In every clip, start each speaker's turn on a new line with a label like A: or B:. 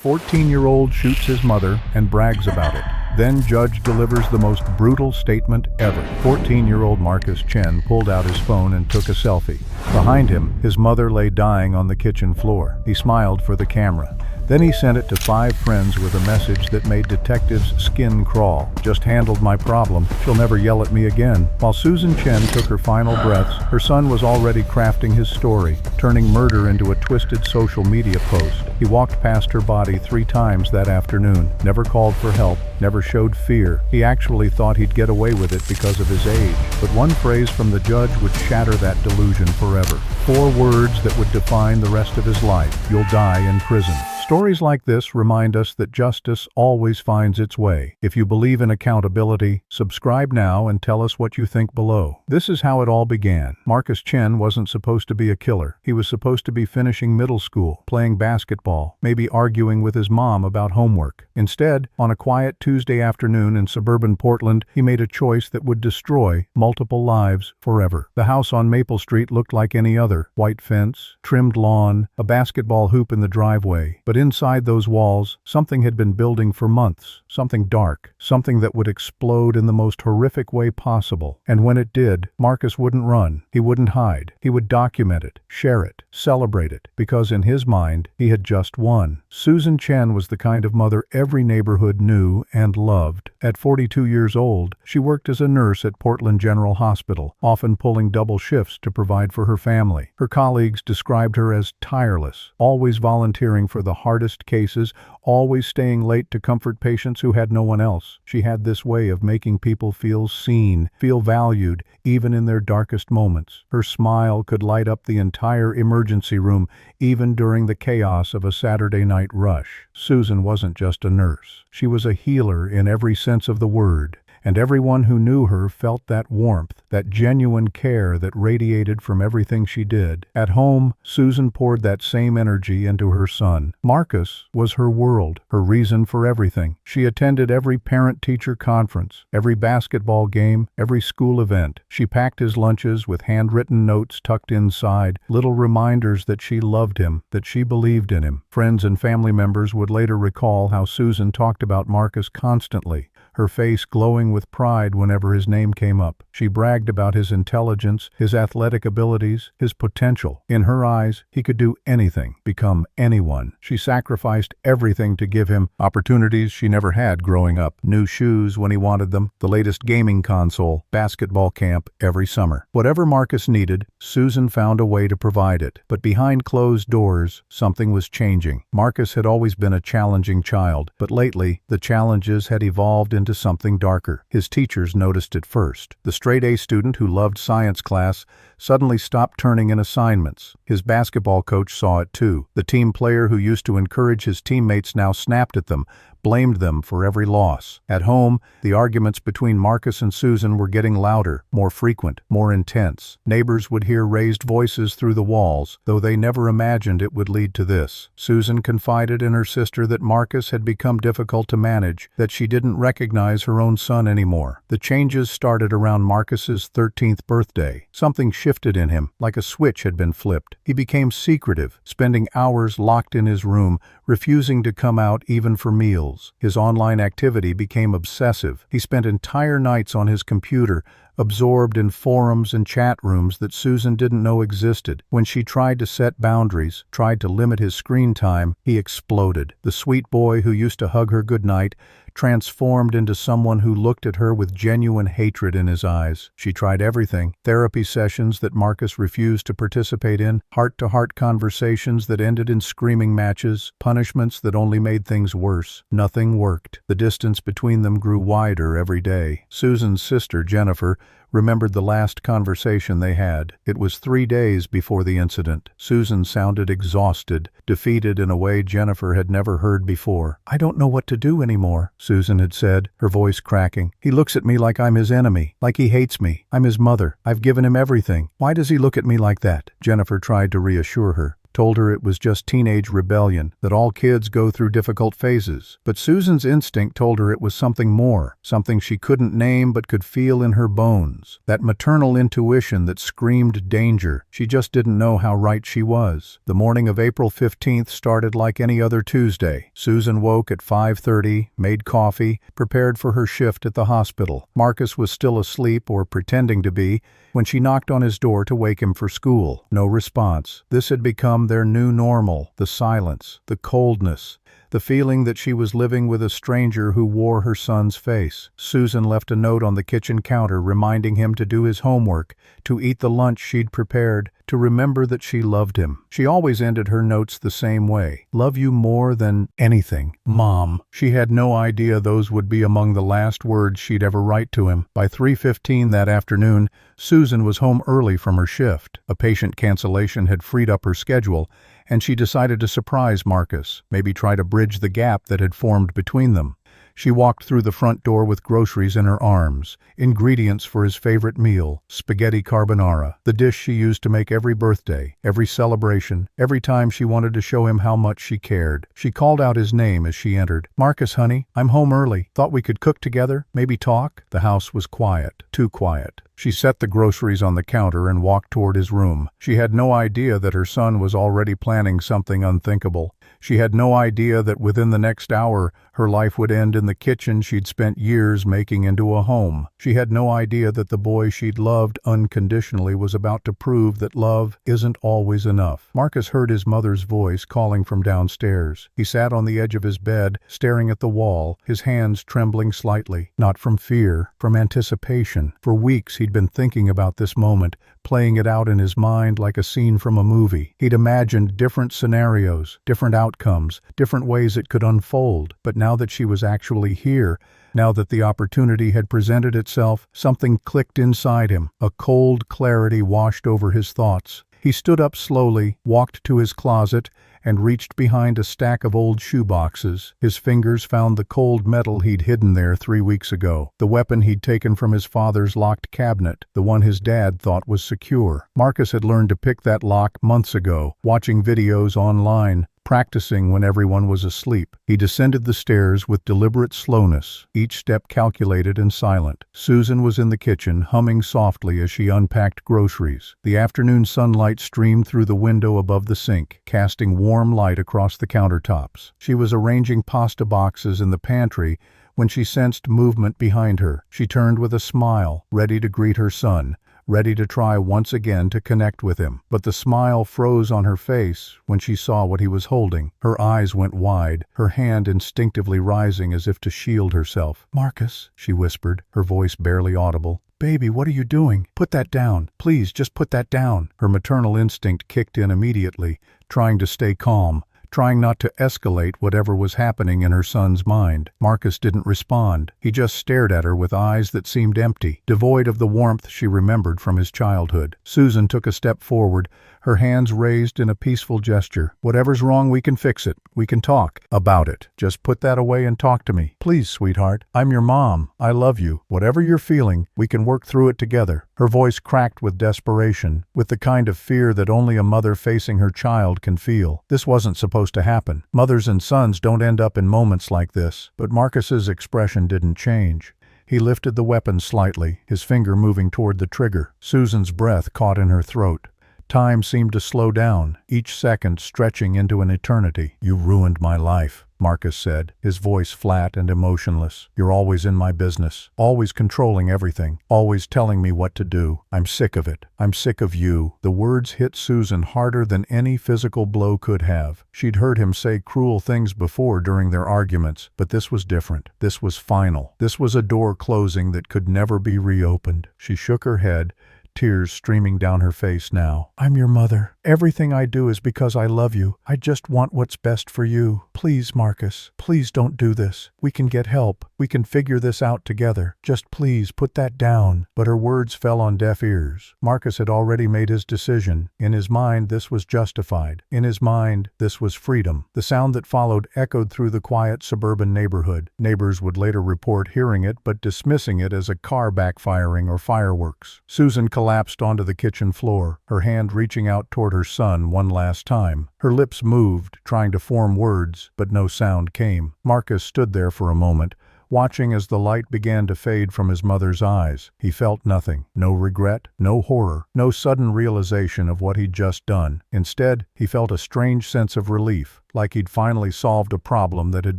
A: 14-year-old shoots his mother and brags about it. Then judge delivers the most brutal statement ever. 14-year-old Marcus Chen pulled out his phone and took a selfie. Behind him, his mother lay dying on the kitchen floor. He smiled for the camera. Then he sent it to 5 friends with a message that made detectives' skin crawl. Just handled my problem. She'll never yell at me again. While Susan Chen took her final breaths, her son was already crafting his story, turning murder into a twisted social media post. He walked past her body 3 times that afternoon, never called for help, never showed fear. He actually thought he'd get away with it because of his age. But one phrase from the judge would shatter that delusion forever. 4 words that would define the rest of his life. You'll die in prison. Stories like this remind us that justice always finds its way. If you believe in accountability, subscribe now and tell us what you think below. This is how it all began. Marcus Chen wasn't supposed to be a killer. He was supposed to be finishing middle school, playing basketball, maybe arguing with his mom about homework. Instead, on a quiet Tuesday afternoon in suburban Portland, he made a choice that would destroy multiple lives forever. The house on Maple Street looked like any other. White fence, trimmed lawn, a basketball hoop in the driveway. But inside those walls, something had been building for months. Something dark. Something that would explode in the most horrific way possible. And when it did, Marcus wouldn't run. He wouldn't hide. He would document it, share it, celebrate it, because in his mind, he had just won. Susan Chen was the kind of mother every neighborhood knew and loved. At 42 years old, she worked as a nurse at Portland General Hospital, often pulling double shifts to provide for her family. Her colleagues described her as tireless, always volunteering for the hardest cases, always staying late to comfort patients who had no one else. She had this way of making people feel seen, feel valued, even in their darkest moments. Her smile could light up the entire emergency room, even during the chaos of a Saturday night rush. Susan wasn't just a nurse. She was a healer in every sense of the word. And everyone who knew her felt that warmth, that genuine care that radiated from everything she did. At home, Susan poured that same energy into her son. Marcus was her world, her reason for everything. She attended every parent-teacher conference, every basketball game, every school event. She packed his lunches with handwritten notes tucked inside, little reminders that she loved him, that she believed in him. Friends and family members would later recall how Susan talked about Marcus constantly, her face glowing with pride whenever his name came up. She bragged about his intelligence, his athletic abilities, his potential. In her eyes, he could do anything, become anyone. She sacrificed everything to give him opportunities she never had growing up. New shoes when he wanted them, the latest gaming console, basketball camp every summer. Whatever Marcus needed, Susan found a way to provide it. But behind closed doors, something was changing. Marcus had always been a challenging child, but lately, the challenges had evolved into something darker. His teachers noticed it first. The straight-A student who loved science class suddenly stopped turning in assignments. His basketball coach saw it too. The team player who used to encourage his teammates now snapped at them, blamed them for every loss. At home, the arguments between Marcus and Susan were getting louder, more frequent, more intense. Neighbors would hear raised voices through the walls, though they never imagined it would lead to this. Susan confided in her sister that Marcus had become difficult to manage, that she didn't recognize her own son anymore. The changes started around Marcus's 13th birthday. Something shifted in him, like a switch had been flipped. He became secretive, spending hours locked in his room, refusing to come out even for meals. His online activity became obsessive. He spent entire nights on his computer, absorbed in forums and chat rooms that Susan didn't know existed. When she tried to set boundaries, tried to limit his screen time, he exploded. The sweet boy who used to hug her goodnight transformed into someone who looked at her with genuine hatred in his eyes. She tried everything. Therapy sessions that Marcus refused to participate in, heart-to-heart conversations that ended in screaming matches, punishments that only made things worse. Nothing worked. The distance between them grew wider every day. Susan's sister, Jennifer, remembered the last conversation they had. It was 3 days before the incident. Susan sounded exhausted, defeated in a way Jennifer had never heard before. "I don't know what to do anymore," Susan had said, her voice cracking. "He looks at me like I'm his enemy, like he hates me. I'm his mother. I've given him everything. Why does he look at me like that?" Jennifer tried to reassure her. told her it was just teenage rebellion, that all kids go through difficult phases. But Susan's instinct told her it was something more, something she couldn't name but could feel in her bones. That maternal intuition that screamed danger. She just didn't know how right she was. The morning of April 15th started like any other Tuesday. Susan woke at 5:30, made coffee, prepared for her shift at the hospital. Marcus was still asleep, or pretending to be, when she knocked on his door to wake him for school. No response. This had become their new normal. The silence, the coldness, the feeling that she was living with a stranger who wore her son's face. Susan left a note on the kitchen counter reminding him to do his homework, to eat the lunch she'd prepared, to remember that she loved him. She always ended her notes the same way. Love you more than anything, Mom. She had no idea those would be among the last words she'd ever write to him. By 3:15 that afternoon, Susan was home early from her shift. A patient cancellation had freed up her schedule, and she decided to surprise Marcus, maybe try to bridge the gap that had formed between them. She walked through the front door with groceries in her arms, ingredients for his favorite meal, spaghetti carbonara, the dish she used to make every birthday, every celebration, every time she wanted to show him how much she cared. She called out his name as she entered. "Marcus, honey, I'm home early. Thought we could cook together, maybe talk?" The house was quiet, too quiet. She set the groceries on the counter and walked toward his room. She had no idea that her son was already planning something unthinkable. She had no idea that within the next hour, her life would end in the kitchen she'd spent years making into a home. She had no idea that the boy she'd loved unconditionally was about to prove that love isn't always enough. Marcus heard his mother's voice calling from downstairs. He sat on the edge of his bed, staring at the wall, his hands trembling slightly. Not from fear, from anticipation. For weeks he'd been thinking about this moment, playing it out in his mind like a scene from a movie. He'd imagined different scenarios, different outcomes, different ways it could unfold. But now that she was actually here, now that the opportunity had presented itself, something clicked inside him. A cold clarity washed over his thoughts. He stood up slowly, walked to his closet, and reached behind a stack of old shoeboxes. His fingers found the cold metal he'd hidden there 3 weeks ago, the weapon he'd taken from his father's locked cabinet, the one his dad thought was secure. Marcus had learned to pick that lock months ago, watching videos online, practicing when everyone was asleep. He descended the stairs with deliberate slowness, each step calculated and silent. Susan was in the kitchen, humming softly as she unpacked groceries. The afternoon sunlight streamed through the window above the sink, casting warm light across the countertops. She was arranging pasta boxes in the pantry when she sensed movement behind her. She turned with a smile, ready to greet her son, ready to try once again to connect with him. But the smile froze on her face when she saw what he was holding. Her eyes went wide, her hand instinctively rising as if to shield herself. "Marcus," she whispered, her voice barely audible. "Baby, what are you doing? Put that down. Please, just put that down." Her maternal instinct kicked in immediately, trying to stay calm, trying not to escalate whatever was happening in her son's mind. Marcus didn't respond. He just stared at her with eyes that seemed empty, devoid of the warmth she remembered from his childhood. Susan took a step forward, her hands raised in a peaceful gesture. "Whatever's wrong, we can fix it. We can talk about it. Just put that away and talk to me. Please, sweetheart. I'm your mom. I love you. Whatever you're feeling, we can work through it together." Her voice cracked with desperation, with the kind of fear that only a mother facing her child can feel. This wasn't supposed to happen. Mothers and sons don't end up in moments like this. But Marcus's expression didn't change. He lifted the weapon slightly, his finger moving toward the trigger. Susan's breath caught in her throat. Time seemed to slow down, each second stretching into an eternity. "You ruined my life," Marcus said, his voice flat and emotionless. "You're always in my business, always controlling everything, always telling me what to do. I'm sick of it. I'm sick of you." The words hit Susan harder than any physical blow could have. She'd heard him say cruel things before during their arguments, but this was different. This was final. This was a door closing that could never be reopened. She shook her head, tears streaming down her face now. "I'm your mother. Everything I do is because I love you. I just want what's best for you. Please, Marcus, please don't do this. We can get help. We can figure this out together. Just please put that down." But her words fell on deaf ears. Marcus had already made his decision. In his mind, this was justified. In his mind, this was freedom. The sound that followed echoed through the quiet suburban neighborhood. Neighbors would later report hearing it, but dismissing it as a car backfiring or fireworks. Susan collapsed collapsed onto the kitchen floor, her hand reaching out toward her son one last time. Her lips moved, trying to form words, but no sound came. Marcus stood there for a moment, watching as the light began to fade from his mother's eyes. He felt nothing, no regret, no horror, no sudden realization of what he'd just done. Instead, he felt a strange sense of relief, like he'd finally solved a problem that had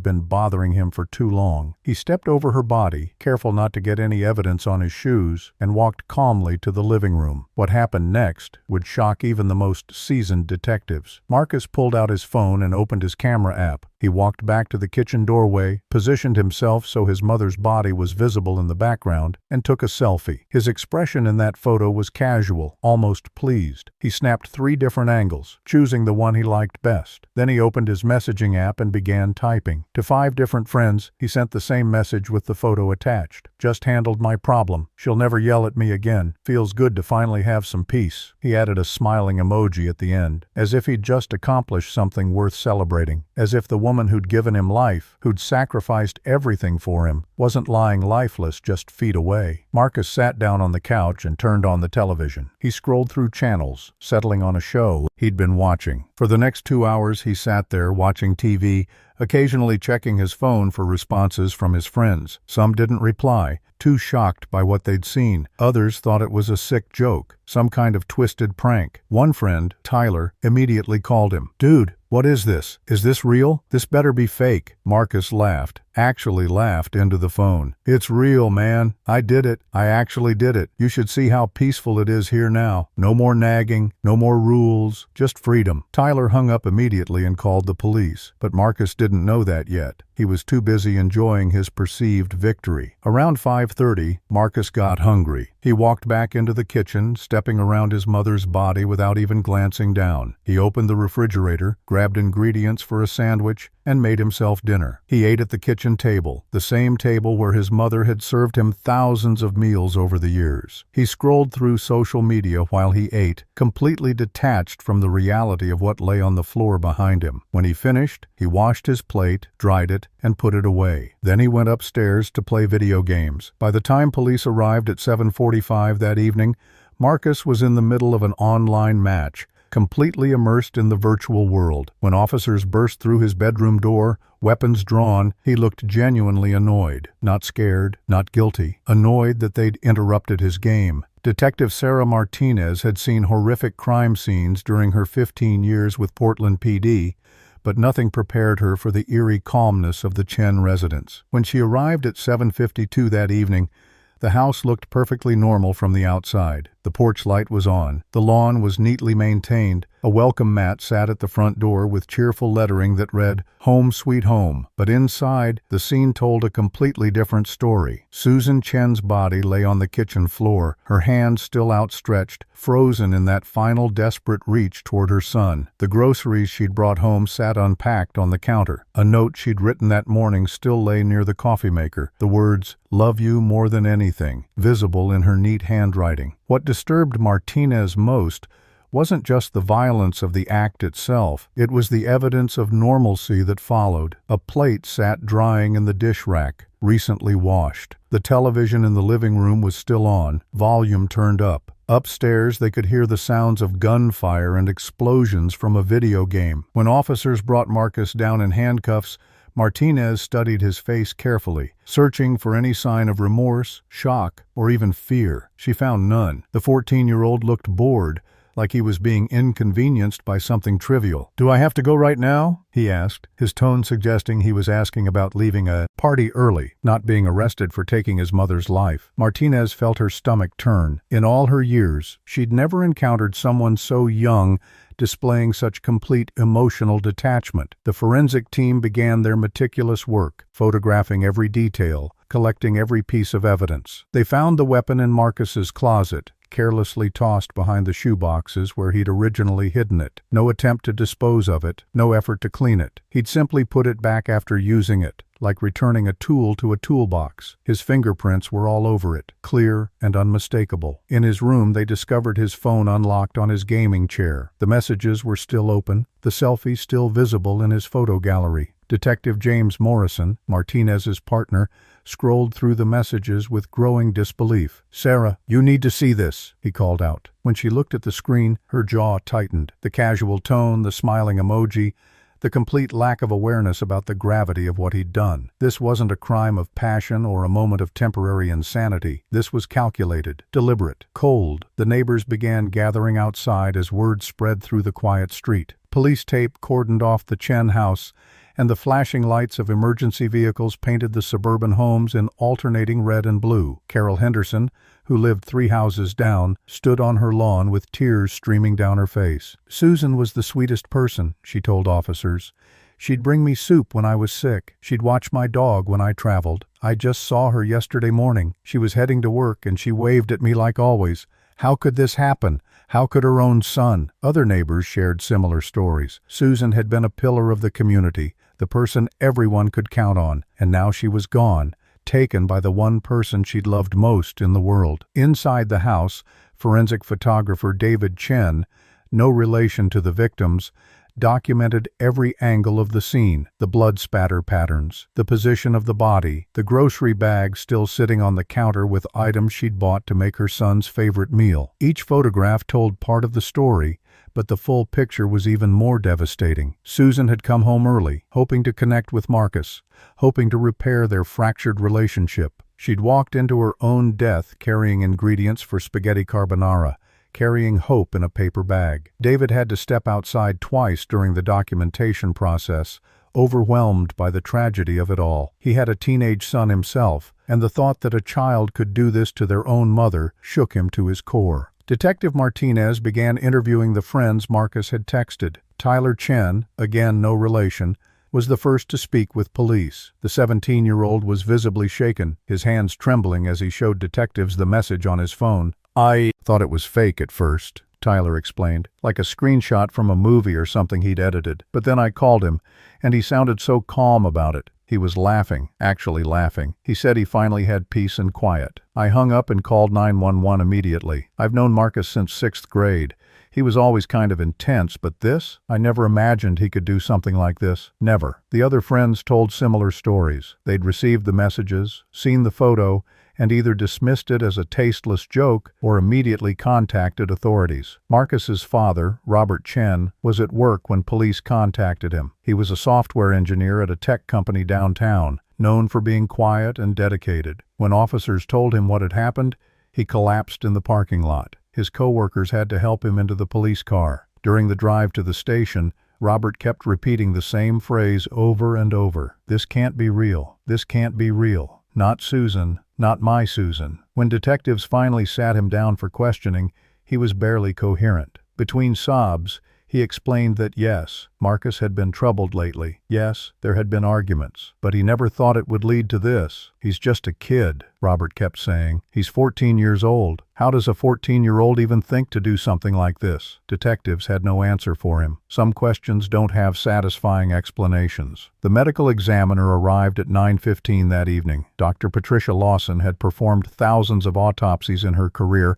A: been bothering him for too long. He stepped over her body, careful not to get any evidence on his shoes, and walked calmly to the living room. What happened next would shock even the most seasoned detectives. Marcus pulled out his phone and opened his camera app. He walked back to the kitchen doorway, positioned himself so his mother's body was visible in the background, and took a selfie. His expression in that photo was casual, almost pleased. He snapped 3 different angles, choosing the one he liked best. Then he opened his messaging app and began typing. To 5 different friends, he sent the same message with the photo attached. "Just handled my problem. She'll never yell at me again. Feels good to finally have some peace." He added a smiling emoji at the end, as if he'd just accomplished something worth celebrating, as if the woman who'd given him life, who'd sacrificed everything for him, wasn't lying lifeless just feet away. Marcus sat down on the couch and turned on the television. He scrolled through channels, settling on a show he'd been watching. For the next 2 hours, he sat there watching TV, occasionally checking his phone for responses from his friends. Some didn't reply, too shocked by what they'd seen. Others thought it was a sick joke, some kind of twisted prank. One friend, Tyler, immediately called him. "Dude, what is this? Is this real? This better be fake." Marcus laughed, actually laughed into the phone. "It's real, man. I did it. I actually did it. You should see how peaceful it is here now. No more nagging, no more rules, just freedom." Tyler hung up immediately and called the police, but Marcus didn't know that yet. He was too busy enjoying his perceived victory. Around 5:30, Marcus got hungry. He walked back into the kitchen, stepping around his mother's body without even glancing down. He opened the refrigerator, grabbed ingredients for a sandwich, and made himself dinner. He ate at the kitchen table, the same table where his mother had served him thousands of meals over the years. He scrolled through social media while he ate, completely detached from the reality of what lay on the floor behind him. When he finished, he washed his plate, dried it, and put it away. Then he went upstairs to play video games. By the time police arrived at 7:45 that evening, Marcus was in the middle of an online match, completely immersed in the virtual world. When officers burst through his bedroom door, weapons drawn, he looked genuinely annoyed. Not scared, not guilty. Annoyed that they'd interrupted his game. Detective Sarah Martinez had seen horrific crime scenes during her 15 years with Portland PD, but nothing prepared her for the eerie calmness of the Chen residence. When she arrived at 7:52 that evening, the house looked perfectly normal from the outside. The porch light was on. The lawn was neatly maintained. A welcome mat sat at the front door with cheerful lettering that read, "Home Sweet Home." But inside, the scene told a completely different story. Susan Chen's body lay on the kitchen floor, her hands still outstretched, frozen in that final desperate reach toward her son. The groceries she'd brought home sat unpacked on the counter. A note she'd written that morning still lay near the coffee maker. The words, "Love you more than anything," visible in her neat handwriting. What disturbed Martinez most wasn't just the violence of the act itself, it was the evidence of normalcy that followed. A plate sat drying in the dish rack, recently washed. The television in the living room was still on, volume turned up. Upstairs, they could hear the sounds of gunfire and explosions from a video game. When officers brought Marcus down in handcuffs, Martinez studied his face carefully, searching for any sign of remorse, shock, or even fear. She found none. The 14-year-old looked bored, like he was being inconvenienced by something trivial. "Do I have to go right now?" he asked, his tone suggesting he was asking about leaving a party early, not being arrested for taking his mother's life. Martinez felt her stomach turn. In all her years, she'd never encountered someone so young displaying such complete emotional detachment. The forensic team began their meticulous work, photographing every detail, collecting every piece of evidence. They found the weapon in Marcus's closet, carelessly tossed behind the shoeboxes where he'd originally hidden it. No attempt to dispose of it, no effort to clean it. He'd simply put it back after using it, like returning a tool to a toolbox. His fingerprints were all over it, clear and unmistakable. In his room, they discovered his phone unlocked on his gaming chair. The messages were still open, the selfie still visible in his photo gallery. Detective James Morrison, Martinez's partner, scrolled through the messages with growing disbelief. "Sarah, you need to see this," he called out. When she looked at the screen, her jaw tightened. The casual tone, the smiling emoji, the complete lack of awareness about the gravity of what he'd done. This wasn't a crime of passion or a moment of temporary insanity. This was calculated, deliberate, cold. The neighbors began gathering outside as word spread through the quiet street. Police tape cordoned off the Chen house, and the flashing lights of emergency vehicles painted the suburban homes in alternating red and blue. Carol Henderson, who lived 3 houses down, stood on her lawn with tears streaming down her face. "Susan was the sweetest person," she told officers. "She'd bring me soup when I was sick. She'd watch my dog when I traveled. I just saw her yesterday morning. She was heading to work and she waved at me like always. How could this happen? How could her own son?" Other neighbors shared similar stories. Susan had been a pillar of the community, the person everyone could count on, and now she was gone, taken by the one person she'd loved most in the world. Inside the house, forensic photographer David Chen, no relation to the victims, documented every angle of the scene, the blood spatter patterns, the position of the body, the grocery bag still sitting on the counter with items she'd bought to make her son's favorite meal. Each photograph told part of the story, but the full picture was even more devastating. Susan had come home early, hoping to connect with Marcus, hoping to repair their fractured relationship. She'd walked into her own death carrying ingredients for spaghetti carbonara, carrying hope in a paper bag. David had to step outside twice during the documentation process, overwhelmed by the tragedy of it all. He had a teenage son himself, and the thought that a child could do this to their own mother shook him to his core. Detective Martinez began interviewing the friends Marcus had texted. Tyler Chen, again no relation, was the first to speak with police. The 17-year-old was visibly shaken, his hands trembling as he showed detectives the message on his phone. "I thought it was fake at first," Tyler explained, "like a screenshot from a movie or something he'd edited. But then I called him, and he sounded so calm about it. He was laughing, actually laughing. He said he finally had peace and quiet. I hung up and called 911 immediately. I've known Marcus since 6th grade. He was always kind of intense, but this? I never imagined he could do something like this. Never." The other friends told similar stories. They'd received the messages, seen the photo, and either dismissed it as a tasteless joke or immediately contacted authorities. Marcus's father, Robert Chen, was at work when police contacted him. He was a software engineer at a tech company downtown, known for being quiet and dedicated. When officers told him what had happened, he collapsed in the parking lot. His coworkers had to help him into the police car. During the drive to the station, Robert kept repeating the same phrase over and over. "This can't be real. This can't be real. Not Susan. Not my Susan." When detectives finally sat him down for questioning, he was barely coherent. Between sobs, he explained that yes, Marcus had been troubled lately. Yes, there had been arguments, but he never thought it would lead to this. "He's just a kid," Robert kept saying. "He's 14 years old. How does a 14-year-old even think to do something like this?" Detectives had no answer for him. Some questions don't have satisfying explanations. The medical examiner arrived at 9:15 that evening. Dr. Patricia Lawson had performed thousands of autopsies in her career,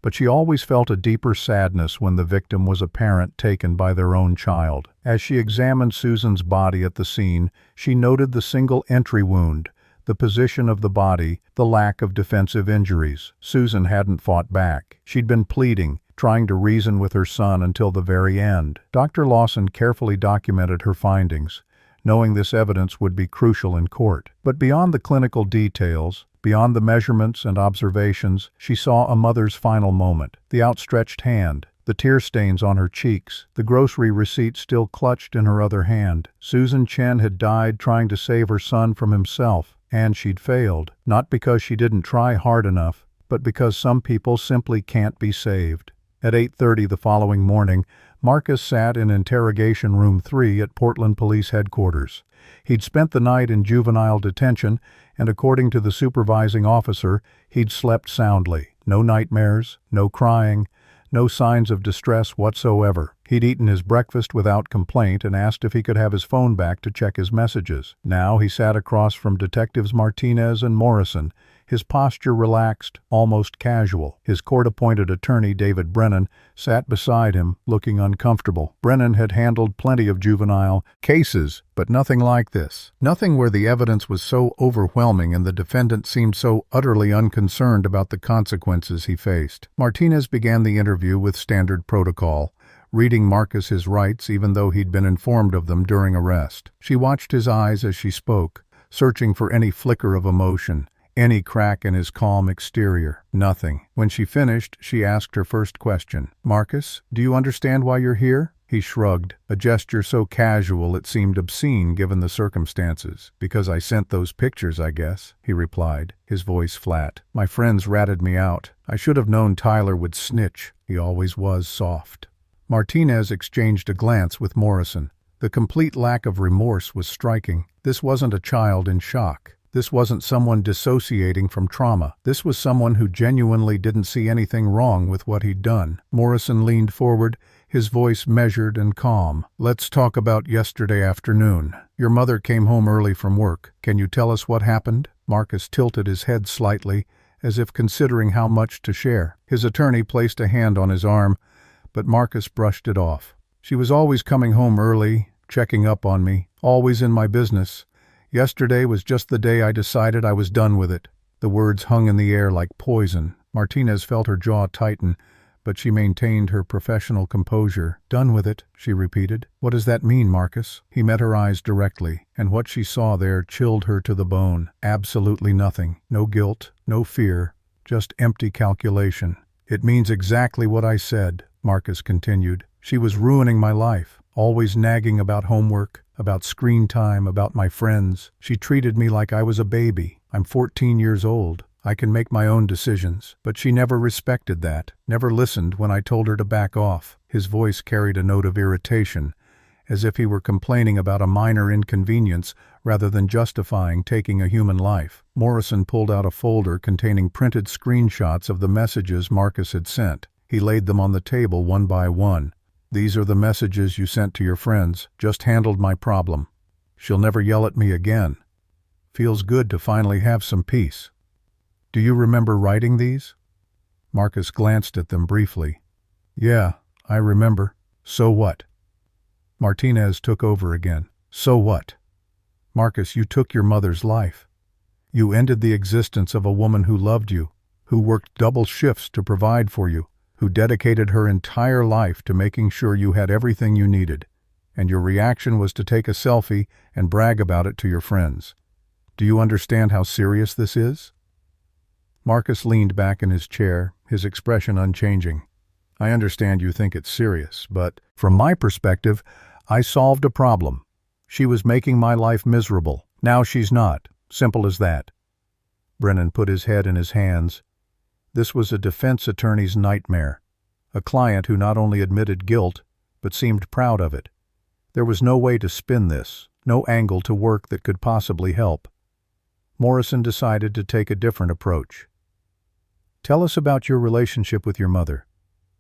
A: but she always felt a deeper sadness when the victim was a parent taken by their own child. As she examined Susan's body at the scene, she noted the single entry wound, the position of the body, the lack of defensive injuries. Susan hadn't fought back. She'd been pleading, trying to reason with her son until the very end. Dr. Lawson carefully documented her findings, knowing this evidence would be crucial in court. But beyond the clinical details, beyond the measurements and observations, she saw a mother's final moment. The outstretched hand, the tear stains on her cheeks, the grocery receipt still clutched in her other hand. Susan Chen had died trying to save her son from himself, and she'd failed, not because she didn't try hard enough, but because some people simply can't be saved. At 8:30 the following morning, Marcus sat in interrogation room 3 at Portland Police Headquarters. He'd spent the night in juvenile detention, and according to the supervising officer, he'd slept soundly. No nightmares, no crying, no signs of distress whatsoever. He'd eaten his breakfast without complaint and asked if he could have his phone back to check his messages. Now he sat across from Detectives Martinez and Morrison, his posture relaxed, almost casual. His court-appointed attorney, David Brennan, sat beside him, looking uncomfortable. Brennan had handled plenty of juvenile cases, but nothing like this. Nothing where the evidence was so overwhelming and the defendant seemed so utterly unconcerned about the consequences he faced. Martinez began the interview with standard protocol, reading Marcus his rights even though he'd been informed of them during arrest. She watched his eyes as she spoke, searching for any flicker of emotion, any crack in his calm exterior. Nothing. When she finished, she asked her first question. "Marcus, do you understand why you're here?" He shrugged, a gesture so casual it seemed obscene given the circumstances. "Because I sent those pictures, I guess," he replied, his voice flat. "My friends ratted me out. I should have known Tyler would snitch. He always was soft." Martinez exchanged a glance with Morrison. The complete lack of remorse was striking. This wasn't a child in shock. This wasn't someone dissociating from trauma. This was someone who genuinely didn't see anything wrong with what he'd done. Morrison leaned forward, his voice measured and calm. "Let's talk about yesterday afternoon. Your mother came home early from work. Can you tell us what happened?" Marcus tilted his head slightly, as if considering how much to share. His attorney placed a hand on his arm, but Marcus brushed it off. "She was always coming home early, checking up on me, always in my business. Yesterday was just the day I decided I was done with it." The words hung in the air like poison. Martinez felt her jaw tighten, but she maintained her professional composure. "Done with it," she repeated. "What does that mean, Marcus?" He met her eyes directly, and what she saw there chilled her to the bone. Absolutely nothing. No guilt, no fear, just empty calculation. "It means exactly what I said," Marcus continued. "She was ruining my life, always nagging about homework, about screen time, about my friends. She treated me like I was a baby. I'm 14 years old. I can make my own decisions. But she never respected that, never listened when I told her to back off." His voice carried a note of irritation, as if he were complaining about a minor inconvenience rather than justifying taking a human life. Morrison pulled out a folder containing printed screenshots of the messages Marcus had sent. He laid them on the table one by one. "These are the messages you sent to your friends. Just handled my problem. She'll never yell at me again. Feels good to finally have some peace. Do you remember writing these?" Marcus glanced at them briefly. "Yeah, I remember." "So what?" Martinez took over again. "So what? Marcus, you took your mother's life. You ended the existence of a woman who loved you, who worked double shifts to provide for you, who dedicated her entire life to making sure you had everything you needed, and your reaction was to take a selfie and brag about it to your friends. Do you understand how serious this is?" Marcus leaned back in his chair, his expression unchanging. "I understand you think it's serious, but from my perspective, I solved a problem. She was making my life miserable. Now she's not. Simple as that." Brennan put his head in his hands. This was a defense attorney's nightmare. A client who not only admitted guilt, but seemed proud of it. There was no way to spin this, no angle to work that could possibly help. Morrison decided to take a different approach. "Tell us about your relationship with your mother.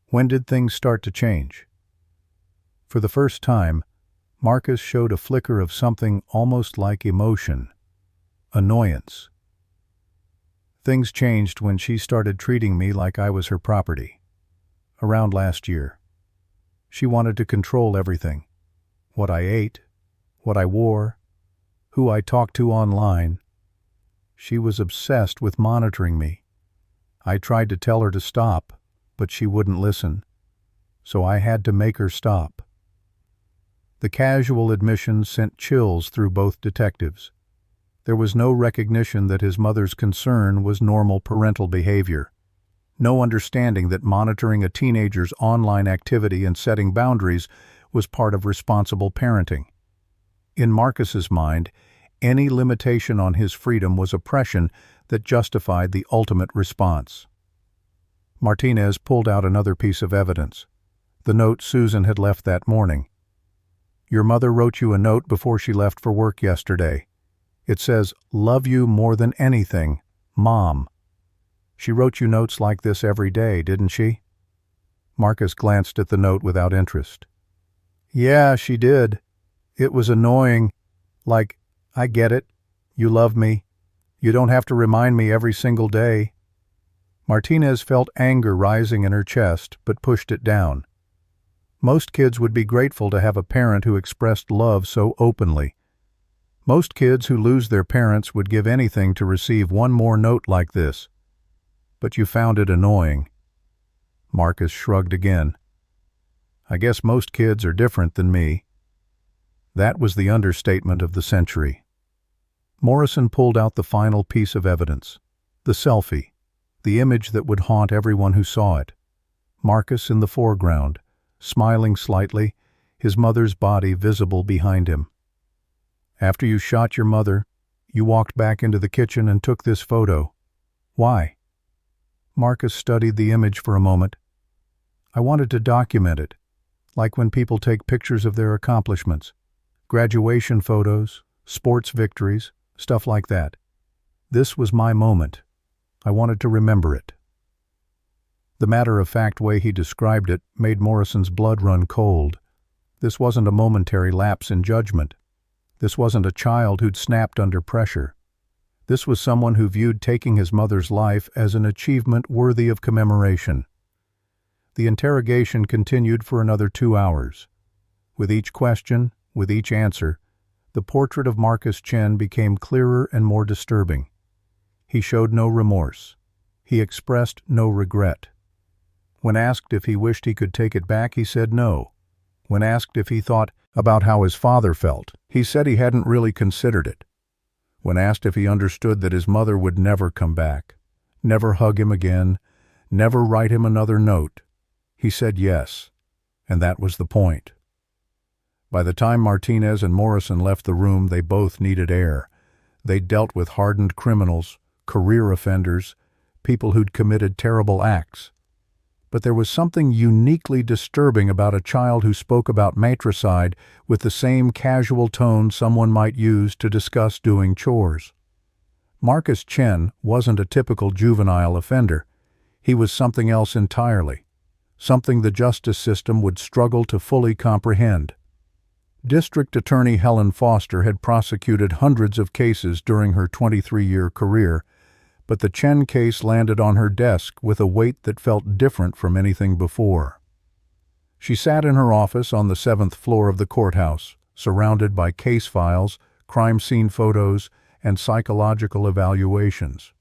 A: When did things start to change?" For the first time, Marcus showed a flicker of something almost like emotion. Annoyance. "Things changed when she started treating me like I was her property. Around last year. She wanted to control everything. What I ate, what I wore, who I talked to online. She was obsessed with monitoring me. I tried to tell her to stop, but she wouldn't listen. So I had to make her stop." The casual admission sent chills through both detectives. There was no recognition that his mother's concern was normal parental behavior. No understanding that monitoring a teenager's online activity and setting boundaries was part of responsible parenting. In Marcus's mind, any limitation on his freedom was oppression that justified the ultimate response. Martinez pulled out another piece of evidence. The note Susan had left that morning. "Your mother wrote you a note before she left for work yesterday. It says, 'Love you more than anything, Mom.' She wrote you notes like this every day, didn't she?" Marcus glanced at the note without interest. Yeah, she did. It was annoying. Like, I get it. You love me. You don't have to remind me every single day. Martinez felt anger rising in her chest, but pushed it down. Most kids would be grateful to have a parent who expressed love so openly. Most kids who lose their parents would give anything to receive one more note like this. But you found it annoying. Marcus shrugged again. I guess most kids are different than me. That was the understatement of the century. Morrison pulled out the final piece of evidence, the selfie, the image that would haunt everyone who saw it. Marcus in the foreground, smiling slightly, his mother's body visible behind him. After you shot your mother, you walked back into the kitchen and took this photo. Why? Marcus studied the image for a moment. I wanted to document it, like when people take pictures of their accomplishments, graduation photos, sports victories, stuff like that. This was my moment. I wanted to remember it. The matter-of-fact way he described it made Morrison's blood run cold. This wasn't a momentary lapse in judgment. This wasn't a child who'd snapped under pressure. This was someone who viewed taking his mother's life as an achievement worthy of commemoration. The interrogation continued for another 2 hours. With each question, with each answer, the portrait of Marcus Chen became clearer and more disturbing. He showed no remorse. He expressed no regret. When asked if he wished he could take it back, he said no. When asked if he thought about how his father felt, he said he hadn't really considered it. When asked if he understood that his mother would never come back, never hug him again, never write him another note, he said yes, and that was the point. By the time Martinez and Morrison left the room, they both needed air. They dealt with hardened criminals, career offenders, people who'd committed terrible acts. But there was something uniquely disturbing about a child who spoke about matricide with the same casual tone someone might use to discuss doing chores. Marcus Chen wasn't a typical juvenile offender. He was something else entirely, something the justice system would struggle to fully comprehend. District Attorney Helen Foster had prosecuted hundreds of cases during her 23-year career, but the Chen case landed on her desk with a weight that felt different from anything before. She sat in her office on the 7th floor of the courthouse, surrounded by case files, crime scene photos, and psychological evaluations.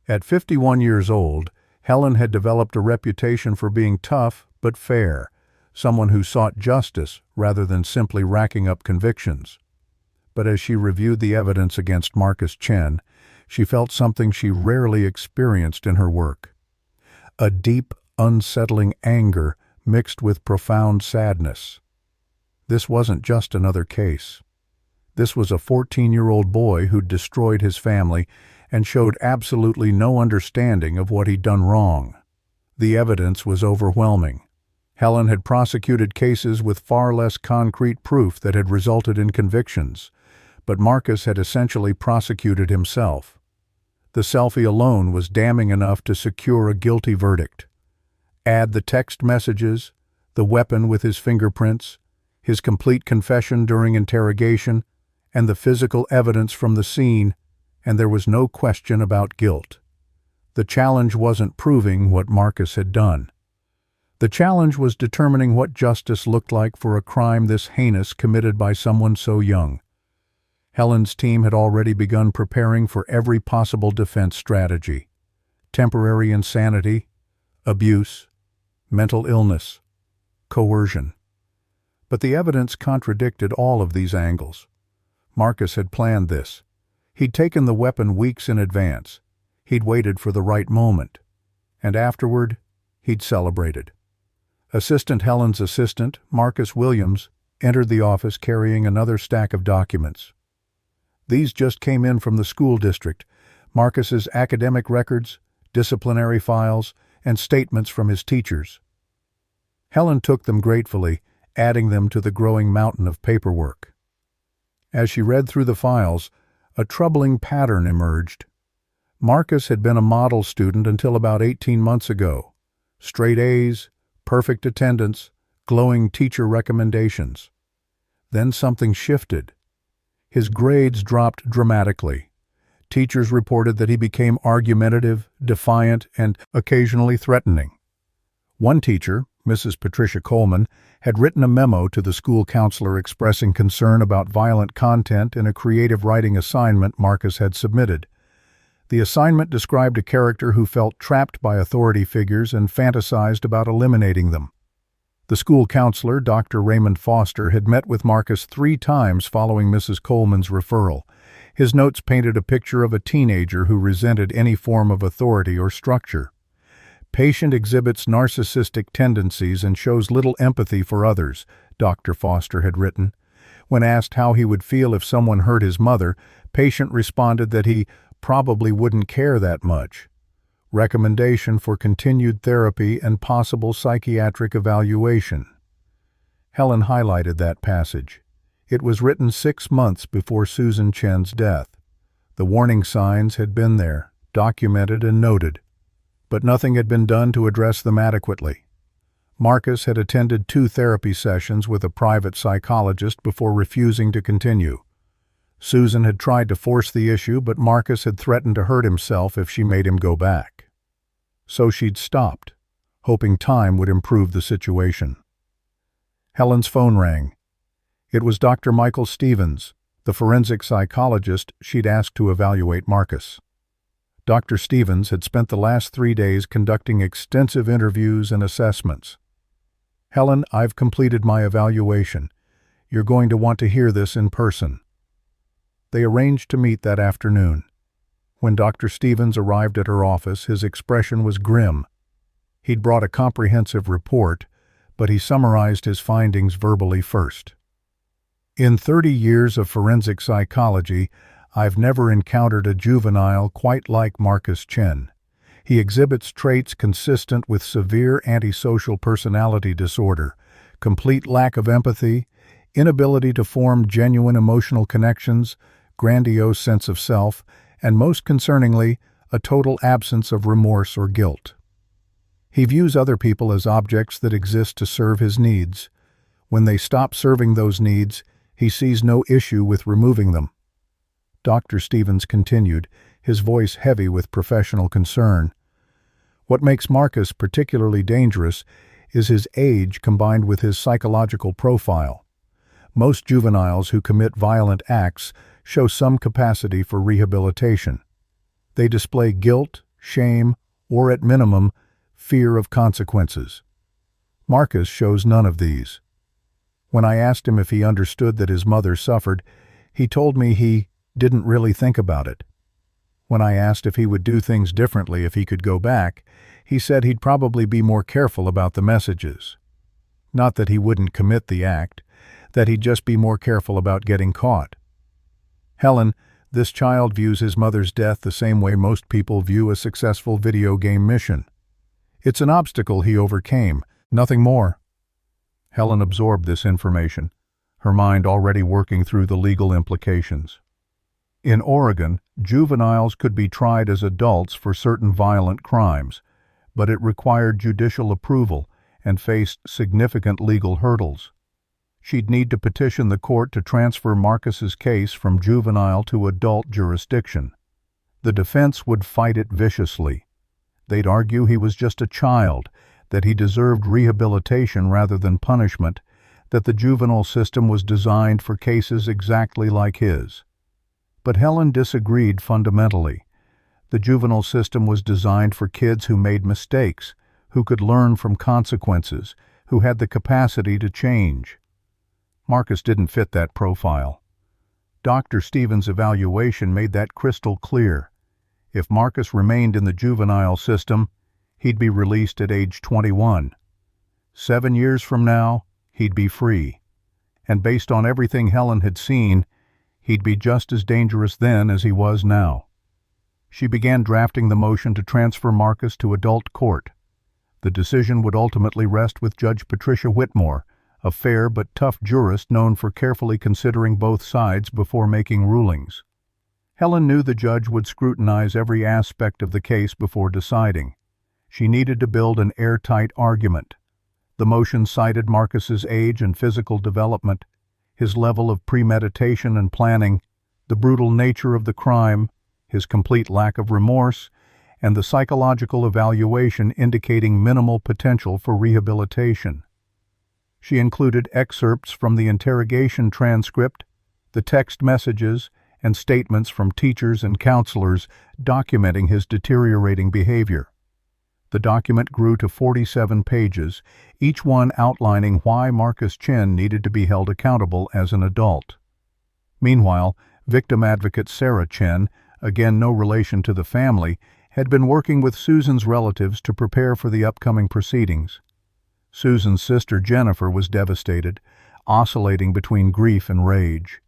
A: At 51 years old, Helen had developed a reputation for being tough but fair, someone who sought justice rather than simply racking up convictions. But as she reviewed the evidence against Marcus Chen, she felt something she rarely experienced in her work. A deep, unsettling anger mixed with profound sadness. This wasn't just another case. This was a 14-year-old boy who'd destroyed his family and showed absolutely no understanding of what he'd done wrong. The evidence was overwhelming. Helen had prosecuted cases with far less concrete proof that had resulted in convictions, but Marcus had essentially prosecuted himself. The selfie alone was damning enough to secure a guilty verdict. Add the text messages, the weapon with his fingerprints, his complete confession during interrogation, and the physical evidence from the scene, and there was no question about guilt. The challenge wasn't proving what Marcus had done. The challenge was determining what justice looked like for a crime this heinous committed by someone so young. Helen's team had already begun preparing for every possible defense strategy: temporary insanity, abuse, mental illness, coercion. But the evidence contradicted all of these angles. Marcus had planned this. He'd taken the weapon weeks in advance. He'd waited for the right moment. And afterward, he'd celebrated. Assistant Helen's assistant, Marcus Williams, entered the office carrying another stack of documents. These just came in from the school district: Marcus's academic records, disciplinary files, and statements from his teachers. Helen took them gratefully, adding them to the growing mountain of paperwork. As she read through the files, a troubling pattern emerged. Marcus had been a model student until about 18 months ago. Straight A's, perfect attendance, glowing teacher recommendations. Then something shifted. His grades dropped dramatically. Teachers reported that he became argumentative, defiant, and occasionally threatening. One teacher, Mrs. Patricia Coleman, had written a memo to the school counselor expressing concern about violent content in a creative writing assignment Marcus had submitted. The assignment described a character who felt trapped by authority figures and fantasized about eliminating them. The school counselor, Dr. Raymond Foster, had met with Marcus 3 times following Mrs. Coleman's referral. His notes painted a picture of a teenager who resented any form of authority or structure. Patient exhibits narcissistic tendencies and shows little empathy for others, Dr. Foster had written. When asked how he would feel if someone hurt his mother, patient responded that he probably wouldn't care that much. Recommendation for continued therapy and possible psychiatric evaluation. Helen highlighted that passage. It was written 6 months before Susan Chen's death. The warning signs had been there, documented and noted, but nothing had been done to address them adequately. Marcus had attended 2 therapy sessions with a private psychologist before refusing to continue. Susan had tried to force the issue, but Marcus had threatened to hurt himself if she made him go back. So she'd stopped, hoping time would improve the situation. Helen's phone rang. It was Dr. Michael Stevens, the forensic psychologist she'd asked to evaluate Marcus. Dr. Stevens had spent the last 3 days conducting extensive interviews and assessments. "Helen, I've completed my evaluation. You're going to want to hear this in person." They arranged to meet that afternoon. When Dr. Stevens arrived at her office, his expression was grim. He'd brought a comprehensive report, but he summarized his findings verbally first. "In 30 years of forensic psychology, I've never encountered a juvenile quite like Marcus Chen. He exhibits traits consistent with severe antisocial personality disorder, complete lack of empathy, inability to form genuine emotional connections, grandiose sense of self, and most concerningly, a total absence of remorse or guilt. He views other people as objects that exist to serve his needs. When they stop serving those needs, he sees no issue with removing them." Dr. Stevens continued, his voice heavy with professional concern. "What makes Marcus particularly dangerous is his age combined with his psychological profile. Most juveniles who commit violent acts show some capacity for rehabilitation. They display guilt, shame, or at minimum, fear of consequences. Marcus shows none of these. When I asked him if he understood that his mother suffered, he told me he didn't really think about it. When I asked if he would do things differently if he could go back, he said he'd probably be more careful about the messages. Not that he wouldn't commit the act, that he'd just be more careful about getting caught. Helen, this child views his mother's death the same way most people view a successful video game mission. It's an obstacle he overcame, nothing more." Helen absorbed this information, her mind already working through the legal implications. In Oregon, juveniles could be tried as adults for certain violent crimes, but it required judicial approval and faced significant legal hurdles. She'd need to petition the court to transfer Marcus's case from juvenile to adult jurisdiction. The defense would fight it viciously. They'd argue he was just a child, that he deserved rehabilitation rather than punishment, that the juvenile system was designed for cases exactly like his. But Helen disagreed fundamentally. The juvenile system was designed for kids who made mistakes, who could learn from consequences, who had the capacity to change. Marcus didn't fit that profile. Dr. Stevens' evaluation made that crystal clear. If Marcus remained in the juvenile system, he'd be released at age 21. 7 years from now, he'd be free. And based on everything Helen had seen, he'd be just as dangerous then as he was now. She began drafting the motion to transfer Marcus to adult court. The decision would ultimately rest with Judge Patricia Whitmore, a fair but tough jurist known for carefully considering both sides before making rulings. Helen knew the judge would scrutinize every aspect of the case before deciding. She needed to build an airtight argument. The motion cited Marcus's age and physical development, his level of premeditation and planning, the brutal nature of the crime, his complete lack of remorse, and the psychological evaluation indicating minimal potential for rehabilitation. She included excerpts from the interrogation transcript, the text messages, and statements from teachers and counselors documenting his deteriorating behavior. The document grew to 47 pages, each one outlining why Marcus Chen needed to be held accountable as an adult. Meanwhile, victim advocate Sarah Chen, again no relation to the family, had been working with Susan's relatives to prepare for the upcoming proceedings. Susan's sister Jennifer was devastated, oscillating between grief and rage.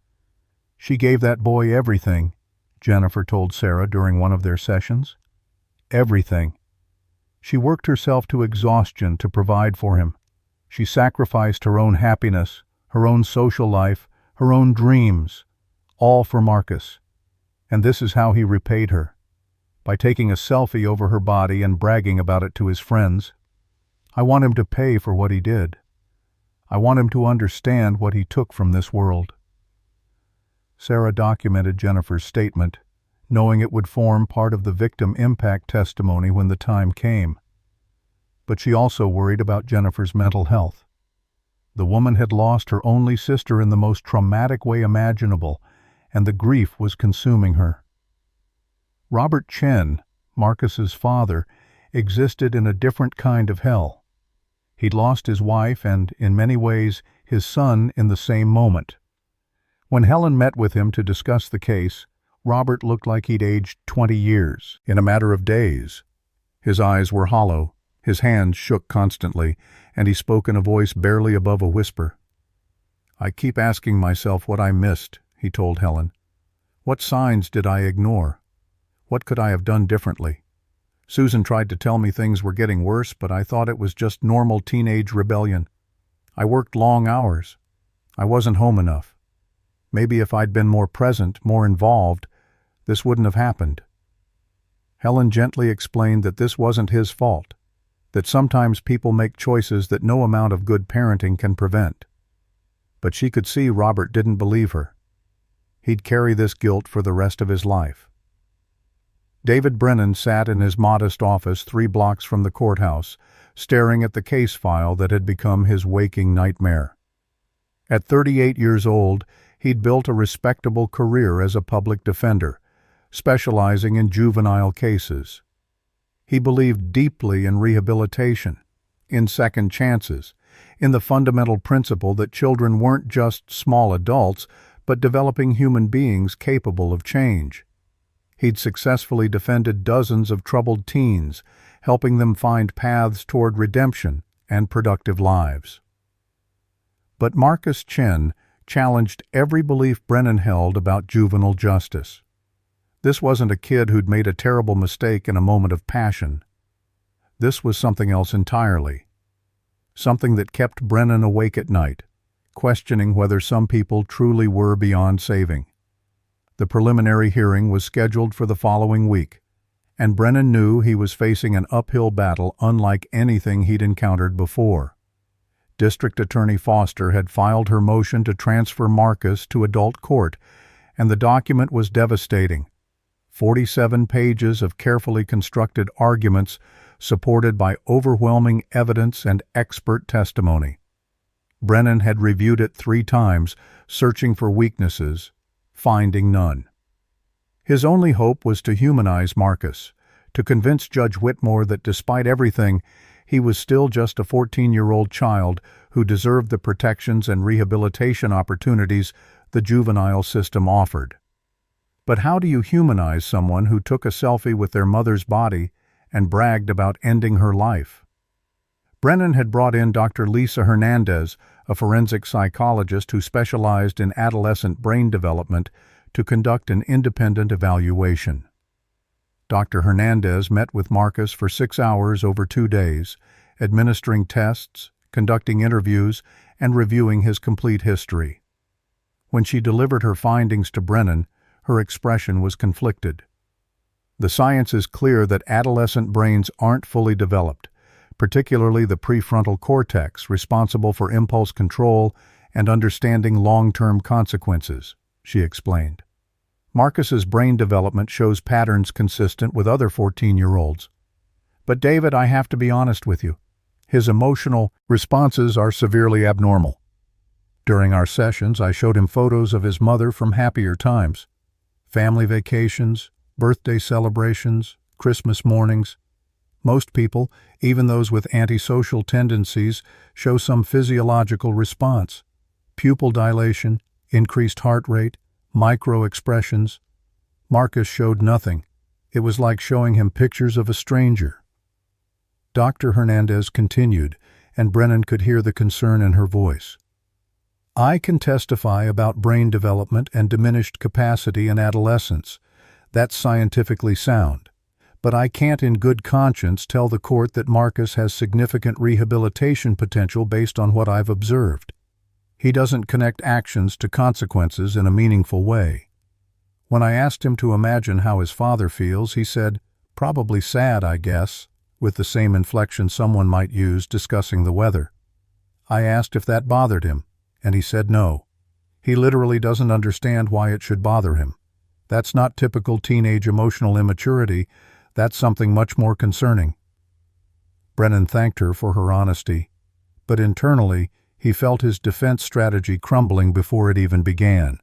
A: "She gave that boy everything," Jennifer told Sarah during one of their sessions. "Everything. She worked herself to exhaustion to provide for him. She sacrificed her own happiness, her own social life, her own dreams, all for Marcus. And this is how he repaid her, by taking a selfie over her body and bragging about it to his friends. I want him to pay for what he did. I want him to understand what he took from this world." Sarah documented Jennifer's statement, knowing it would form part of the victim impact testimony when the time came. But she also worried about Jennifer's mental health. The woman had lost her only sister in the most traumatic way imaginable, and the grief was consuming her. Robert Chen, Marcus's father, existed in a different kind of hell. He'd lost his wife and, in many ways, his son in the same moment. When Helen met with him to discuss the case, Robert looked like he'd aged 20 years, in a matter of days. His eyes were hollow, his hands shook constantly, and he spoke in a voice barely above a whisper. "I keep asking myself what I missed," he told Helen. "What signs did I ignore? What could I have done differently? Susan tried to tell me things were getting worse, but I thought it was just normal teenage rebellion. I worked long hours. I wasn't home enough. Maybe if I'd been more present, more involved, this wouldn't have happened." Helen gently explained that this wasn't his fault, that sometimes people make choices that no amount of good parenting can prevent. But she could see Robert didn't believe her. He'd carry this guilt for the rest of his life. David Brennan sat in his modest office 3 blocks from the courthouse, staring at the case file that had become his waking nightmare. At 38 years old, he'd built a respectable career as a public defender, specializing in juvenile cases. He believed deeply in rehabilitation, in second chances, in the fundamental principle that children weren't just small adults, but developing human beings capable of change. He'd successfully defended dozens of troubled teens, helping them find paths toward redemption and productive lives. But Marcus Chen challenged every belief Brennan held about juvenile justice. This wasn't a kid who'd made a terrible mistake in a moment of passion. This was something else entirely. Something that kept Brennan awake at night, questioning whether some people truly were beyond saving. The preliminary hearing was scheduled for the following week, and Brennan knew he was facing an uphill battle unlike anything he'd encountered before. District Attorney Foster had filed her motion to transfer Marcus to adult court, and the document was devastating. 47 pages of carefully constructed arguments supported by overwhelming evidence and expert testimony. Brennan had reviewed it 3 times, searching for weaknesses, finding none. His only hope was to humanize Marcus, to convince Judge Whitmore that despite everything, he was still just a 14-year-old child who deserved the protections and rehabilitation opportunities the juvenile system offered. But how do you humanize someone who took a selfie with their mother's body and bragged about ending her life? Brennan had brought in Dr. Lisa Hernandez, a forensic psychologist who specialized in adolescent brain development, to conduct an independent evaluation. Dr. Hernandez met with Marcus for 6 hours over 2 days, administering tests, conducting interviews, and reviewing his complete history. When she delivered her findings to Brennan, her expression was conflicted. The science is clear that adolescent brains aren't fully developed, particularly the prefrontal cortex, responsible for impulse control and understanding long-term consequences, she explained. Marcus's brain development shows patterns consistent with other 14-year-olds. But David, I have to be honest with you. His emotional responses are severely abnormal. During our sessions, I showed him photos of his mother from happier times. Family vacations, birthday celebrations, Christmas mornings. Most people, even those with antisocial tendencies, show some physiological response. Pupil dilation, increased heart rate, micro-expressions. Marcus showed nothing. It was like showing him pictures of a stranger. Dr. Hernandez continued, and Brennan could hear the concern in her voice. I can testify about brain development and diminished capacity in adolescence. That's scientifically sound. But I can't in good conscience tell the court that Marcus has significant rehabilitation potential based on what I've observed. He doesn't connect actions to consequences in a meaningful way. When I asked him to imagine how his father feels, he said, "Probably sad, I guess," with the same inflection someone might use discussing the weather. I asked if that bothered him, and he said no. He literally doesn't understand why it should bother him. That's not typical teenage emotional immaturity. That's something much more concerning. Brennan thanked her for her honesty, but internally he felt his defense strategy crumbling before it even began.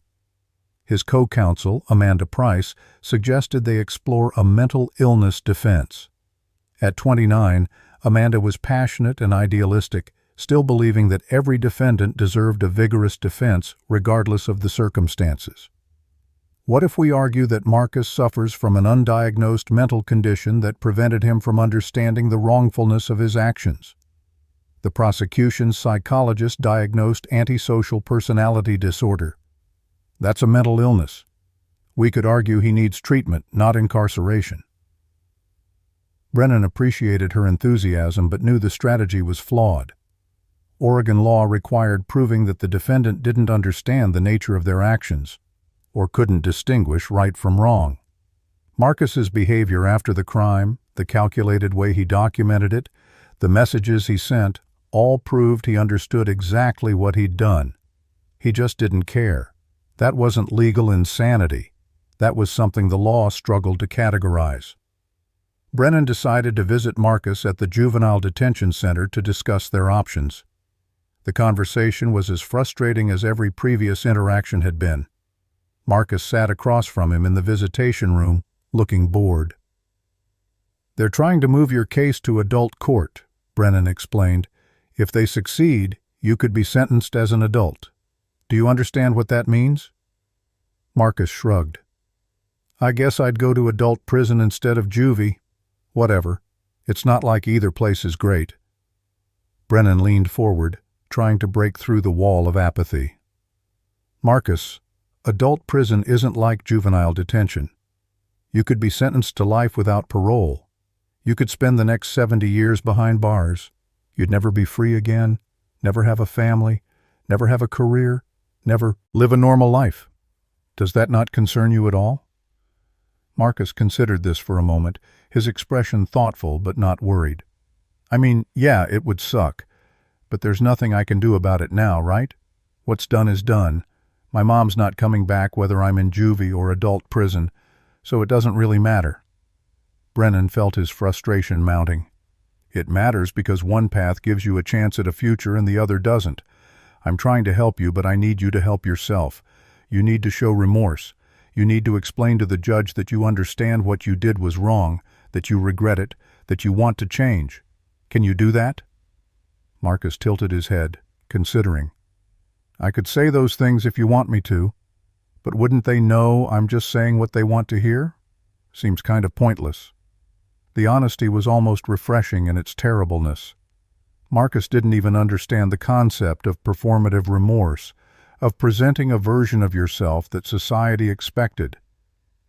A: His co-counsel, Amanda Price, suggested they explore a mental illness defense. At 29, Amanda was passionate and idealistic, still believing that every defendant deserved a vigorous defense regardless of the circumstances. What if we argue that Marcus suffers from an undiagnosed mental condition that prevented him from understanding the wrongfulness of his actions? The prosecution's psychologist diagnosed antisocial personality disorder. That's a mental illness. We could argue he needs treatment, not incarceration. Brennan appreciated her enthusiasm but knew the strategy was flawed. Oregon law required proving that the defendant didn't understand the nature of their actions, or couldn't distinguish right from wrong. Marcus's behavior after the crime, the calculated way he documented it, the messages he sent, all proved he understood exactly what he'd done. He just didn't care. That wasn't legal insanity. That was something the law struggled to categorize. Brennan decided to visit Marcus at the Juvenile Detention Center to discuss their options. The conversation was as frustrating as every previous interaction had been. Marcus sat across from him in the visitation room, looking bored. "They're trying to move your case to adult court," Brennan explained. "If they succeed, you could be sentenced as an adult. Do you understand what that means?" Marcus shrugged. "I guess I'd go to adult prison instead of juvie. Whatever. It's not like either place is great." Brennan leaned forward, trying to break through the wall of apathy. "Marcus, adult prison isn't like juvenile detention. You could be sentenced to life without parole. You could spend the next 70 years behind bars. You'd never be free again, never have a family, never have a career, never live a normal life. Does that not concern you at all?" Marcus considered this for a moment, his expression thoughtful but not worried. "I mean, yeah, it would suck. But there's nothing I can do about it now, right? What's done is done. My mom's not coming back whether I'm in juvie or adult prison, so it doesn't really matter." Brennan felt his frustration mounting. "It matters because one path gives you a chance at a future and the other doesn't. I'm trying to help you, but I need you to help yourself. You need to show remorse. You need to explain to the judge that you understand what you did was wrong, that you regret it, that you want to change. Can you do that?" Marcus tilted his head, considering. "I could say those things if you want me to, but wouldn't they know I'm just saying what they want to hear? Seems kind of pointless." The honesty was almost refreshing in its terribleness. Marcus didn't even understand the concept of performative remorse, of presenting a version of yourself that society expected.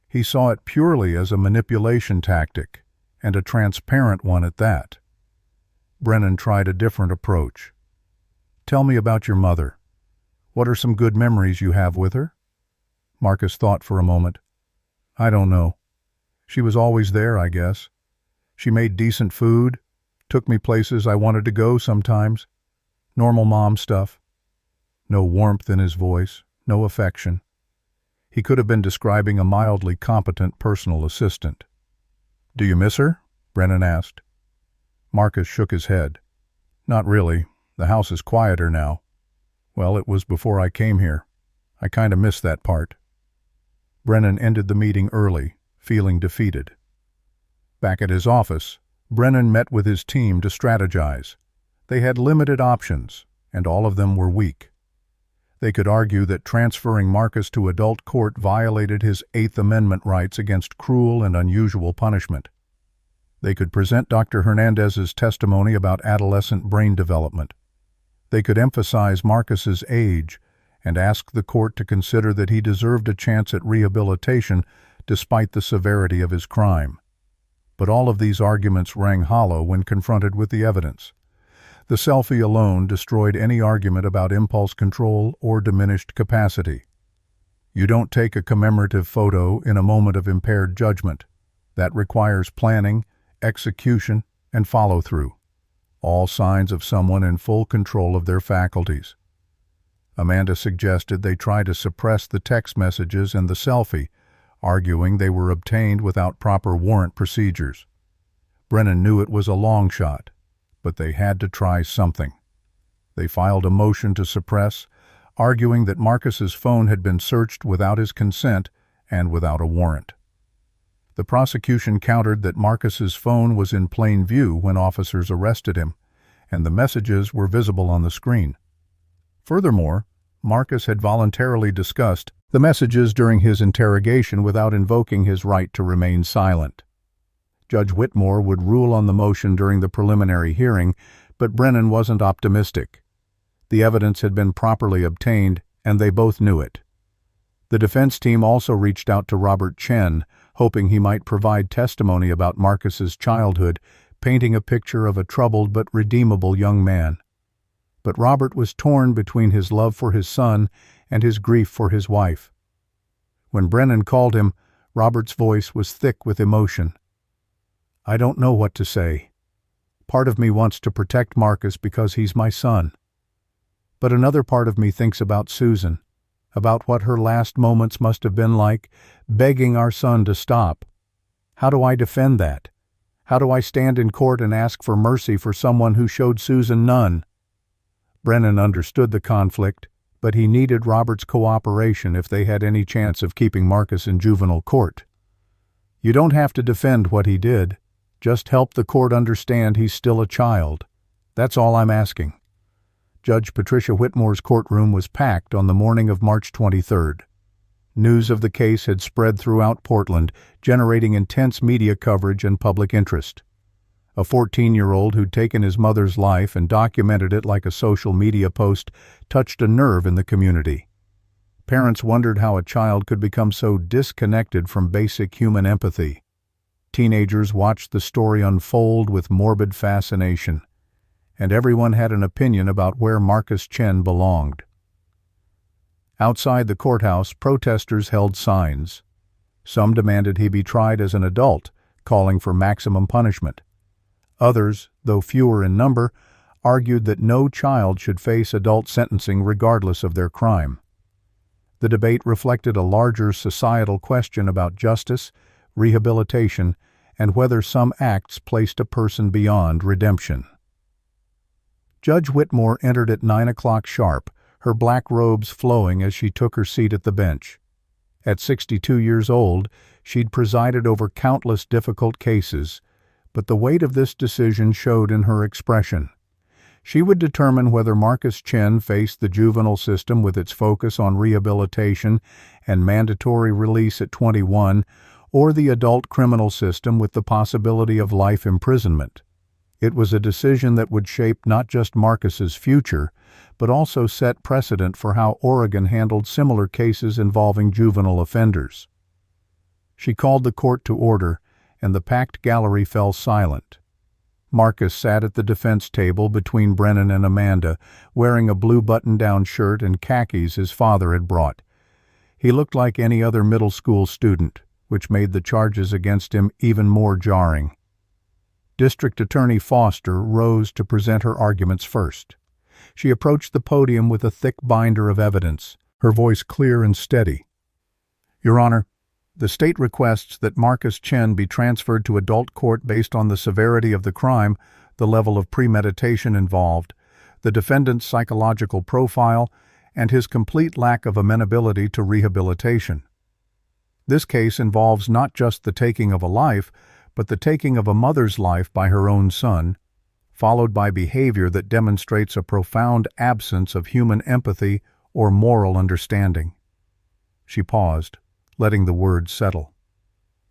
A: He saw it purely as a manipulation tactic, and a transparent one at that. Brennan tried a different approach. "Tell me about your mother. What are some good memories you have with her?" Marcus thought for a moment. "I don't know. She was always there, I guess. She made decent food, Took me places I wanted to go sometimes. Normal mom stuff. No warmth in his voice, no affection. He could have been describing a mildly competent personal assistant. "Do you miss her?" Brennan asked. Marcus shook his head. "Not really. The house is quieter now. Well, it was before I came here. I kinda miss that part." Brennan ended the meeting early, feeling defeated. Back at his office, Brennan met with his team to strategize. They had limited options, and all of them were weak. They could argue that transferring Marcus to adult court violated his Eighth Amendment rights against cruel and unusual punishment. They could present Dr. Hernandez's testimony about adolescent brain development. They could emphasize Marcus's age and ask the court to consider that he deserved a chance at rehabilitation despite the severity of his crime. But all of these arguments rang hollow when confronted with the evidence. The selfie alone destroyed any argument about impulse control or diminished capacity. You don't take a commemorative photo in a moment of impaired judgment. That requires planning, execution, and follow-through. All signs of someone in full control of their faculties. Amanda suggested they try to suppress the text messages and the selfie, arguing they were obtained without proper warrant procedures. Brennan knew it was a long shot, but they had to try something. They filed a motion to suppress, arguing that Marcus's phone had been searched without his consent and without a warrant. The prosecution countered that Marcus's phone was in plain view when officers arrested him, and the messages were visible on the screen. Furthermore, Marcus had voluntarily discussed the messages during his interrogation without invoking his right to remain silent. Judge Whitmore would rule on the motion during the preliminary hearing, but Brennan wasn't optimistic. The evidence had been properly obtained, and they both knew it. The defense team also reached out to Robert Chen, hoping he might provide testimony about Marcus's childhood, painting a picture of a troubled but redeemable young man. But Robert was torn between his love for his son and his grief for his wife. When Brennan called him, Robert's voice was thick with emotion. "I don't know what to say. Part of me wants to protect Marcus because he's my son. But another part of me thinks about Susan, about what her last moments must have been like, begging our son to stop. How do I defend that? How do I stand in court and ask for mercy for someone who showed Susan none?" Brennan understood the conflict, but he needed Robert's cooperation if they had any chance of keeping Marcus in juvenile court. "You don't have to defend what he did. Just help the court understand he's still a child. That's all I'm asking." Judge Patricia Whitmore's courtroom was packed on the morning of March 23rd. News of the case had spread throughout Portland, generating intense media coverage and public interest. A 14-year-old who'd taken his mother's life and documented it like a social media post touched a nerve in the community. Parents wondered how a child could become so disconnected from basic human empathy. Teenagers watched the story unfold with morbid fascination, and everyone had an opinion about where Marcus Chen belonged. Outside the courthouse, protesters held signs. Some demanded he be tried as an adult, calling for maximum punishment. Others, though fewer in number, argued that no child should face adult sentencing regardless of their crime. The debate reflected a larger societal question about justice, rehabilitation, and whether some acts placed a person beyond redemption. Judge Whitmore entered at 9 o'clock sharp, her black robes flowing as she took her seat at the bench. At 62 years old, she'd presided over countless difficult cases, but the weight of this decision showed in her expression. She would determine whether Marcus Chen faced the juvenile system with its focus on rehabilitation and mandatory release at 21, or the adult criminal system with the possibility of life imprisonment. It was a decision that would shape not just Marcus's future, but also set precedent for how Oregon handled similar cases involving juvenile offenders. She called the court to order, and the packed gallery fell silent. Marcus sat at the defense table between Brennan and Amanda, wearing a blue button-down shirt and khakis his father had brought. He looked like any other middle school student, which made the charges against him even more jarring. District Attorney Foster rose to present her arguments first. She approached the podium with a thick binder of evidence, her voice clear and steady. Your Honor, the state requests that Marcus Chen be transferred to adult court based on the severity of the crime, the level of premeditation involved, the defendant's psychological profile, and his complete lack of amenability to rehabilitation. This case involves not just the taking of a life, but the taking of a mother's life by her own son, followed by behavior that demonstrates a profound absence of human empathy or moral understanding. She paused, letting the words settle.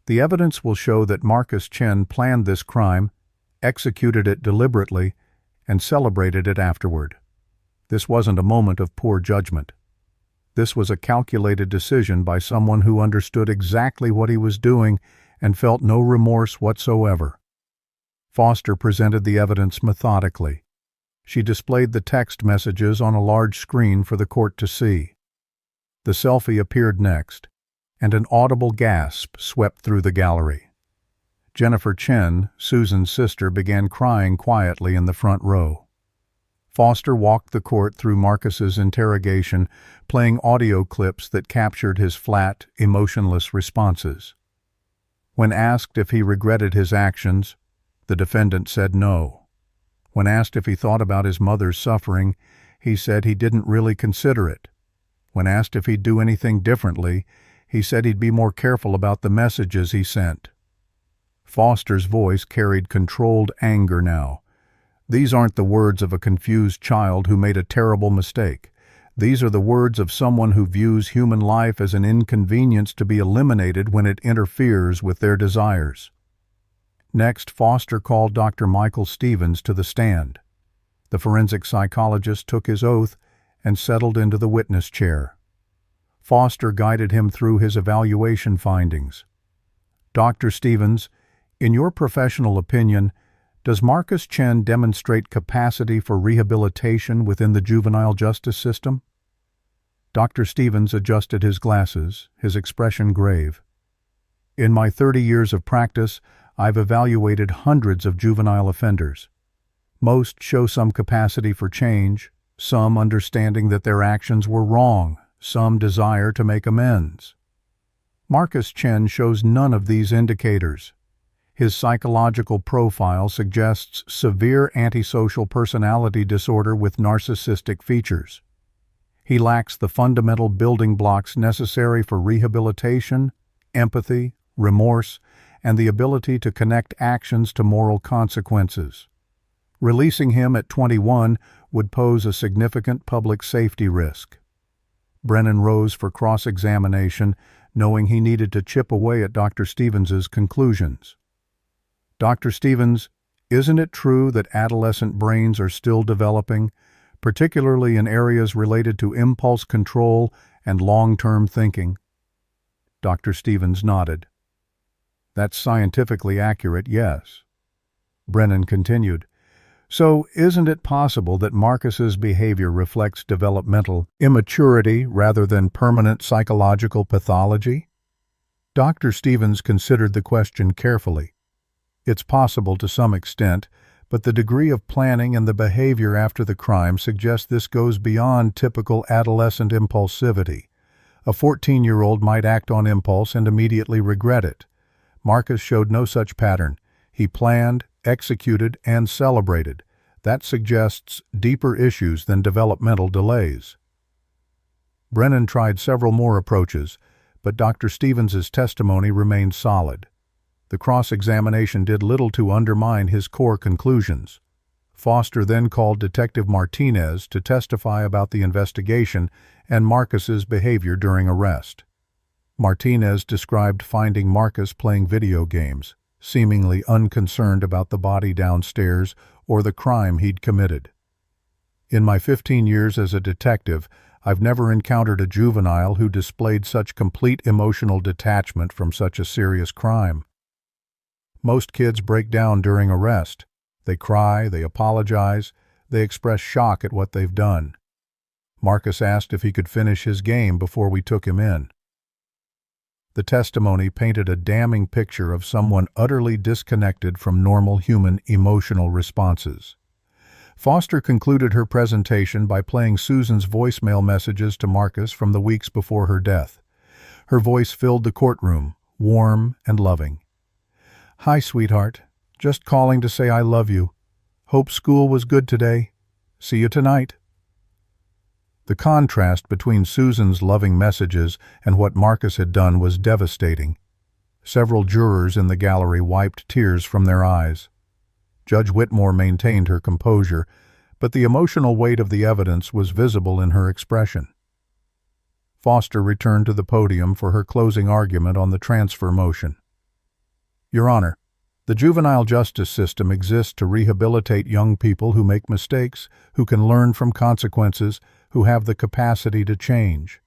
A: The evidence will show that Marcus Chen planned this crime, executed it deliberately, and celebrated it afterward. This wasn't a moment of poor judgment. This was a calculated decision by someone who understood exactly what he was doing and felt no remorse whatsoever. Foster presented the evidence methodically. She displayed the text messages on a large screen for the court to see. The selfie appeared next, and an audible gasp swept through the gallery. Jennifer Chen, Susan's sister, began crying quietly in the front row. Foster walked the court through Marcus's interrogation, playing audio clips that captured his flat, emotionless responses. When asked if he regretted his actions, the defendant said no. When asked if he thought about his mother's suffering, he said he didn't really consider it. When asked if he'd do anything differently, he said he'd be more careful about the messages he sent. Foster's voice carried controlled anger now. These aren't the words of a confused child who made a terrible mistake. These are the words of someone who views human life as an inconvenience to be eliminated when it interferes with their desires. Next, Foster called Dr. Michael Stevens to the stand. The forensic psychologist took his oath and settled into the witness chair. Foster guided him through his evaluation findings. Dr. Stevens, in your professional opinion, does Marcus Chen demonstrate capacity for rehabilitation within the juvenile justice system? Dr. Stevens adjusted his glasses, his expression grave. In my 30 years of practice, I've evaluated hundreds of juvenile offenders. Most show some capacity for change, some understanding that their actions were wrong, some desire to make amends. Marcus Chen shows none of these indicators. His psychological profile suggests severe antisocial personality disorder with narcissistic features. He lacks the fundamental building blocks necessary for rehabilitation, empathy, remorse, and the ability to connect actions to moral consequences. Releasing him at 21 would pose a significant public safety risk. Brennan rose for cross-examination, knowing he needed to chip away at Dr. Stevens's conclusions. Dr. Stevens, isn't it true that adolescent brains are still developing, particularly in areas related to impulse control and long-term thinking? Dr. Stevens nodded. That's scientifically accurate, yes. Brennan continued. So, isn't it possible that Marcus's behavior reflects developmental immaturity rather than permanent psychological pathology? Dr. Stevens considered the question carefully. It's possible to some extent, but the degree of planning and the behavior after the crime suggests this goes beyond typical adolescent impulsivity. A 14-year-old might act on impulse and immediately regret it. Marcus showed no such pattern. He planned, executed, and celebrated. That suggests deeper issues than developmental delays. Brennan tried several more approaches, but Dr. Stevens's testimony remained solid. The cross-examination did little to undermine his core conclusions. Foster then called Detective Martinez to testify about the investigation and Marcus's behavior during arrest. Martinez described finding Marcus playing video games, seemingly unconcerned about the body downstairs or the crime he'd committed. In my 15 years as a detective, I've never encountered a juvenile who displayed such complete emotional detachment from such a serious crime. Most kids break down during arrest. They cry, they apologize, they express shock at what they've done. Marcus asked if he could finish his game before we took him in. The testimony painted a damning picture of someone utterly disconnected from normal human emotional responses. Foster concluded her presentation by playing Susan's voicemail messages to Marcus from the weeks before her death. Her voice filled the courtroom, warm and loving. "Hi, sweetheart. Just calling to say I love you. Hope school was good today. See you tonight." The contrast between Susan's loving messages and what Marcus had done was devastating. Several jurors in the gallery wiped tears from their eyes. Judge Whitmore maintained her composure, but the emotional weight of the evidence was visible in her expression. Foster returned to the podium for her closing argument on the transfer motion. "Your Honor, the juvenile justice system exists to rehabilitate young people who make mistakes, who can learn from consequences, who have the capacity to change.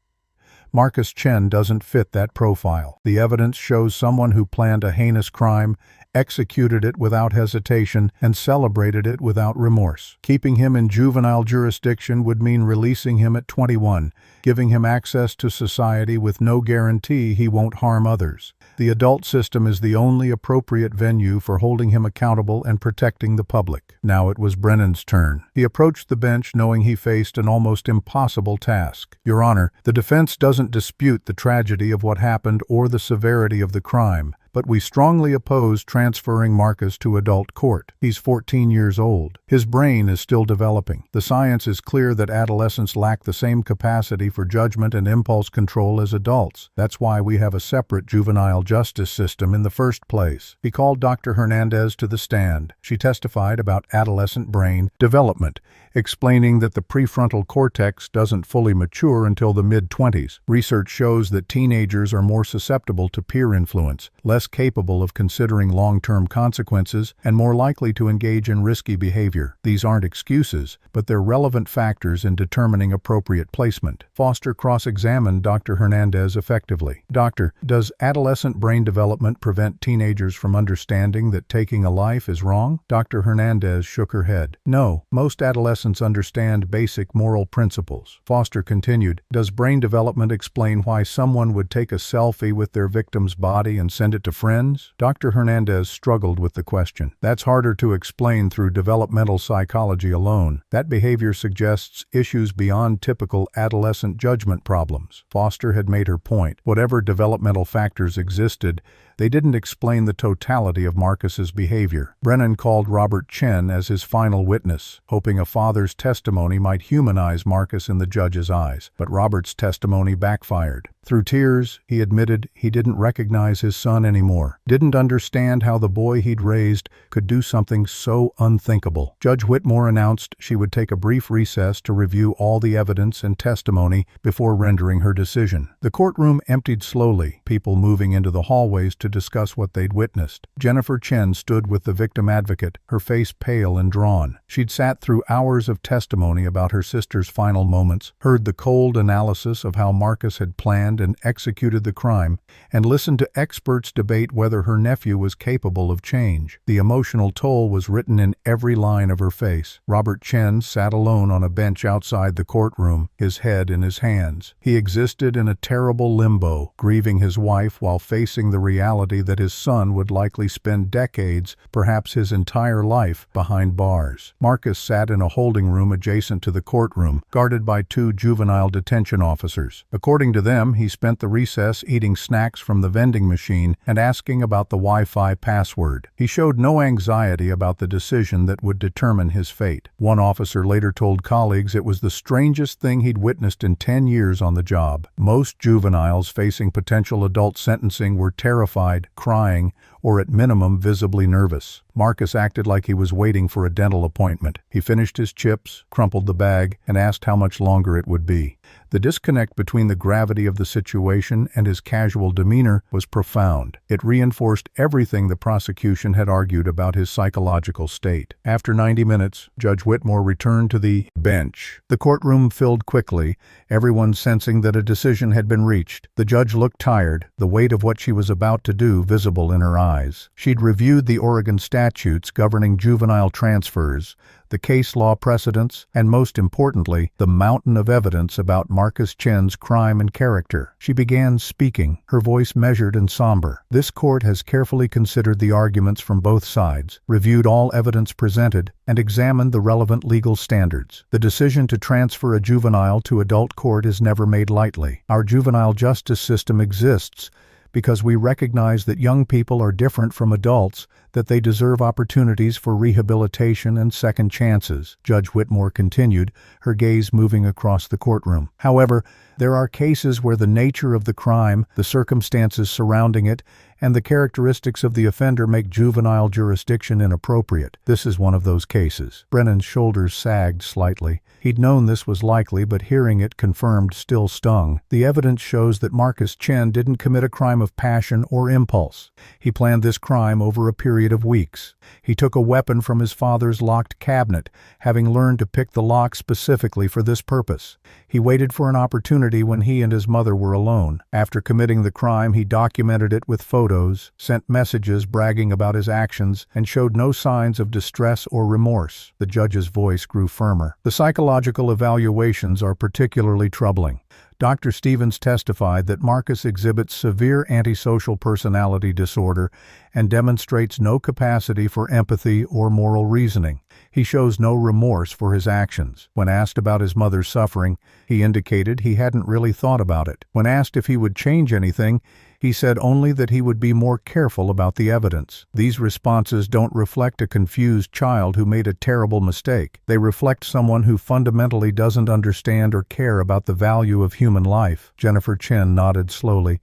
A: Marcus Chen doesn't fit that profile. The evidence shows someone who planned a heinous crime, executed it without hesitation, and celebrated it without remorse. Keeping him in juvenile jurisdiction would mean releasing him at 21, giving him access to society with no guarantee he won't harm others. The adult system is the only appropriate venue for holding him accountable and protecting the public." Now it was Brennan's turn. He approached the bench knowing he faced an almost impossible task. "Your Honor, the defense doesn't dispute the tragedy of what happened or the severity of the crime, but we strongly oppose transferring Marcus to adult court. He's 14 years old. His brain is still developing. The science is clear that adolescents lack the same capacity for judgment and impulse control as adults. That's why we have a separate juvenile justice system in the first place." He called Dr. Hernandez to the stand. She testified about adolescent brain development, explaining that the prefrontal cortex doesn't fully mature until the mid-20s. Research shows that teenagers are more susceptible to peer influence, less capable of considering long-term consequences, and more likely to engage in risky behavior. These aren't excuses, but they're relevant factors in determining appropriate placement. Foster cross-examined Dr. Hernandez effectively. "Doctor, does adolescent brain development prevent teenagers from understanding that taking a life is wrong?" Dr. Hernandez shook her head. "No, most adolescents understand basic moral principles." Foster continued, "Does brain development explain why someone would take a selfie with their victim's body and send it to friends?" Dr. Hernandez struggled with the question. "That's harder to explain through developmental psychology alone. That behavior suggests issues beyond typical adolescent judgment problems." Foster had made her point. Whatever developmental factors existed, they didn't explain the totality of Marcus's behavior. Brennan called Robert Chen as his final witness, hoping a father's testimony might humanize Marcus in the judge's eyes. But Robert's testimony backfired. Through tears, he admitted he didn't recognize his son anymore, didn't understand how the boy he'd raised could do something so unthinkable. Judge Whitmore announced she would take a brief recess to review all the evidence and testimony before rendering her decision. The courtroom emptied slowly, people moving into the hallways to discuss what they'd witnessed. Jennifer Chen stood with the victim advocate, her face pale and drawn. She'd sat through hours of testimony about her sister's final moments, heard the cold analysis of how Marcus had planned and executed the crime, and listened to experts debate whether her nephew was capable of change. The emotional toll was written in every line of her face. Robert Chen sat alone on a bench outside the courtroom, his head in his hands. He existed in a terrible limbo, grieving his wife while facing the reality that his son would likely spend decades, perhaps his entire life, behind bars. Marcus sat in a holding room adjacent to the courtroom, guarded by 2 juvenile detention officers. According to them, he spent the recess eating snacks from the vending machine and asking about the Wi-Fi password. He showed no anxiety about the decision that would determine his fate. One officer later told colleagues it was the strangest thing he'd witnessed in 10 years on the job. Most juveniles facing potential adult sentencing were terrified, crying, or at minimum visibly nervous. Marcus acted like he was waiting for a dental appointment. He finished his chips, crumpled the bag, and asked how much longer it would be. The disconnect between the gravity of the situation and his casual demeanor was profound. It reinforced everything the prosecution had argued about his psychological state. After 90 minutes, Judge Whitmore returned to the bench. The courtroom filled quickly, everyone sensing that a decision had been reached. The judge looked tired, the weight of what she was about to do visible in her eyes. She'd reviewed the Oregon statutes governing juvenile transfers, the case law precedents, and most importantly, the mountain of evidence about Marcus Chen's crime and character. She began speaking, her voice measured and somber. This court has carefully considered the arguments from both sides, reviewed all evidence presented, and examined the relevant legal standards. The decision to transfer a juvenile to adult court is never made lightly. Our juvenile justice system exists because we recognize that young people are different from adults, that they deserve opportunities for rehabilitation and second chances, Judge Whitmore continued, her gaze moving across the courtroom. However, there are cases where the nature of the crime, the circumstances surrounding it, and the characteristics of the offender make juvenile jurisdiction inappropriate. This is one of those cases. Brennan's shoulders sagged slightly. He'd known this was likely, but hearing it confirmed still stung. The evidence shows that Marcus Chen didn't commit a crime of passion or impulse. He planned this crime over a period of weeks. He took a weapon from his father's locked cabinet, having learned to pick the lock specifically for this purpose. He waited for an opportunity when he and his mother were alone. After committing the crime, he documented it with photos, sent messages bragging about his actions, and showed no signs of distress or remorse. The judge's voice grew firmer. The psychological evaluations are particularly troubling. Dr. Stevens testified that Marcus exhibits severe antisocial personality disorder and demonstrates no capacity for empathy or moral reasoning. He shows no remorse for his actions. When asked about his mother's suffering, he indicated he hadn't really thought about it. When asked if he would change anything, he said only that he would be more careful about the evidence. These responses don't reflect a confused child who made a terrible mistake. They reflect someone who fundamentally doesn't understand or care about the value of human life. Jennifer Chen nodded slowly,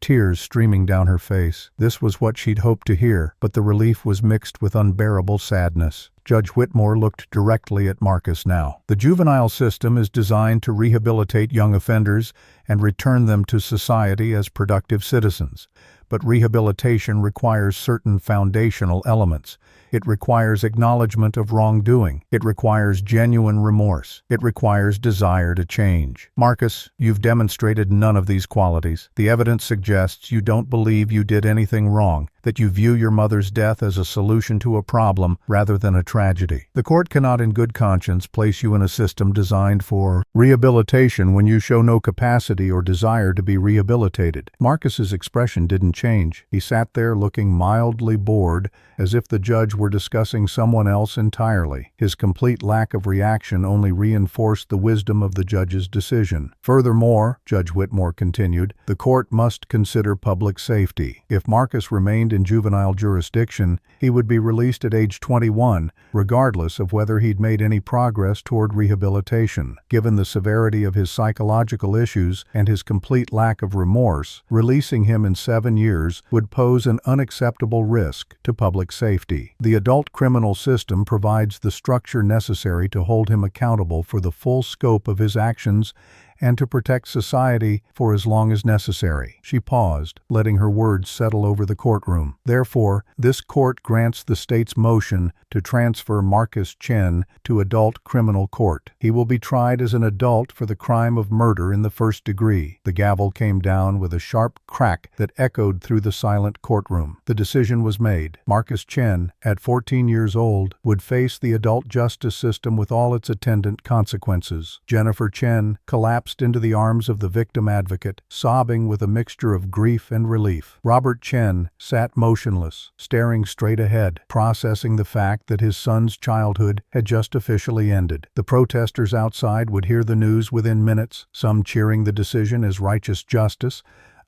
A: tears streaming down her face. This was what she'd hoped to hear, but the relief was mixed with unbearable sadness. Judge Whitmore looked directly at Marcus now. The juvenile system is designed to rehabilitate young offenders and return them to society as productive citizens. But rehabilitation requires certain foundational elements. It requires acknowledgement of wrongdoing. It requires genuine remorse. It requires desire to change. Marcus, you've demonstrated none of these qualities. The evidence suggests you don't believe you did anything wrong, that you view your mother's death as a solution to a problem rather than a tragedy. The court cannot in good conscience place you in a system designed for rehabilitation when you show no capacity or desire to be rehabilitated. Marcus's expression didn't change. He sat there looking mildly bored, as if the judge were discussing someone else entirely. His complete lack of reaction only reinforced the wisdom of the judge's decision. Furthermore, Judge Whitmore continued, the court must consider public safety. If Marcus remained in juvenile jurisdiction, he would be released at age 21, regardless of whether he'd made any progress toward rehabilitation. Given the severity of his psychological issues and his complete lack of remorse, releasing him in 7 years would pose an unacceptable risk to public safety. The adult criminal system provides the structure necessary to hold him accountable for the full scope of his actions and to protect society for as long as necessary. She paused, letting her words settle over the courtroom. Therefore, this court grants the state's motion to transfer Marcus Chen to adult criminal court. He will be tried as an adult for the crime of murder in the first degree. The gavel came down with a sharp crack that echoed through the silent courtroom. The decision was made. Marcus Chen, at 14 years old, would face the adult justice system with all its attendant consequences. Jennifer Chen collapsed into the arms of the victim advocate, sobbing with a mixture of grief and relief. Robert Chen sat motionless, staring straight ahead, processing the fact that his son's childhood had just officially ended. The protesters outside would hear the news within minutes, some cheering the decision as righteous justice,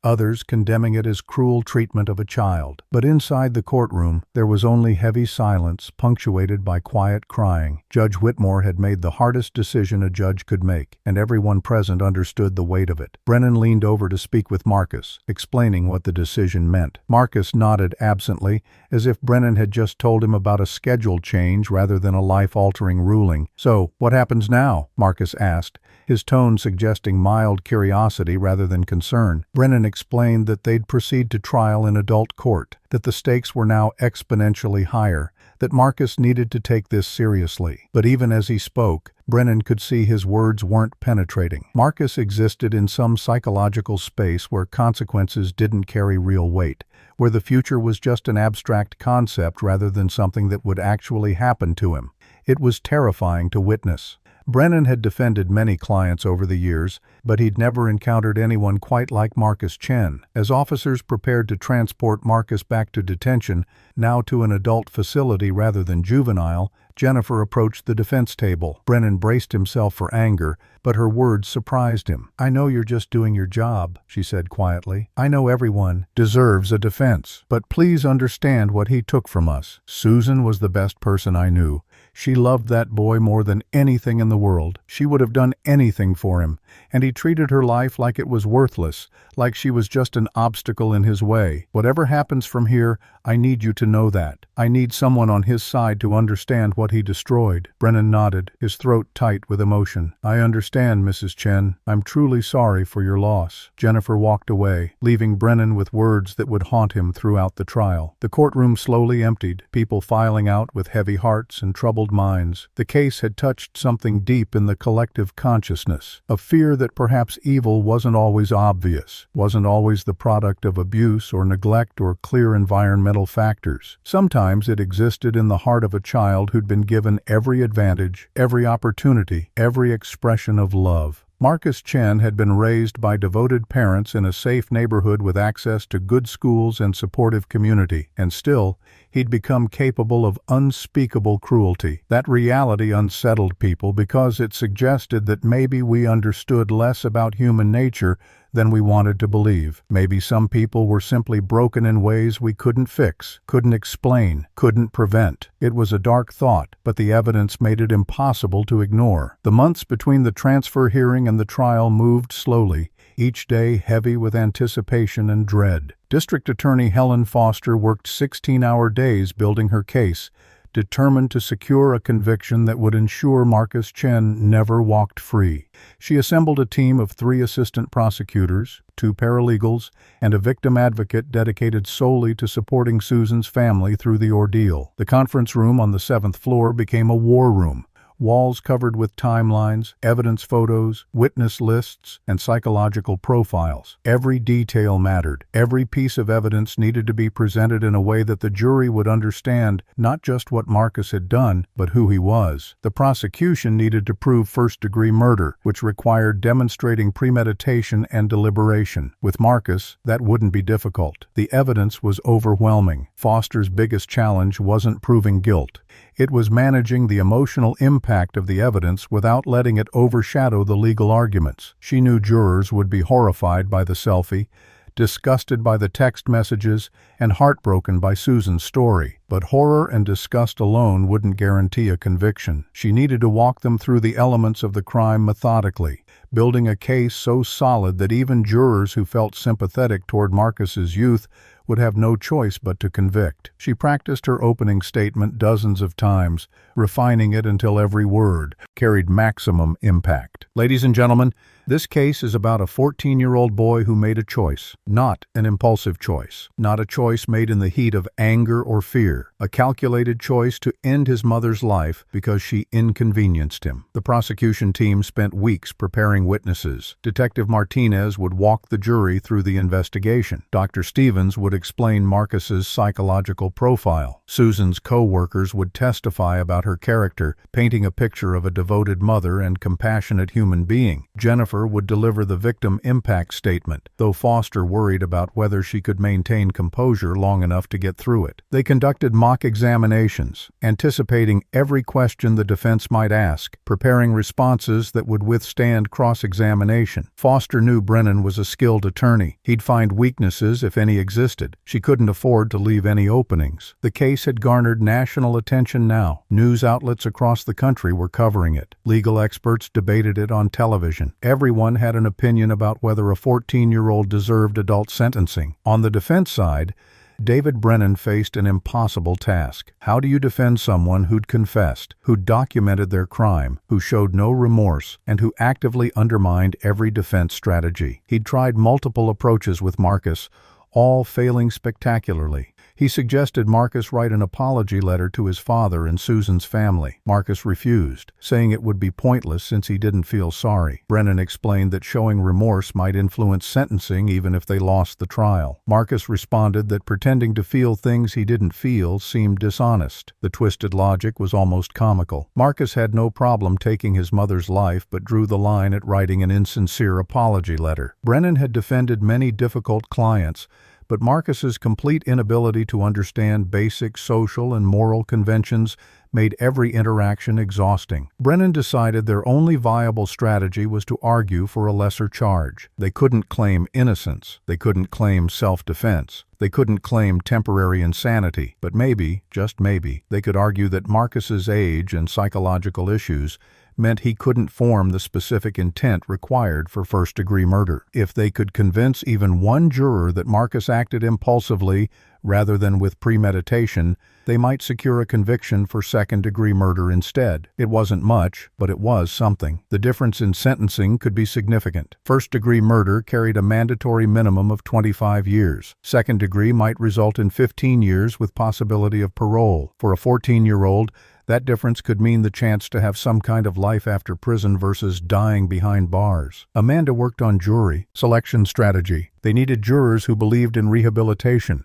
A: others condemning it as cruel treatment of a child. But inside the courtroom, there was only heavy silence, punctuated by quiet crying. Judge Whitmore had made the hardest decision a judge could make, and everyone present understood the weight of it. Brennan leaned over to speak with Marcus, explaining what the decision meant. Marcus nodded absently, as if Brennan had just told him about a schedule change rather than a life-altering ruling. "So, what happens now?" Marcus asked, his tone suggesting mild curiosity rather than concern. Brennan explained that they'd proceed to trial in adult court, that the stakes were now exponentially higher, that Marcus needed to take this seriously. But even as he spoke, Brennan could see his words weren't penetrating. Marcus existed in some psychological space where consequences didn't carry real weight, where the future was just an abstract concept rather than something that would actually happen to him. It was terrifying to witness. Brennan had defended many clients over the years, but he'd never encountered anyone quite like Marcus Chen. As officers prepared to transport Marcus back to detention, now to an adult facility rather than juvenile, Jennifer approached the defense table. Brennan braced himself for anger, but her words surprised him. "I know you're just doing your job," she said quietly. "I know everyone deserves a defense. But please understand what he took from us. Susan was the best person I knew. She loved that boy more than anything in the world. She would have done anything for him, and he treated her life like it was worthless, like she was just an obstacle in his way. Whatever happens from here, I need you to know that. I need someone on his side to understand what he destroyed." Brennan nodded, his throat tight with emotion. "I understand, Mrs. Chen. I'm truly sorry for your loss." Jennifer walked away, leaving Brennan with words that would haunt him throughout the trial. The courtroom slowly emptied, people filing out with heavy hearts and troubled minds. The case had touched something deep in the collective consciousness, a fear that perhaps evil wasn't always obvious, wasn't always the product of abuse or neglect or clear environmental factors. Sometimes it existed in the heart of a child who'd been given every advantage, every opportunity, every expression of love. Marcus Chen had been raised by devoted parents in a safe neighborhood with access to good schools and supportive community, and still, he'd become capable of unspeakable cruelty. That reality unsettled people because it suggested that maybe we understood less about human nature than we wanted to believe. Maybe some people were simply broken in ways we couldn't fix, couldn't explain, couldn't prevent. It was a dark thought, but the evidence made it impossible to ignore. The months between the transfer hearing and the trial moved slowly, each day heavy with anticipation and dread. District Attorney Helen Foster worked 16-hour days building her case, determined to secure a conviction that would ensure Marcus Chen never walked free. She assembled a team of 3 assistant prosecutors, 2 paralegals, and a victim advocate dedicated solely to supporting Susan's family through the ordeal. The conference room on the 7th floor became a war room. Walls covered with timelines, evidence photos, witness lists, and psychological profiles. Every detail mattered. Every piece of evidence needed to be presented in a way that the jury would understand not just what Marcus had done, but who he was. The prosecution needed to prove first-degree murder, which required demonstrating premeditation and deliberation. With Marcus, that wouldn't be difficult. The evidence was overwhelming. Foster's biggest challenge wasn't proving guilt. It was managing the emotional impact of the evidence without letting it overshadow the legal arguments. She knew jurors would be horrified by the selfie, disgusted by the text messages, and heartbroken by Susan's story. But horror and disgust alone wouldn't guarantee a conviction. She needed to walk them through the elements of the crime methodically, building a case so solid that even jurors who felt sympathetic toward Marcus's youth would have no choice but to convict. She practiced her opening statement dozens of times, refining it until every word carried maximum impact. Ladies and gentlemen, this case is about a 14-year-old boy who made a choice, not an impulsive choice, not a choice made in the heat of anger or fear, a calculated choice to end his mother's life because she inconvenienced him. The prosecution team spent weeks preparing witnesses. Detective Martinez would walk the jury through the investigation. Dr. Stevens would explain Marcus's psychological profile. Susan's co-workers would testify about her character, painting a picture of a devoted mother and compassionate human being. Jennifer would deliver the victim impact statement, though Foster worried about whether she could maintain composure long enough to get through it. They conducted mock examinations, anticipating every question the defense might ask, preparing responses that would withstand cross-examination. Foster knew Brennan was a skilled attorney. He'd find weaknesses if any existed. She couldn't afford to leave any openings. The case had garnered national attention now. News outlets across the country were covering it. Legal experts debated it on television. Everyone had an opinion about whether a 14-year-old deserved adult sentencing. On the defense side, David Brennan faced an impossible task. How do you defend someone who'd confessed, who documented their crime, who showed no remorse, and who actively undermined every defense strategy? He'd tried multiple approaches with Marcus, all failing spectacularly. He suggested Marcus write an apology letter to his father and Susan's family. Marcus refused, saying it would be pointless since he didn't feel sorry. Brennan explained that showing remorse might influence sentencing even if they lost the trial. Marcus responded that pretending to feel things he didn't feel seemed dishonest. The twisted logic was almost comical. Marcus had no problem taking his mother's life but drew the line at writing an insincere apology letter. Brennan had defended many difficult clients, but Marcus's complete inability to understand basic social and moral conventions made every interaction exhausting. Brennan decided their only viable strategy was to argue for a lesser charge. They couldn't claim innocence. They couldn't claim self-defense. They couldn't claim temporary insanity. But maybe, just maybe, they could argue that Marcus's age and psychological issues meant he couldn't form the specific intent required for first-degree murder. If they could convince even one juror that Marcus acted impulsively rather than with premeditation, they might secure a conviction for second-degree murder instead. It wasn't much, but it was something. The difference in sentencing could be significant. First-degree murder carried a mandatory minimum of 25 years. Second-degree might result in 15 years with possibility of parole. For a 14-year-old, that difference could mean the chance to have some kind of life after prison versus dying behind bars. Amanda worked on jury selection strategy. They needed jurors who believed in rehabilitation,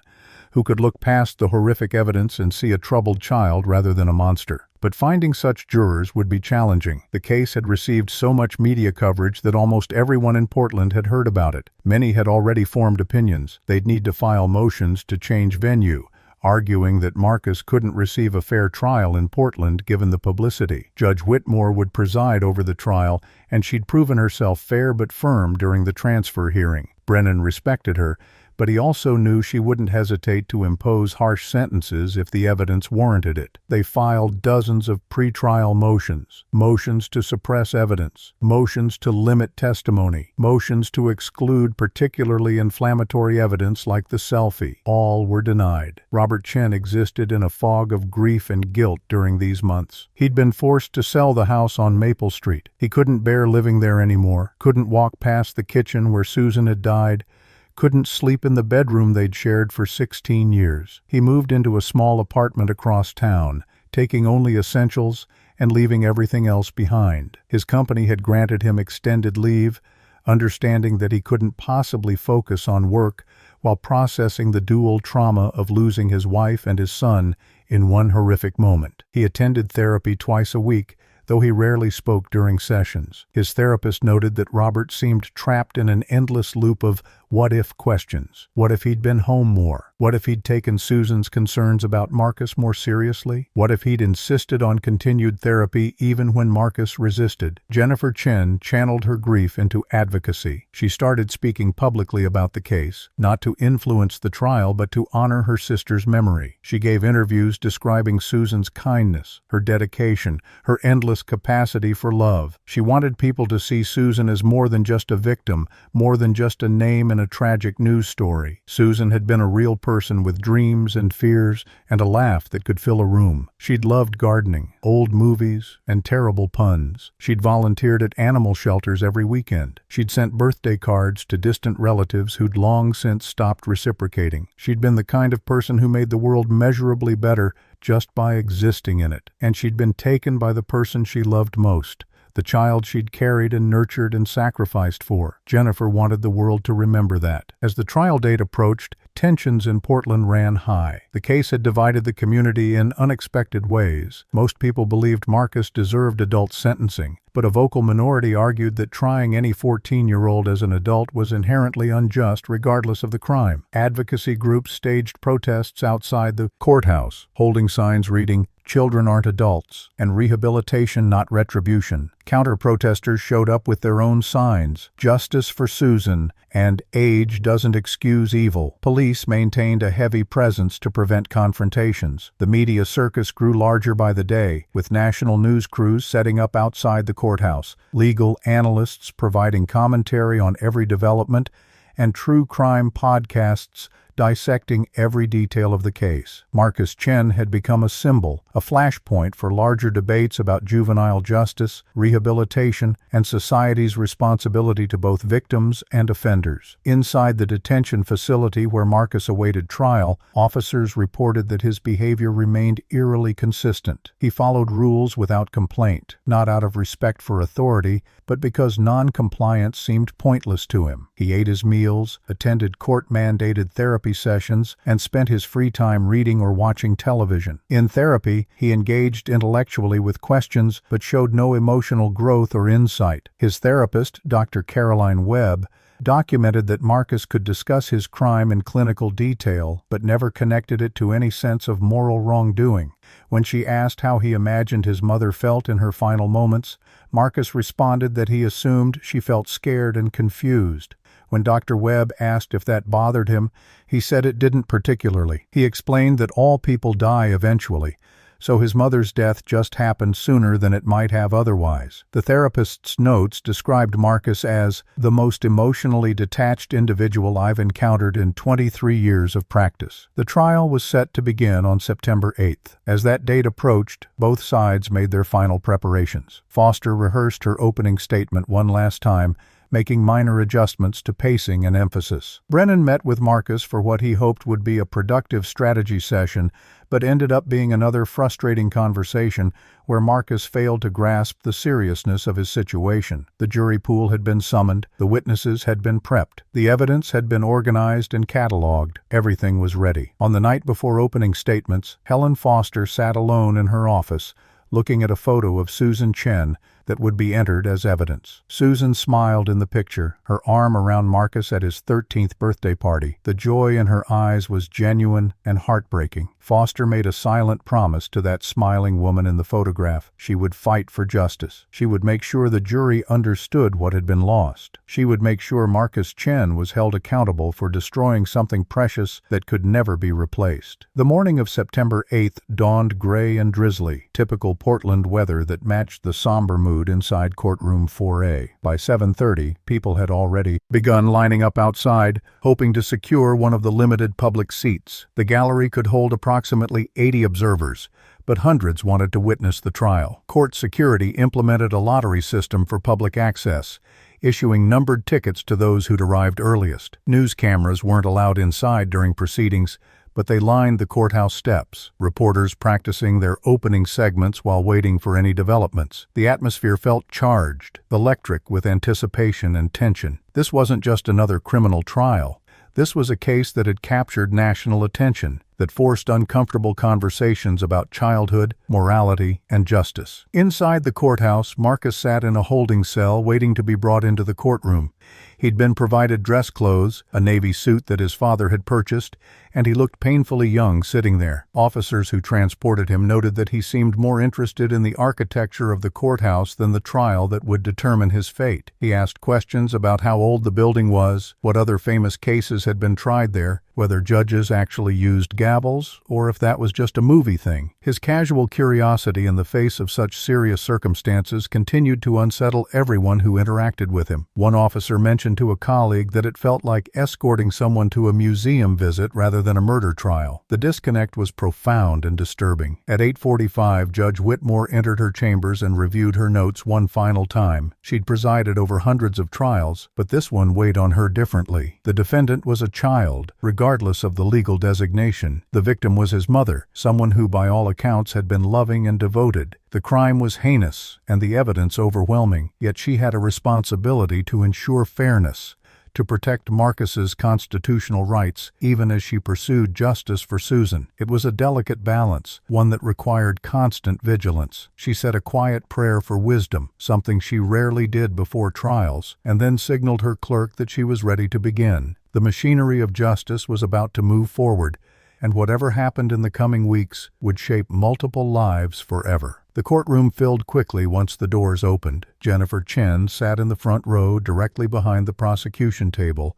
A: who could look past the horrific evidence and see a troubled child rather than a monster. But finding such jurors would be challenging. The case had received so much media coverage that almost everyone in Portland had heard about it. Many had already formed opinions. They'd need to file motions to change venue, arguing that Marcus couldn't receive a fair trial in Portland given the publicity. Judge Whitmore would preside over the trial, and she'd proven herself fair but firm during the transfer hearing. Brennan respected her, but he also knew she wouldn't hesitate to impose harsh sentences if the evidence warranted it. They filed dozens of pretrial motions, motions to suppress evidence, motions to limit testimony, motions to exclude particularly inflammatory evidence like the selfie. All were denied. Robert Chen existed in a fog of grief and guilt during these months. He'd been forced to sell the house on Maple Street. He couldn't bear living there anymore, couldn't walk past the kitchen where Susan had died, couldn't sleep in the bedroom they'd shared for 16 years. He moved into a small apartment across town, taking only essentials and leaving everything else behind. His company had granted him extended leave, understanding that he couldn't possibly focus on work while processing the dual trauma of losing his wife and his son in one horrific moment. He attended therapy twice a week, though he rarely spoke during sessions. His therapist noted that Robert seemed trapped in an endless loop of what-if questions. What if he'd been home more? What if he'd taken Susan's concerns about Marcus more seriously? What if he'd insisted on continued therapy even when Marcus resisted? Jennifer Chen channeled her grief into advocacy. She started speaking publicly about the case, not to influence the trial but to honor her sister's memory. She gave interviews describing Susan's kindness, her dedication, her endless capacity for love. She wanted people to see Susan as more than just a victim, more than just a name in a tragic news story. Susan had been a real person with dreams and fears and a laugh that could fill a room. She'd loved gardening, old movies, and terrible puns. She'd volunteered at animal shelters every weekend. She'd sent birthday cards to distant relatives who'd long since stopped reciprocating. She'd been the kind of person who made the world measurably better just by existing in it. And she'd been taken by the person she loved most, the child she'd carried and nurtured and sacrificed for. Jennifer wanted the world to remember that. As the trial date approached, tensions in Portland ran high. The case had divided the community in unexpected ways. Most people believed Marcus deserved adult sentencing, but a vocal minority argued that trying any 14-year-old as an adult was inherently unjust regardless of the crime. Advocacy groups staged protests outside the courthouse, holding signs reading, "Children aren't adults," and "Rehabilitation, not retribution." Counter-protesters showed up with their own signs, "Justice for Susan," and "Age doesn't excuse evil." Police maintained a heavy presence to prevent confrontations. The media circus grew larger by the day, with national news crews setting up outside the courthouse, legal analysts providing commentary on every development, and true crime podcasts dissecting every detail of the case. Marcus Chen had become a symbol, a flashpoint for larger debates about juvenile justice, rehabilitation, and society's responsibility to both victims and offenders. Inside the detention facility where Marcus awaited trial, officers reported that his behavior remained eerily consistent. He followed rules without complaint, not out of respect for authority, but because non-compliance seemed pointless to him. He ate his meals, attended court-mandated therapy sessions, and spent his free time reading or watching television. In therapy, he engaged intellectually with questions but showed no emotional growth or insight. His therapist, Dr. Caroline Webb, documented that Marcus could discuss his crime in clinical detail, but never connected it to any sense of moral wrongdoing. When she asked how he imagined his mother felt in her final moments, Marcus responded that he assumed she felt scared and confused. When Dr. Webb asked if that bothered him, he said it didn't particularly. He explained that all people die eventually, so his mother's death just happened sooner than it might have otherwise. The therapist's notes described Marcus as the most emotionally detached individual I've encountered in 23 years of practice. The trial was set to begin on September 8th. As that date approached, both sides made their final preparations. Foster rehearsed her opening statement one last time, making minor adjustments to pacing and emphasis. Brennan met with Marcus for what he hoped would be a productive strategy session, but ended up being another frustrating conversation where Marcus failed to grasp the seriousness of his situation. The jury pool had been summoned, the witnesses had been prepped, the evidence had been organized and cataloged. Everything was ready. On the night before opening statements, Helen Foster sat alone in her office, looking at a photo of Susan Chen that would be entered as evidence. Susan smiled in the picture, her arm around Marcus at his 13th birthday party. The joy in her eyes was genuine and heartbreaking. Foster made a silent promise to that smiling woman in the photograph. She would fight for justice. She would make sure the jury understood what had been lost. She would make sure Marcus Chen was held accountable for destroying something precious that could never be replaced. The morning of September 8th dawned gray and drizzly, typical Portland weather that matched the somber mood inside courtroom 4A. By 7:30, people had already begun lining up outside, hoping to secure one of the limited public seats. The gallery could hold approximately 80 observers, but hundreds wanted to witness the trial. Court security implemented a lottery system for public access, issuing numbered tickets to those who'd arrived earliest. News cameras weren't allowed inside during proceedings, but they lined the courthouse steps, reporters practicing their opening segments while waiting for any developments. The atmosphere felt charged, electric with anticipation and tension. This wasn't just another criminal trial. This was a case that had captured national attention, that forced uncomfortable conversations about childhood, morality, and justice. Inside the courthouse, Marcus sat in a holding cell waiting to be brought into the courtroom. He'd been provided dress clothes, a navy suit that his father had purchased, and he looked painfully young sitting there. Officers who transported him noted that he seemed more interested in the architecture of the courthouse than the trial that would determine his fate. He asked questions about how old the building was, what other famous cases had been tried there, whether judges actually used gavels, or if that was just a movie thing. His casual curiosity in the face of such serious circumstances continued to unsettle everyone who interacted with him. One officer mentioned to a colleague that it felt like escorting someone to a museum visit rather than a murder trial. The disconnect was profound and disturbing. At 8:45, Judge Whitmore entered her chambers and reviewed her notes one final time. She'd presided over hundreds of trials, but this one weighed on her differently. The defendant was a child, regardless of the legal designation. The victim was his mother, someone who by all accounts had been loving and devoted. The crime was heinous and the evidence overwhelming, yet she had a responsibility to ensure fairness, to protect Marcus's constitutional rights, even as she pursued justice for Susan. It was a delicate balance, one that required constant vigilance. She said a quiet prayer for wisdom, something she rarely did before trials, and then signaled her clerk that she was ready to begin. The machinery of justice was about to move forward, and whatever happened in the coming weeks would shape multiple lives forever. The courtroom filled quickly once the doors opened. Jennifer Chen sat in the front row directly behind the prosecution table,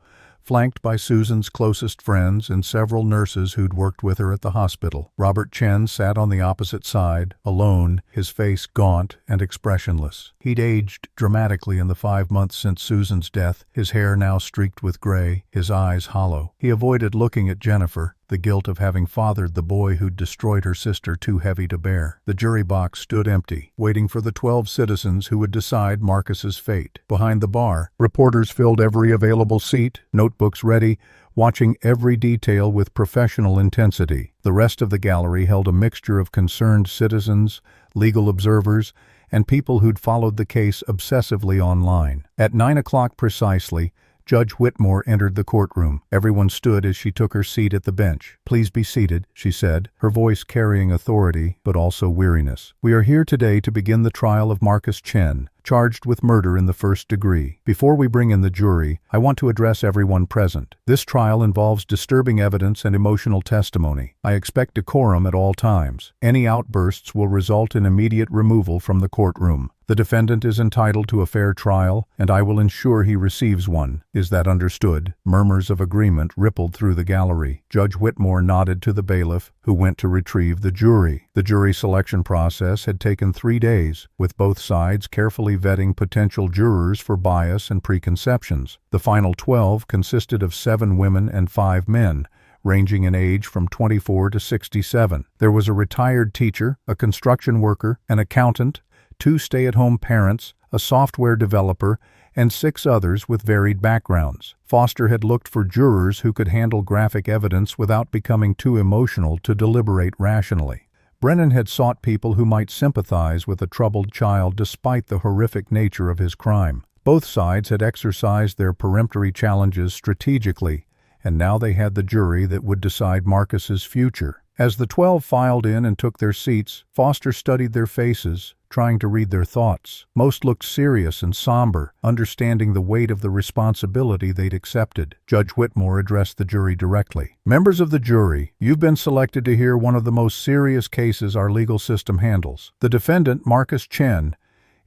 A: flanked by Susan's closest friends and several nurses who'd worked with her at the hospital. Robert Chen sat on the opposite side, alone, his face gaunt and expressionless. He'd aged dramatically in the 5 months since Susan's death, his hair now streaked with gray, his eyes hollow. He avoided looking at Jennifer, the guilt of having fathered the boy who'd destroyed her sister too heavy to bear. The jury box stood empty, waiting for the 12 citizens who would decide Marcus's fate. Behind the bar, reporters filled every available seat, notebooks ready, watching every detail with professional intensity. The rest of the gallery held a mixture of concerned citizens, legal observers, and people who'd followed the case obsessively online. At 9 o'clock precisely, Judge Whitmore entered the courtroom. Everyone stood as she took her seat at the bench. "Please be seated," she said, her voice carrying authority but also weariness. "We are here today to begin the trial of Marcus Chen, charged with murder in the first degree. Before we bring in the jury, I want to address everyone present. This trial involves disturbing evidence and emotional testimony. I expect decorum at all times. Any outbursts will result in immediate removal from the courtroom. The defendant is entitled to a fair trial, and I will ensure he receives one. Is that understood?" Murmurs of agreement rippled through the gallery. Judge Whitmore nodded to the bailiff, who went to retrieve the jury. The jury selection process had taken 3 days, with both sides carefully vetting potential jurors for bias and preconceptions. The final 12 consisted of 7 women and 5 men, ranging in age from 24 to 67. There was a retired teacher, a construction worker, an accountant, 2 stay-at-home parents, a software developer, and 6 others with varied backgrounds. Foster had looked for jurors who could handle graphic evidence without becoming too emotional to deliberate rationally. Brennan had sought people who might sympathize with a troubled child despite the horrific nature of his crime. Both sides had exercised their peremptory challenges strategically, and now they had the jury that would decide Marcus's future. As the 12 filed in and took their seats, Foster studied their faces, trying to read their thoughts. Most looked serious and somber, understanding the weight of the responsibility they'd accepted. Judge Whitmore addressed the jury directly. "Members of the jury, you've been selected to hear one of the most serious cases our legal system handles. The defendant, Marcus Chen,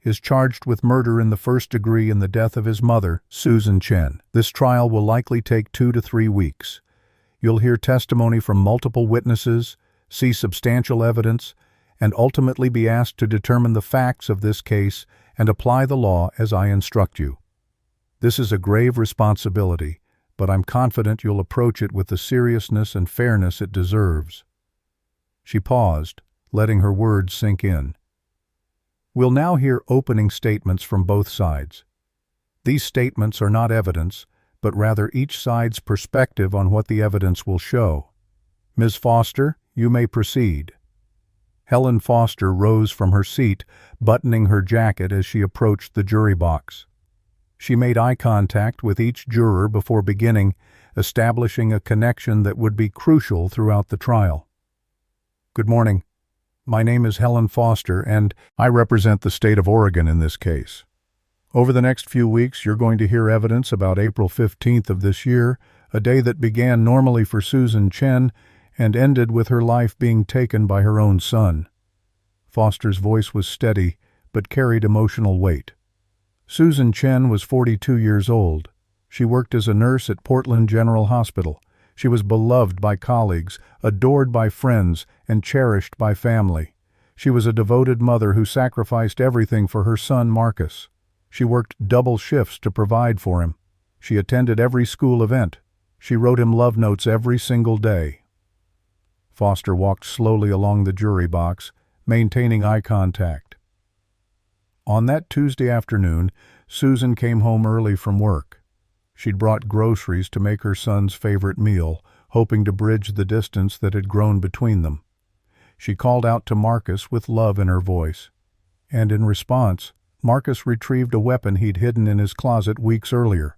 A: is charged with murder in the first degree in the death of his mother, Susan Chen. This trial will likely take 2 to 3 weeks. You'll hear testimony from multiple witnesses, see substantial evidence, and ultimately be asked to determine the facts of this case and apply the law as I instruct you. This is a grave responsibility, but I'm confident you'll approach it with the seriousness and fairness it deserves." She paused, letting her words sink in. "We'll now hear opening statements from both sides. These statements are not evidence, but rather each side's perspective on what the evidence will show. Ms. Foster, you may proceed." Helen Foster rose from her seat, buttoning her jacket as she approached the jury box. She made eye contact with each juror before beginning, establishing a connection that would be crucial throughout the trial. "Good morning. My name is Helen Foster, and I represent the state of Oregon in this case. Over the next few weeks, you're going to hear evidence about April 15th of this year, a day that began normally for Susan Chen and ended with her life being taken by her own son." Foster's voice was steady, but carried emotional weight. Susan Chen was 42 years old. She worked as a nurse at Portland General Hospital. She was beloved by colleagues, adored by friends, and cherished by family. She was a devoted mother who sacrificed everything for her son Marcus. She worked double shifts to provide for him. She attended every school event. She wrote him love notes every single day. Foster walked slowly along the jury box, maintaining eye contact. On that Tuesday afternoon, Susan came home early from work. She'd brought groceries to make her son's favorite meal, hoping to bridge the distance that had grown between them. She called out to Marcus with love in her voice, and in response, Marcus retrieved a weapon he'd hidden in his closet weeks earlier,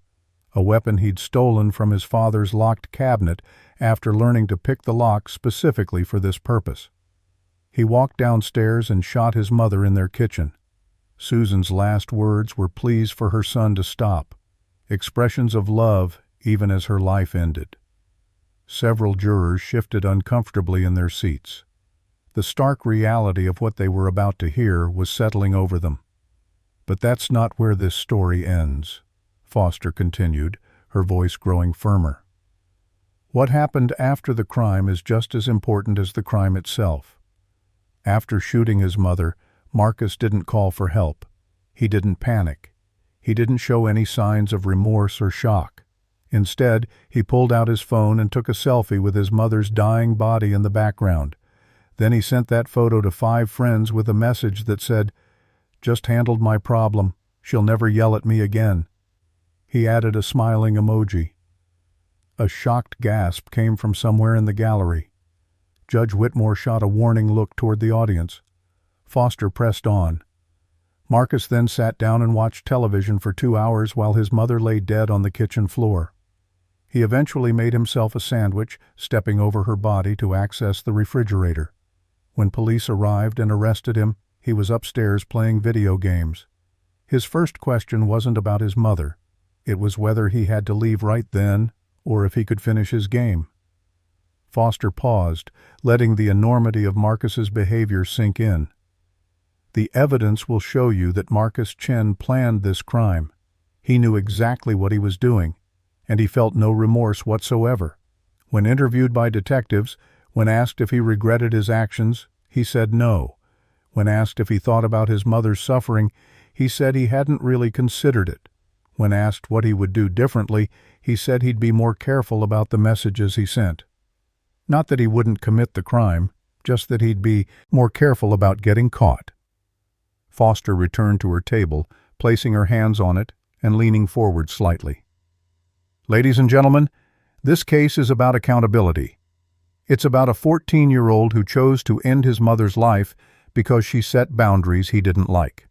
A: a weapon he'd stolen from his father's locked cabinet after learning to pick the lock specifically for this purpose. He walked downstairs and shot his mother in their kitchen. Susan's last words were pleas for her son to stop, expressions of love even as her life ended. Several jurors shifted uncomfortably in their seats. The stark reality of what they were about to hear was settling over them. "But that's not where this story ends," Foster continued, her voice growing firmer. What happened after the crime is just as important as the crime itself. After shooting his mother, Marcus didn't call for help. He didn't panic. He didn't show any signs of remorse or shock. Instead, he pulled out his phone and took a selfie with his mother's dying body in the background. Then he sent that photo to 5 friends with a message that said, "Just handled my problem. She'll never yell at me again." He added a smiling emoji. A shocked gasp came from somewhere in the gallery. Judge Whitmore shot a warning look toward the audience. Foster pressed on. Marcus then sat down and watched television for 2 hours while his mother lay dead on the kitchen floor. He eventually made himself a sandwich, stepping over her body to access the refrigerator. When police arrived and arrested him, he was upstairs playing video games. His first question wasn't about his mother. It was whether he had to leave right then or if he could finish his game. Foster paused, letting the enormity of Marcus's behavior sink in. The evidence will show you that Marcus Chen planned this crime. He knew exactly what he was doing, and he felt no remorse whatsoever. When interviewed by detectives, when asked if he regretted his actions, he said no. When asked if he thought about his mother's suffering, he said he hadn't really considered it. When asked what he would do differently, he said he'd be more careful about the messages he sent. Not that he wouldn't commit the crime, just that he'd be more careful about getting caught. Foster returned to her table, placing her hands on it and leaning forward slightly. Ladies and gentlemen, this case is about accountability. It's about a 14-year-old who chose to end his mother's life because she set boundaries he didn't like.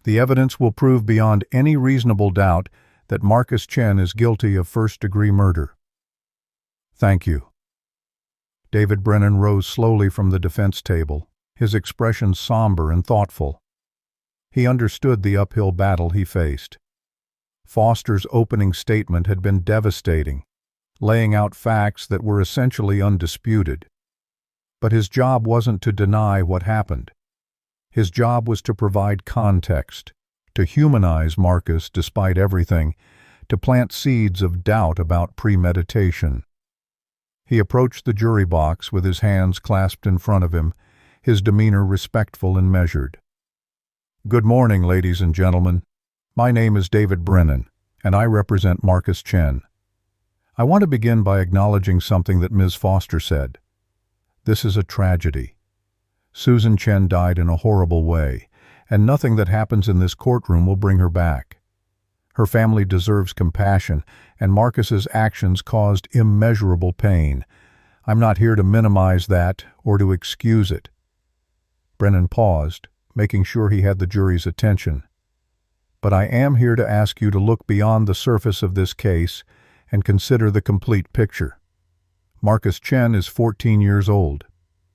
A: The evidence will prove beyond any reasonable doubt that Marcus Chen is guilty of first-degree murder. Thank you. David Brennan rose slowly from the defense table, his expression somber and thoughtful. He understood the uphill battle he faced. Foster's opening statement had been devastating, laying out facts that were essentially undisputed. But his job wasn't to deny what happened. His job was to provide context, to humanize Marcus despite everything, to plant seeds of doubt about premeditation. He approached the jury box with his hands clasped in front of him, his demeanor respectful and measured. Good morning, ladies and gentlemen. My name is David Brennan, and I represent Marcus Chen. I want to begin by acknowledging something that Ms. Foster said. This is a tragedy. Susan Chen died in a horrible way, and nothing that happens in this courtroom will bring her back. Her family deserves compassion, and Marcus's actions caused immeasurable pain. I'm not here to minimize that or to excuse it. Brennan paused, making sure he had the jury's attention. But I am here to ask you to look beyond the surface of this case and consider the complete picture. Marcus Chen is 14 years old.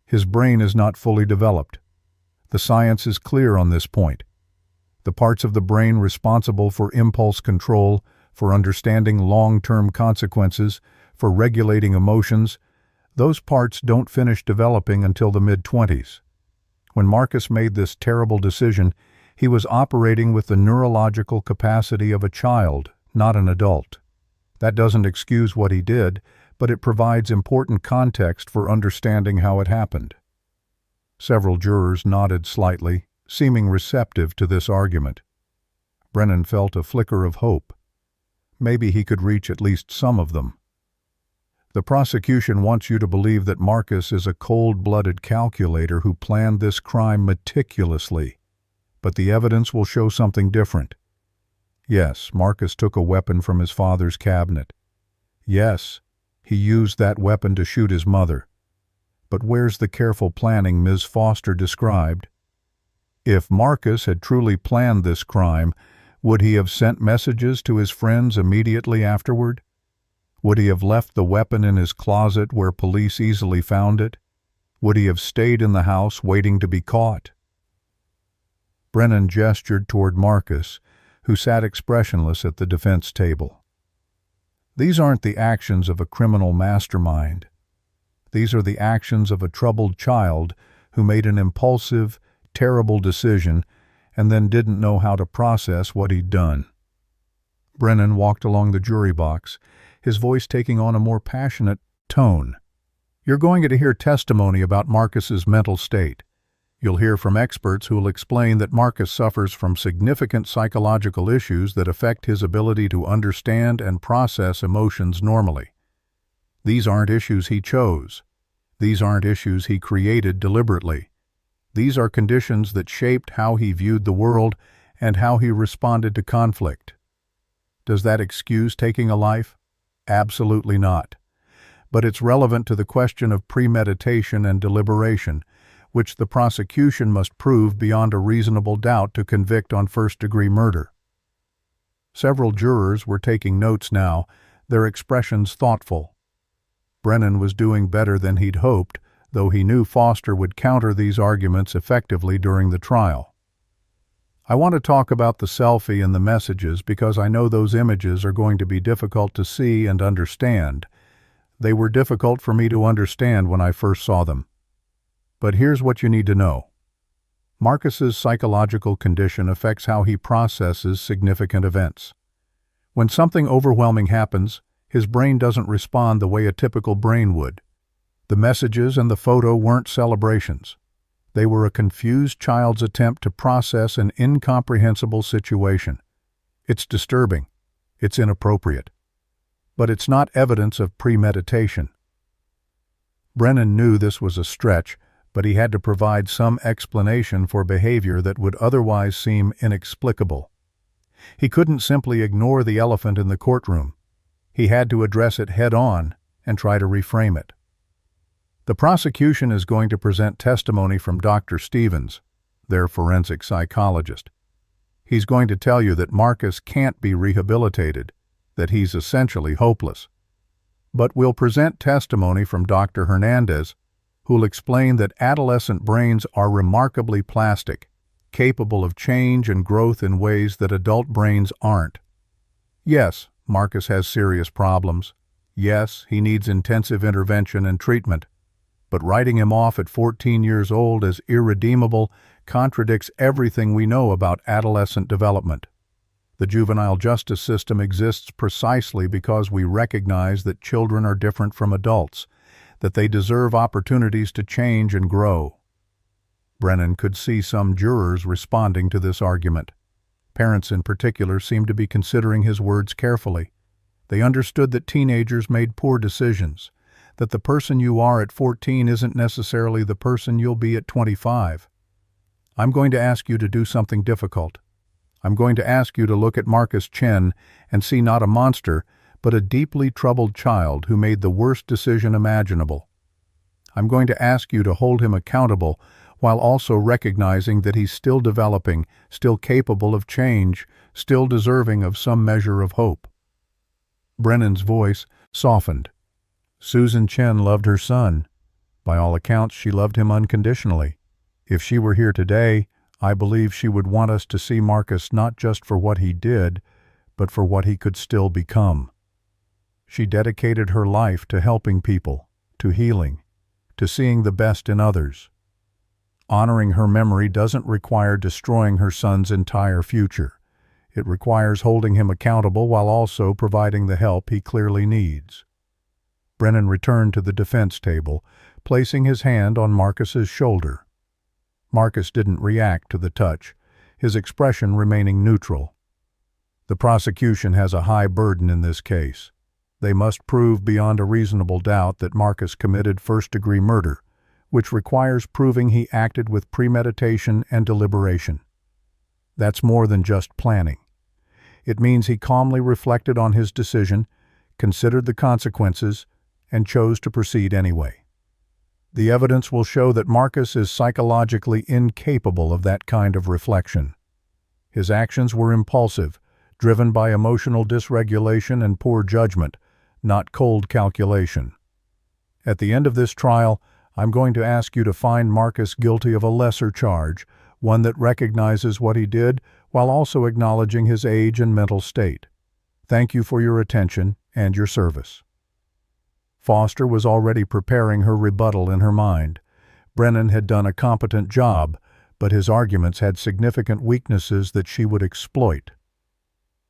A: His brain is not fully developed. The science is clear on this point. The parts of the brain responsible for impulse control, for understanding long-term consequences, for regulating emotions, those parts don't finish developing until the mid-20s. When Marcus made this terrible decision, he was operating with the neurological capacity of a child, not an adult. That doesn't excuse what he did, but it provides important context for understanding how it happened. Several jurors nodded slightly, seeming receptive to this argument. Brennan felt a flicker of hope. Maybe he could reach at least some of them. The prosecution wants you to believe that Marcus is a cold-blooded calculator who planned this crime meticulously, but the evidence will show something different. Yes, Marcus took a weapon from his father's cabinet. Yes, he used that weapon to shoot his mother. But where's the careful planning Ms. Foster described? If Marcus had truly planned this crime, would he have sent messages to his friends immediately afterward? Would he have left the weapon in his closet where police easily found it? Would he have stayed in the house waiting to be caught? Brennan gestured toward Marcus, who sat expressionless at the defense table. These aren't the actions of a criminal mastermind. These are the actions of a troubled child who made an impulsive, terrible decision and then didn't know how to process what he'd done. Brennan walked along the jury box, his voice taking on a more passionate tone. "You're going to hear testimony about Marcus's mental state. You'll hear from experts who will explain that Marcus suffers from significant psychological issues that affect his ability to understand and process emotions normally. These aren't issues he chose. These aren't issues he created deliberately. These are conditions that shaped how he viewed the world and how he responded to conflict. Does that excuse taking a life? Absolutely not. But it's relevant to the question of premeditation and deliberation, which the prosecution must prove beyond a reasonable doubt to convict on first-degree murder." Several jurors were taking notes now, their expressions thoughtful. Brennan was doing better than he'd hoped, though he knew Foster would counter these arguments effectively during the trial. "I want to talk about the selfie and the messages because I know those images are going to be difficult to see and understand. They were difficult for me to understand when I first saw them. But here's what you need to know. Marcus's psychological condition affects how he processes significant events. When something overwhelming happens, his brain doesn't respond the way a typical brain would. The messages and the photo weren't celebrations. They were a confused child's attempt to process an incomprehensible situation. It's disturbing. It's inappropriate. But it's not evidence of premeditation." Brennan knew this was a stretch, but he had to provide some explanation for behavior that would otherwise seem inexplicable. He couldn't simply ignore the elephant in the courtroom. He had to address it head-on and try to reframe it. "The prosecution is going to present testimony from Dr. Stevens, their forensic psychologist. He's going to tell you that Marcus can't be rehabilitated, that he's essentially hopeless. But we'll present testimony from Dr. Hernandez, who'll explain that adolescent brains are remarkably plastic, capable of change and growth in ways that adult brains aren't. Yes, Marcus has serious problems. Yes, he needs intensive intervention and treatment. But writing him off at 14 years old as irredeemable contradicts everything we know about adolescent development. The juvenile justice system exists precisely because we recognize that children are different from adults, that they deserve opportunities to change and grow." Brennan could see some jurors responding to this argument. Parents in particular seemed to be considering his words carefully. They understood that teenagers made poor decisions, that the person you are at 14 isn't necessarily the person you'll be at 25. "I'm going to ask you to do something difficult. I'm going to ask you to look at Marcus Chen and see not a monster, but a deeply troubled child who made the worst decision imaginable. I'm going to ask you to hold him accountable while also recognizing that he's still developing, still capable of change, still deserving of some measure of hope." Brennan's voice softened. Susan Chen loved her son. By all accounts, she loved him unconditionally. If she were here today, I believe she would want us to see Marcus not just for what he did, but for what he could still become. She dedicated her life to helping people, to healing, to seeing the best in others. Honoring her memory doesn't require destroying her son's entire future. It requires holding him accountable while also providing the help he clearly needs. Brennan returned to the defense table, placing his hand on Marcus's shoulder. Marcus didn't react to the touch, his expression remaining neutral. The prosecution has a high burden in this case. They must prove beyond a reasonable doubt that Marcus committed first-degree murder, which requires proving he acted with premeditation and deliberation. That's more than just planning. It means he calmly reflected on his decision, considered the consequences, and chose to proceed anyway. The evidence will show that Marcus is psychologically incapable of that kind of reflection. His actions were impulsive, driven by emotional dysregulation and poor judgment, not cold calculation. At the end of this trial, I'm going to ask you to find Marcus guilty of a lesser charge, one that recognizes what he did while also acknowledging his age and mental state. Thank you for your attention and your service. Foster was already preparing her rebuttal in her mind. Brennan had done a competent job, but his arguments had significant weaknesses that she would exploit.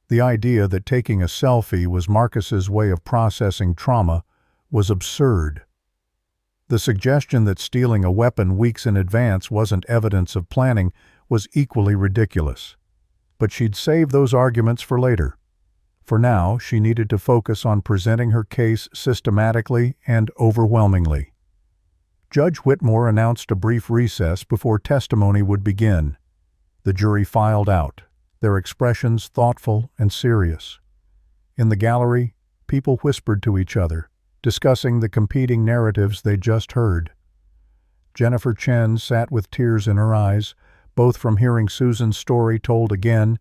A: The idea that taking a selfie was Marcus's way of processing trauma was absurd. The suggestion that stealing a weapon weeks in advance wasn't evidence of planning was equally ridiculous. But she'd save those arguments for later. For now, she needed to focus on presenting her case systematically and overwhelmingly. Judge Whitmore announced a brief recess before testimony would begin. The jury filed out, their expressions thoughtful and serious. In the gallery, people whispered to each other, discussing the competing narratives they'd just heard. Jennifer Chen sat with tears in her eyes, both from hearing Susan's story told again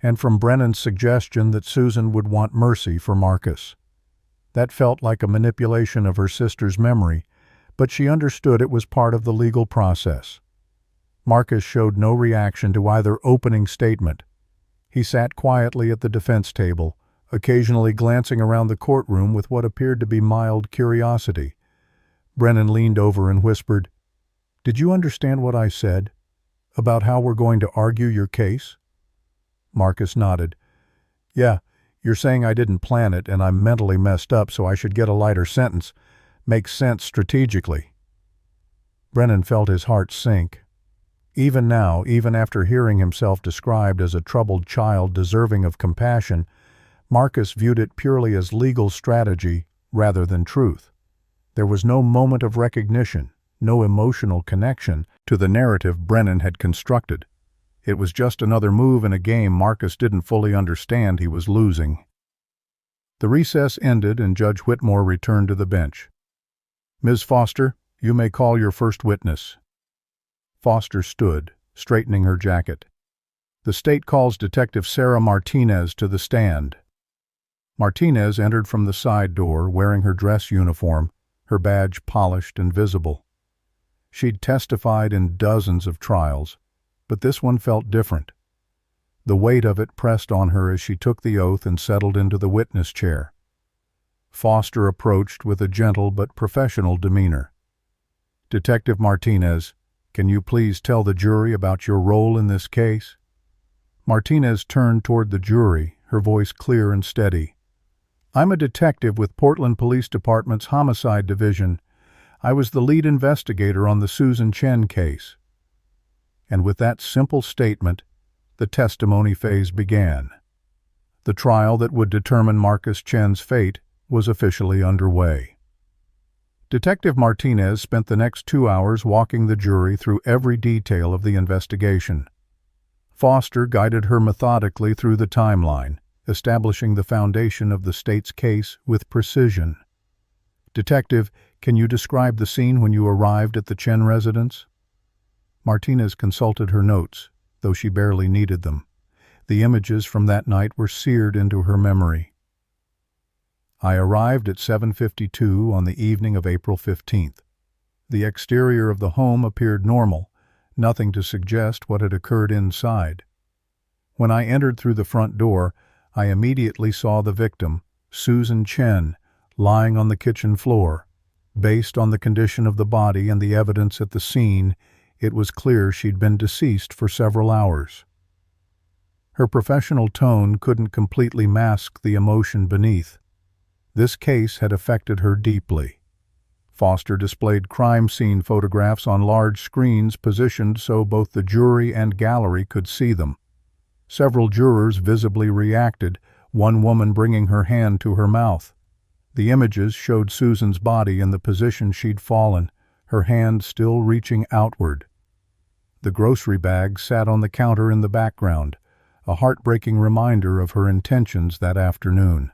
A: and from Brennan's suggestion that Susan would want mercy for Marcus. That felt like a manipulation of her sister's memory, but she understood it was part of the legal process. Marcus showed no reaction to either opening statement. He sat quietly at the defense table, occasionally glancing around the courtroom with what appeared to be mild curiosity. Brennan leaned over and whispered, "Did you understand what I said? About how we're going to argue your case?" Marcus nodded. "Yeah, you're saying I didn't plan it and I'm mentally messed up so I should get a lighter sentence. Makes sense strategically." Brennan felt his heart sink. Even now, even after hearing himself described as a troubled child deserving of compassion, Marcus viewed it purely as legal strategy rather than truth. There was no moment of recognition, no emotional connection to the narrative Brennan had constructed. It was just another move in a game Marcus didn't fully understand he was losing. The recess ended and Judge Whitmore returned to the bench. "Ms. Foster, you may call your first witness." Foster stood, straightening her jacket. "The state calls Detective Sarah Martinez to the stand." Martinez entered from the side door, wearing her dress uniform, her badge polished and visible. She'd testified in dozens of trials, but this one felt different. The weight of it pressed on her as she took the oath and settled into the witness chair. Foster approached with a gentle but professional demeanor. "Detective Martinez, can you please tell the jury about your role in this case?" Martinez turned toward the jury, her voice clear and steady. "I'm a detective with Portland Police Department's Homicide Division. I was the lead investigator on the Susan Chen case." And with that simple statement, the testimony phase began. The trial that would determine Marcus Chen's fate was officially underway. Detective Martinez spent the next 2 hours walking the jury through every detail of the investigation. Foster guided her methodically through the timeline, establishing the foundation of the state's case with precision. "Detective, can you describe the scene when you arrived at the Chen residence?" Martinez consulted her notes, though she barely needed them. The images from that night were seared into her memory. "I arrived at 7:52 on the evening of April 15th. The exterior of the home appeared normal, nothing to suggest what had occurred inside. When I entered through the front door, I immediately saw the victim, Susan Chen, lying on the kitchen floor. Based on the condition of the body and the evidence at the scene, it was clear she'd been deceased for several hours." Her professional tone couldn't completely mask the emotion beneath. This case had affected her deeply. Foster displayed crime scene photographs on large screens positioned so both the jury and gallery could see them. Several jurors visibly reacted, one woman bringing her hand to her mouth. The images showed Susan's body in the position she'd fallen, her hand still reaching outward. The grocery bag sat on the counter in the background, a heartbreaking reminder of her intentions that afternoon.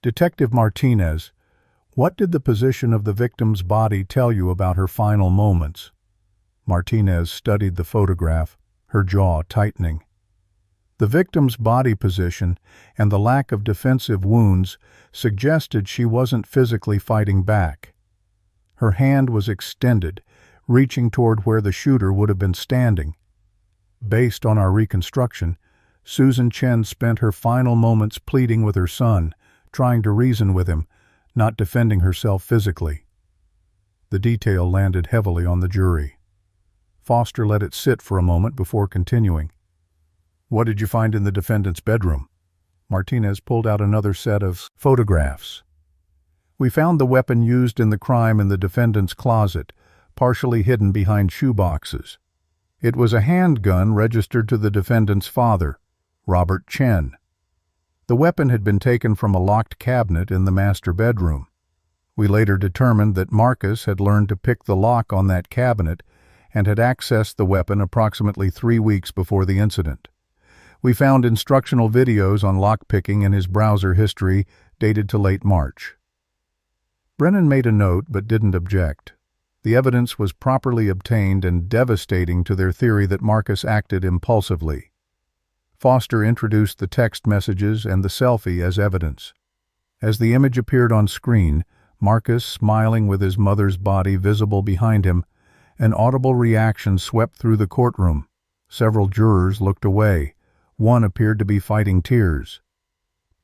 A: "Detective Martinez, what did the position of the victim's body tell you about her final moments?" Martinez studied the photograph, her jaw tightening. The victim's body position and the lack of defensive wounds suggested she wasn't physically fighting back. Her hand was extended, reaching toward where the shooter would have been standing. Based on our reconstruction, Susan Chen spent her final moments pleading with her son, trying to reason with him, not defending herself physically. The detail landed heavily on the jury. Foster let it sit for a moment before continuing. "What did you find in the defendant's bedroom? Martinez pulled out another set of photographs. We found the weapon used in the crime in the defendant's closet, partially hidden behind shoeboxes. It was a handgun registered to the defendant's father, Robert Chen. The weapon had been taken from a locked cabinet in the master bedroom. We later determined that Marcus had learned to pick the lock on that cabinet and had accessed the weapon approximately 3 weeks before the incident. We found instructional videos on lockpicking in his browser history dated to late March. Brennan made a note but didn't object. The evidence was properly obtained and devastating to their theory that Marcus acted impulsively. Foster introduced the text messages and the selfie as evidence. As the image appeared on screen, Marcus smiling with his mother's body visible behind him, an audible reaction swept through the courtroom. Several jurors looked away. One appeared to be fighting tears.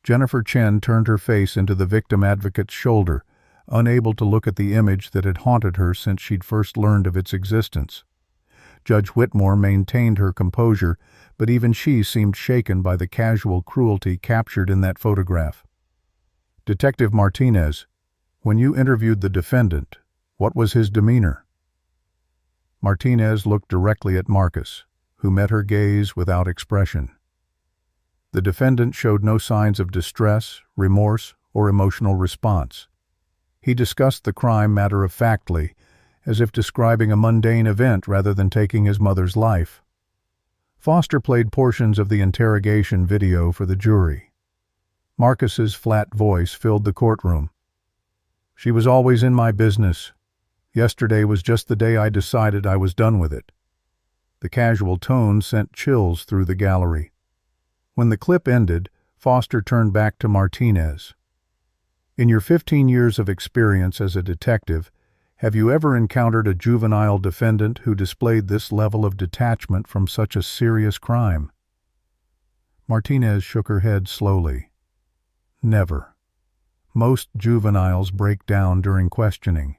A: Jennifer Chen turned her face into the victim advocate's shoulder, unable to look at the image that had haunted her since she'd first learned of its existence. Judge Whitmore maintained her composure, but even she seemed shaken by the casual cruelty captured in that photograph. Detective Martinez, when you interviewed the defendant, what was his demeanor? Martinez looked directly at Marcus, who met her gaze without expression. The defendant showed no signs of distress, remorse, or emotional response. He discussed the crime matter-of-factly, as if describing a mundane event rather than taking his mother's life. Foster played portions of the interrogation video for the jury. Marcus's flat voice filled the courtroom. She was always in my business. Yesterday was just the day I decided I was done with it. The casual tone sent chills through the gallery. When the clip ended, Foster turned back to Martinez. In your 15 years of experience as a detective, have you ever encountered a juvenile defendant who displayed this level of detachment from such a serious crime? Martinez shook her head slowly. Never. Most juveniles break down during questioning.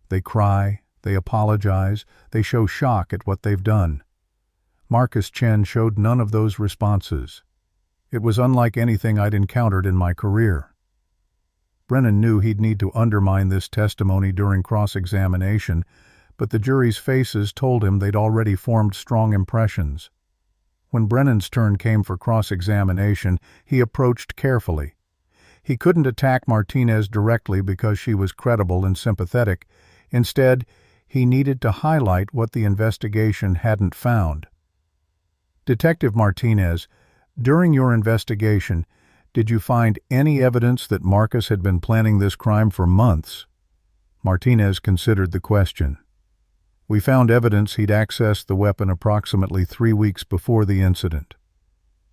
A: They cry, they apologize, they show shock at what they've done. Marcus Chen showed none of those responses. It was unlike anything I'd encountered in my career. Brennan knew he'd need to undermine this testimony during cross-examination, but the jury's faces told him they'd already formed strong impressions. When Brennan's turn came for cross-examination, he approached carefully. He couldn't attack Martinez directly because she was credible and sympathetic. Instead, he needed to highlight what the investigation hadn't found. Detective Martinez, during your investigation, did you find any evidence that Marcus had been planning this crime for months? Martinez considered the question. We found evidence he'd accessed the weapon approximately 3 weeks before the incident.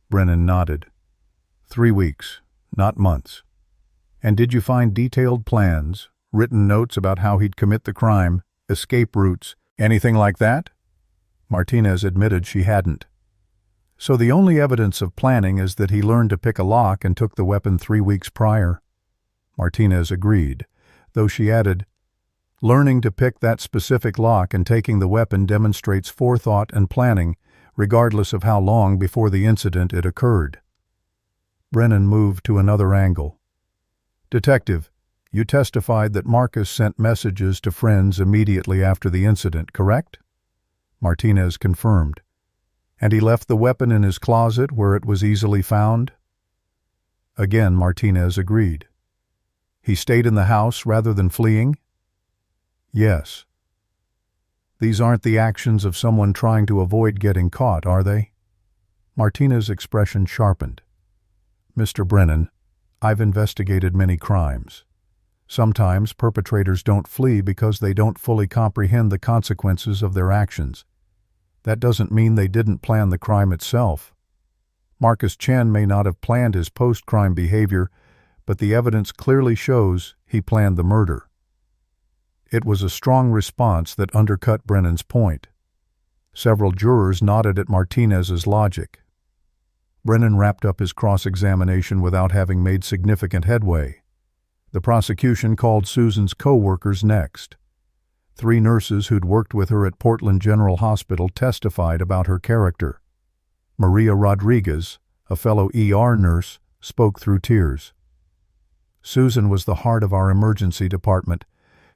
A: Brennan nodded. 3 weeks, not months. And did you find detailed plans, written notes about how he'd commit the crime, escape routes, anything like that? Martinez admitted she hadn't. So the only evidence of planning is that he learned to pick a lock and took the weapon 3 weeks prior. Martinez agreed, though she added, learning to pick that specific lock and taking the weapon demonstrates forethought and planning, regardless of how long before the incident it occurred. Brennan moved to another angle. Detective, you testified that Marcus sent messages to friends immediately after the incident, correct? Martinez confirmed. And he left the weapon in his closet where it was easily found? Again, Martinez agreed. He stayed in the house rather than fleeing? Yes. These aren't the actions of someone trying to avoid getting caught, are they? Martinez's expression sharpened. Mr. Brennan, I've investigated many crimes. Sometimes perpetrators don't flee because they don't fully comprehend the consequences of their actions. That doesn't mean they didn't plan the crime itself. Marcus Chen may not have planned his post-crime behavior, but the evidence clearly shows he planned the murder. It was a strong response that undercut Brennan's point. Several jurors nodded at Martinez's logic. Brennan wrapped up his cross-examination without having made significant headway. The prosecution called Susan's co-workers next. 3 nurses who'd worked with her at Portland General Hospital testified about her character. Maria Rodriguez, a fellow ER nurse, spoke through tears. Susan was the heart of our emergency department.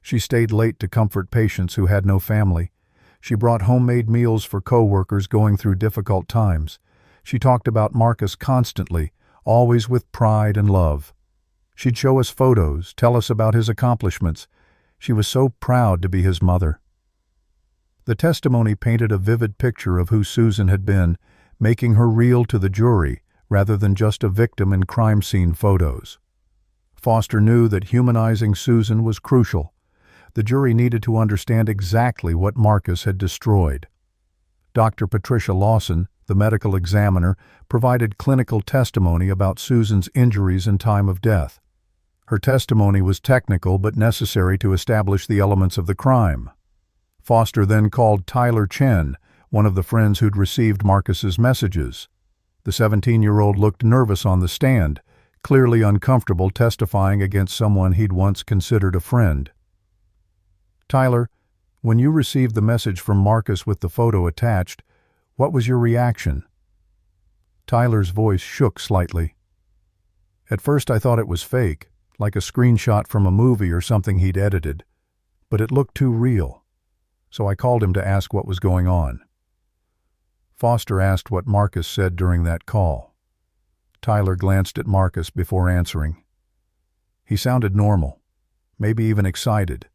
A: She stayed late to comfort patients who had no family. She brought homemade meals for co-workers going through difficult times. She talked about Marcus constantly, always with pride and love. She'd show us photos, tell us about his accomplishments. She was so proud to be his mother. The testimony painted a vivid picture of who Susan had been, making her real to the jury rather than just a victim in crime scene photos. Foster knew that humanizing Susan was crucial. The jury needed to understand exactly what Marcus had destroyed. Dr. Patricia Lawson, the medical examiner, provided clinical testimony about Susan's injuries and time of death. Her testimony was technical but necessary to establish the elements of the crime. Foster then called Tyler Chen, one of the friends who'd received Marcus's messages. The 17-year-old looked nervous on the stand, clearly uncomfortable testifying against someone he'd once considered a friend. "Tyler, when you received the message from Marcus with the photo attached, what was your reaction?" Tyler's voice shook slightly. "At first I thought it was fake, like a screenshot from a movie or something he'd edited, but it looked too real, so I called him to ask what was going on." Foster asked what Marcus said during that call. Tyler glanced at Marcus before answering. He sounded normal, maybe even excited.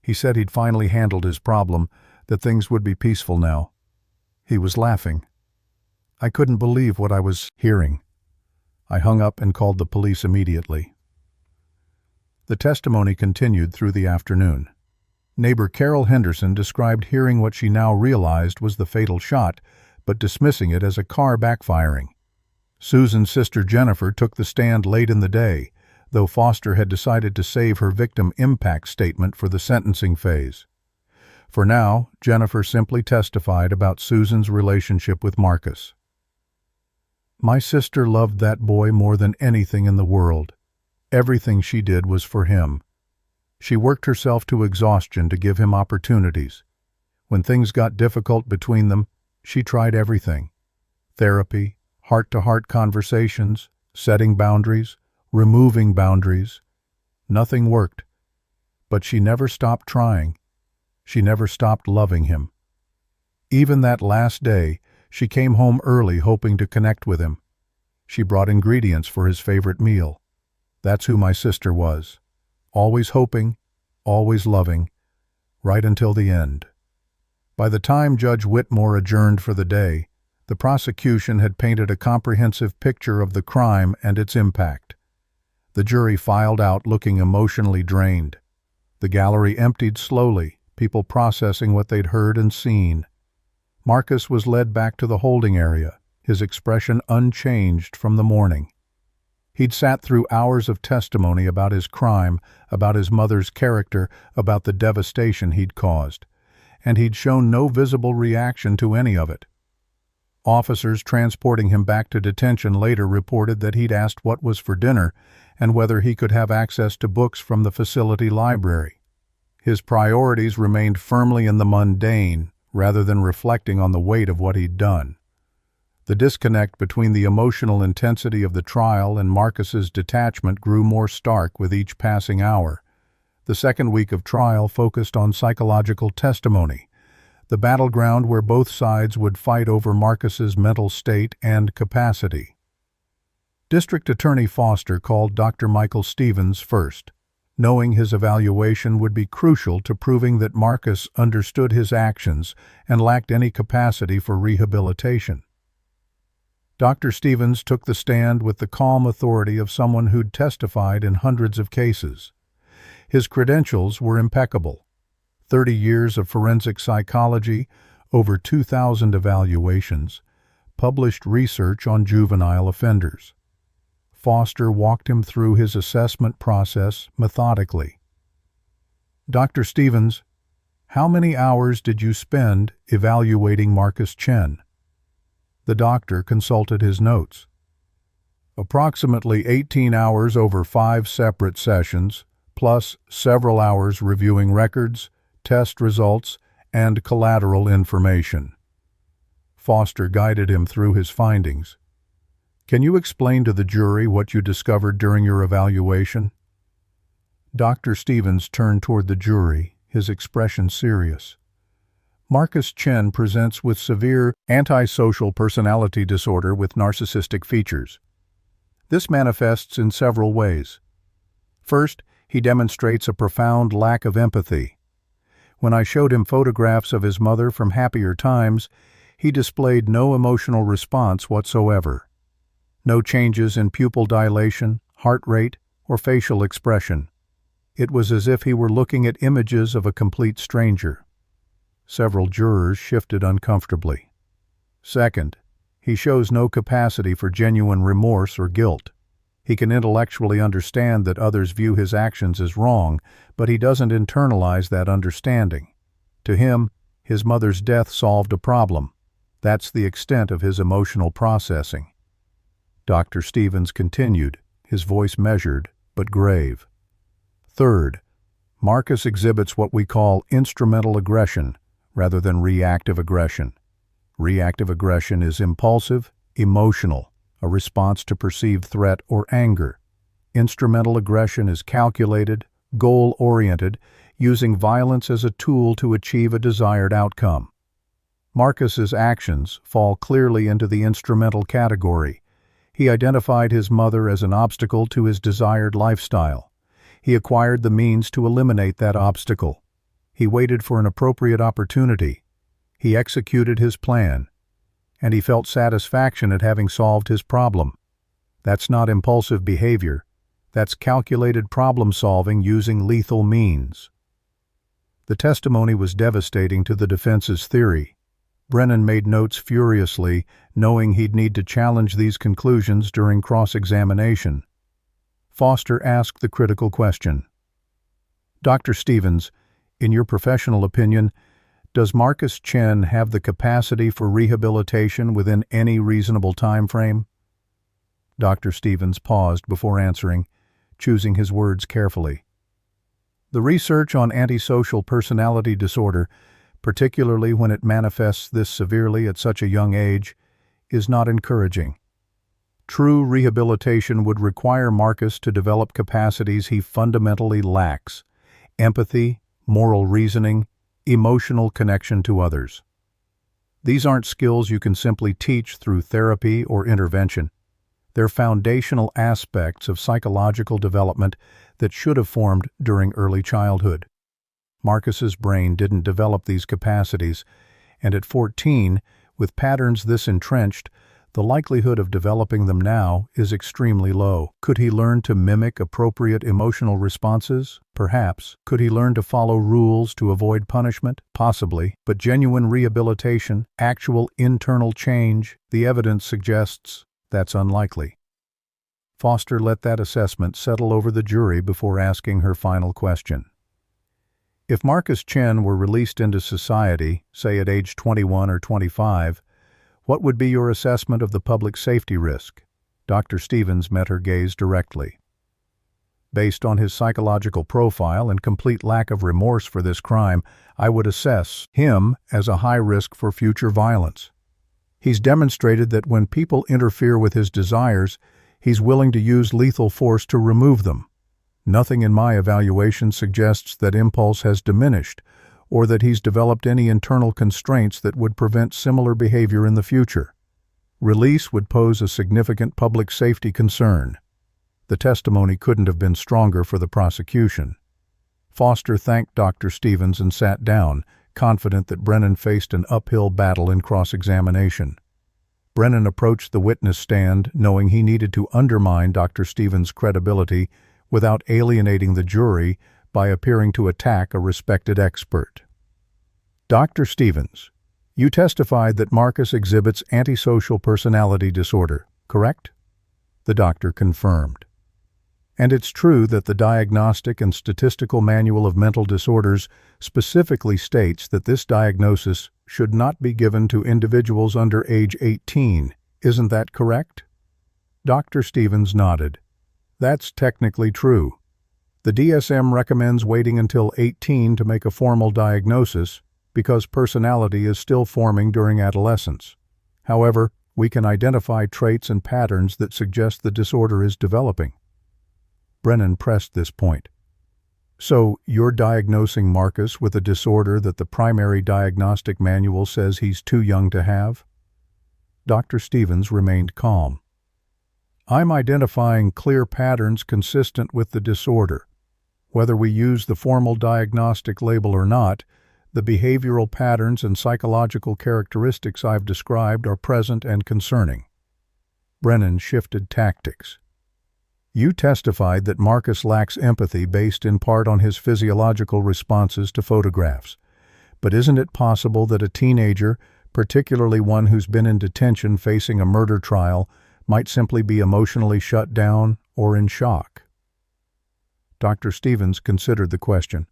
A: He said he'd finally handled his problem, that things would be peaceful now. He was laughing. I couldn't believe what I was hearing. I hung up and called the police immediately. The testimony continued through the afternoon. Neighbor Carol Henderson described hearing what she now realized was the fatal shot, but dismissing it as a car backfiring. Susan's sister Jennifer took the stand late in the day, though Foster had decided to save her victim impact statement for the sentencing phase. For now, Jennifer simply testified about Susan's relationship with Marcus. "My sister loved that boy more than anything in the world. Everything she did was for him. She worked herself to exhaustion to give him opportunities. When things got difficult between them, she tried everything. Therapy, heart-to-heart conversations, setting boundaries, removing boundaries. Nothing worked. But she never stopped trying. She never stopped loving him. Even that last day, she came home early hoping to connect with him. She brought ingredients for his favorite meal. That's who my sister was. Always hoping, always loving, right until the end." By the time Judge Whitmore adjourned for the day, the prosecution had painted a comprehensive picture of the crime and its impact. The jury filed out looking emotionally drained. The gallery emptied slowly, people processing what they'd heard and seen. Marcus was led back to the holding area, his expression unchanged from the morning. He'd sat through hours of testimony about his crime, about his mother's character, about the devastation he'd caused, and he'd shown no visible reaction to any of it. Officers transporting him back to detention later reported that he'd asked what was for dinner and whether he could have access to books from the facility library. His priorities remained firmly in the mundane, rather than reflecting on the weight of what he'd done. The disconnect between the emotional intensity of the trial and Marcus's detachment grew more stark with each passing hour. The second week of trial focused on psychological testimony, the battleground where both sides would fight over Marcus's mental state and capacity. District Attorney Foster called Dr. Michael Stevens first, knowing his evaluation would be crucial to proving that Marcus understood his actions and lacked any capacity for rehabilitation. Dr. Stevens took the stand with the calm authority of someone who'd testified in hundreds of cases. His credentials were impeccable. 30 years of forensic psychology, over 2,000 evaluations, published research on juvenile offenders. Foster walked him through his assessment process methodically. "Dr. Stevens, how many hours did you spend evaluating Marcus Chen?" The doctor consulted his notes. "Approximately 18 hours over 5 separate sessions, plus several hours reviewing records, test results, and collateral information." Foster guided him through his findings. Can you explain to the jury what you discovered during your evaluation? Dr. Stevens turned toward the jury, his expression serious. Marcus Chen presents with severe antisocial personality disorder with narcissistic features. This manifests in several ways. First, he demonstrates a profound lack of empathy. When I showed him photographs of his mother from happier times, he displayed no emotional response whatsoever. No changes in pupil dilation, heart rate, or facial expression. It was as if he were looking at images of a complete stranger. Several jurors shifted uncomfortably. Second, he shows no capacity for genuine remorse or guilt. He can intellectually understand that others view his actions as wrong, but he doesn't internalize that understanding. To him, his mother's death solved a problem. That's the extent of his emotional processing. Dr. Stevens continued, his voice measured but grave. Third, Marcus exhibits what we call instrumental aggression rather than reactive aggression. Reactive aggression is impulsive, emotional, a response to perceived threat or anger. Instrumental aggression is calculated, goal-oriented, using violence as a tool to achieve a desired outcome. Marcus's actions fall clearly into the instrumental category. He identified his mother as an obstacle to his desired lifestyle. He acquired the means to eliminate that obstacle. He waited for an appropriate opportunity. He executed his plan. And he felt satisfaction at having solved his problem. That's not impulsive behavior. That's calculated problem-solving using lethal means. The testimony was devastating to the defense's theory. Brennan made notes furiously, knowing he'd need to challenge these conclusions during cross-examination. Foster asked the critical question. Dr. Stevens, in your professional opinion, does Marcus Chen have the capacity for rehabilitation within any reasonable time frame? Dr. Stevens paused before answering, choosing his words carefully. The research on antisocial personality disorder, particularly when it manifests this severely at such a young age, is not encouraging. True rehabilitation would require Marcus to develop capacities he fundamentally lacks: empathy, moral reasoning, emotional connection to others. These aren't skills you can simply teach through therapy or intervention. They're foundational aspects of psychological development that should have formed during early childhood. Marcus's brain didn't develop these capacities, and at 14, with patterns this entrenched, the likelihood of developing them now is extremely low. Could he learn to mimic appropriate emotional responses? Perhaps. Could he learn to follow rules to avoid punishment? Possibly. But genuine rehabilitation, actual internal change, the evidence suggests that's unlikely. Foster let that assessment settle over the jury before asking her final question. If Marcus Chen were released into society, say at age 21 or 25, what would be your assessment of the public safety risk? Dr. Stevens met her gaze directly. Based on his psychological profile and complete lack of remorse for this crime, I would assess him as a high risk for future violence. He's demonstrated that when people interfere with his desires, he's willing to use lethal force to remove them. Nothing in my evaluation suggests that impulse has diminished, or that he's developed any internal constraints that would prevent similar behavior in the future. Release would pose a significant public safety concern. The testimony couldn't have been stronger for the prosecution. Foster thanked Dr. Stevens and sat down, confident that Brennan faced an uphill battle in cross-examination. Brennan approached the witness stand knowing he needed to undermine Dr. Stevens' credibility without alienating the jury by appearing to attack a respected expert. Dr. Stevens, you testified that Marcus exhibits antisocial personality disorder, correct? The doctor confirmed. And it's true that the Diagnostic and Statistical Manual of Mental Disorders specifically states that this diagnosis should not be given to individuals under age 18. Isn't that correct? Dr. Stevens nodded. That's technically true. The DSM recommends waiting until 18 to make a formal diagnosis because personality is still forming during adolescence. However, we can identify traits and patterns that suggest the disorder is developing. Brennan pressed this point. So, you're diagnosing Marcus with a disorder that the primary diagnostic manual says he's too young to have? Dr. Stevens remained calm. I'm identifying clear patterns consistent with the disorder. Whether we use the formal diagnostic label or not, the behavioral patterns and psychological characteristics I've described are present and concerning. Brennan shifted tactics. You testified that Marcus lacks empathy based in part on his physiological responses to photographs. But isn't it possible that a teenager, particularly one who's been in detention facing a murder trial, might simply be emotionally shut down or in shock? Dr. Stevens considered the question.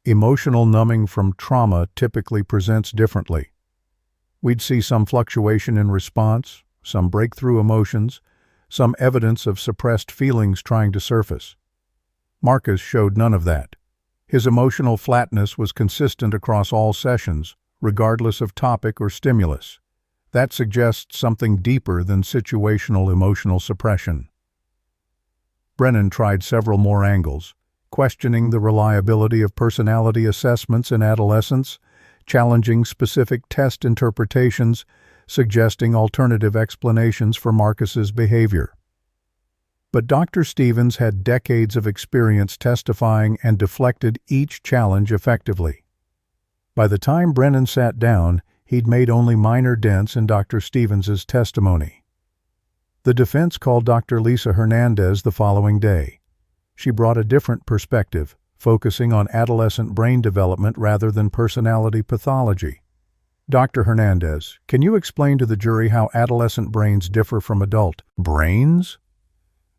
A: Emotional numbing from trauma typically presents differently. We'd see some fluctuation in response, some breakthrough emotions, some evidence of suppressed feelings trying to surface. Marcus showed none of that. His emotional flatness was consistent across all sessions, regardless of topic or stimulus. That suggests something deeper than situational emotional suppression. Brennan tried several more angles, questioning the reliability of personality assessments in adolescence, challenging specific test interpretations, suggesting alternative explanations for Marcus's behavior. But Dr. Stevens had decades of experience testifying and deflected each challenge effectively. By the time Brennan sat down, he'd made only minor dents in Dr. Stevens's testimony. The defense called Dr. Lisa Hernandez the following day. She brought a different perspective, focusing on adolescent brain development rather than personality pathology. Dr. Hernandez, can you explain to the jury how adolescent brains differ from adult brains?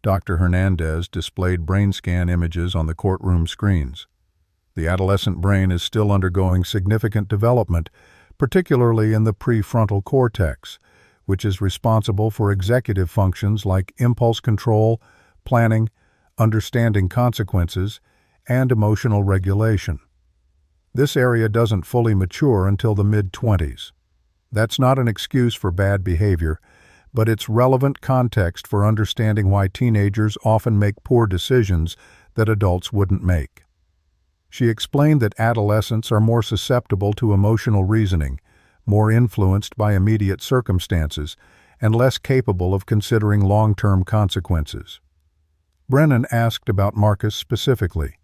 A: Dr. Hernandez displayed brain scan images on the courtroom screens. The adolescent brain is still undergoing significant development, particularly in the prefrontal cortex, which is responsible for executive functions like impulse control, planning, understanding consequences, and emotional regulation. This area doesn't fully mature until the mid-20s. That's not an excuse for bad behavior, but it's relevant context for understanding why teenagers often make poor decisions that adults wouldn't make. She explained that adolescents are more susceptible to emotional reasoning, more influenced by immediate circumstances, and less capable of considering long-term consequences. Brennan asked about Marcus specifically.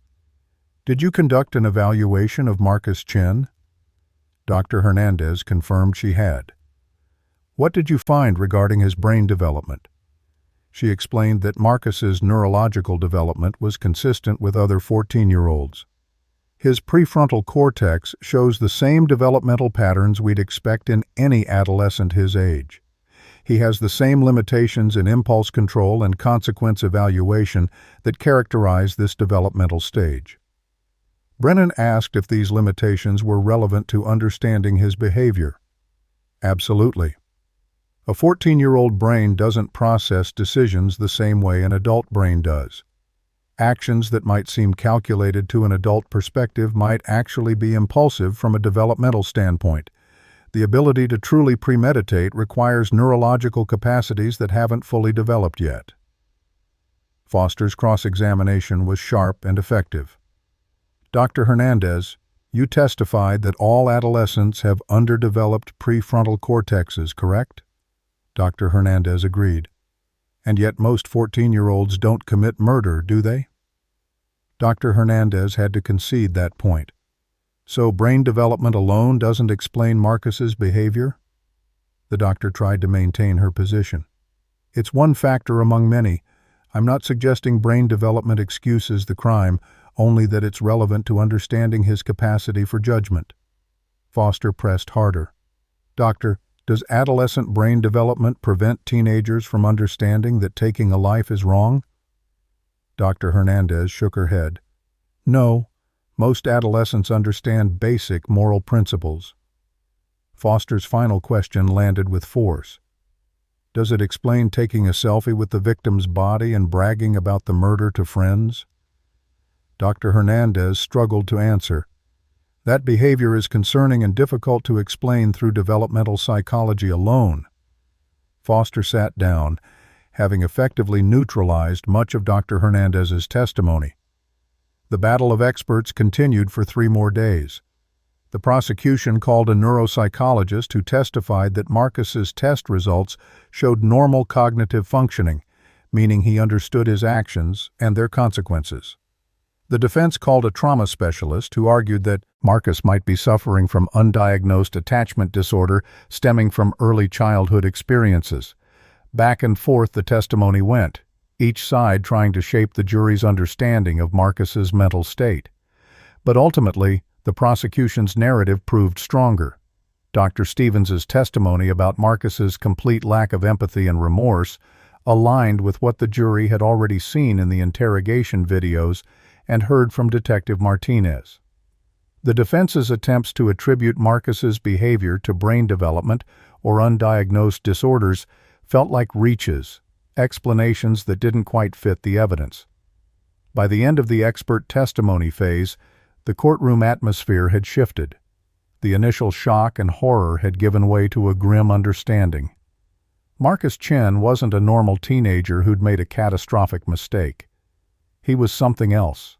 A: Did you conduct an evaluation of Marcus Chen? Dr. Hernandez confirmed she had. What did you find regarding his brain development? She explained that Marcus's neurological development was consistent with other 14-year-olds. His prefrontal cortex shows the same developmental patterns we'd expect in any adolescent his age. He has the same limitations in impulse control and consequence evaluation that characterize this developmental stage. Brennan asked if these limitations were relevant to understanding his behavior. Absolutely. A 14-year-old brain doesn't process decisions the same way an adult brain does. Actions that might seem calculated to an adult perspective might actually be impulsive from a developmental standpoint. The ability to truly premeditate requires neurological capacities that haven't fully developed yet. Foster's cross-examination was sharp and effective. Dr. Hernandez, you testified that all adolescents have underdeveloped prefrontal cortexes, correct? Dr. Hernandez agreed. And yet most 14-year-olds don't commit murder, do they? Dr. Hernandez had to concede that point. So brain development alone doesn't explain Marcus's behavior? The doctor tried to maintain her position. It's one factor among many. I'm not suggesting brain development excuses the crime, only that it's relevant to understanding his capacity for judgment. Foster pressed harder. Doctor, does adolescent brain development prevent teenagers from understanding that taking a life is wrong? Dr. Hernandez shook her head. No, most adolescents understand basic moral principles. Foster's final question landed with force. Does it explain taking a selfie with the victim's body and bragging about the murder to friends? Dr. Hernandez struggled to answer. That behavior is concerning and difficult to explain through developmental psychology alone. Foster sat down, having effectively neutralized much of Dr. Hernandez's testimony. The battle of experts continued for 3 more days. The prosecution called a neuropsychologist who testified that Marcus's test results showed normal cognitive functioning, meaning he understood his actions and their consequences. The defense called a trauma specialist who argued that Marcus might be suffering from undiagnosed attachment disorder stemming from early childhood experiences. Back and forth the testimony went, each side trying to shape the jury's understanding of Marcus's mental state. But ultimately, the prosecution's narrative proved stronger. Dr. Stevens's testimony about Marcus's complete lack of empathy and remorse aligned with what the jury had already seen in the interrogation videos and heard from Detective Martinez. The defense's attempts to attribute Marcus's behavior to brain development or undiagnosed disorders felt like reaches, explanations that didn't quite fit the evidence. By the end of the expert testimony phase, the courtroom atmosphere had shifted. The initial shock and horror had given way to a grim understanding. Marcus Chen wasn't a normal teenager who'd made a catastrophic mistake. He was something else,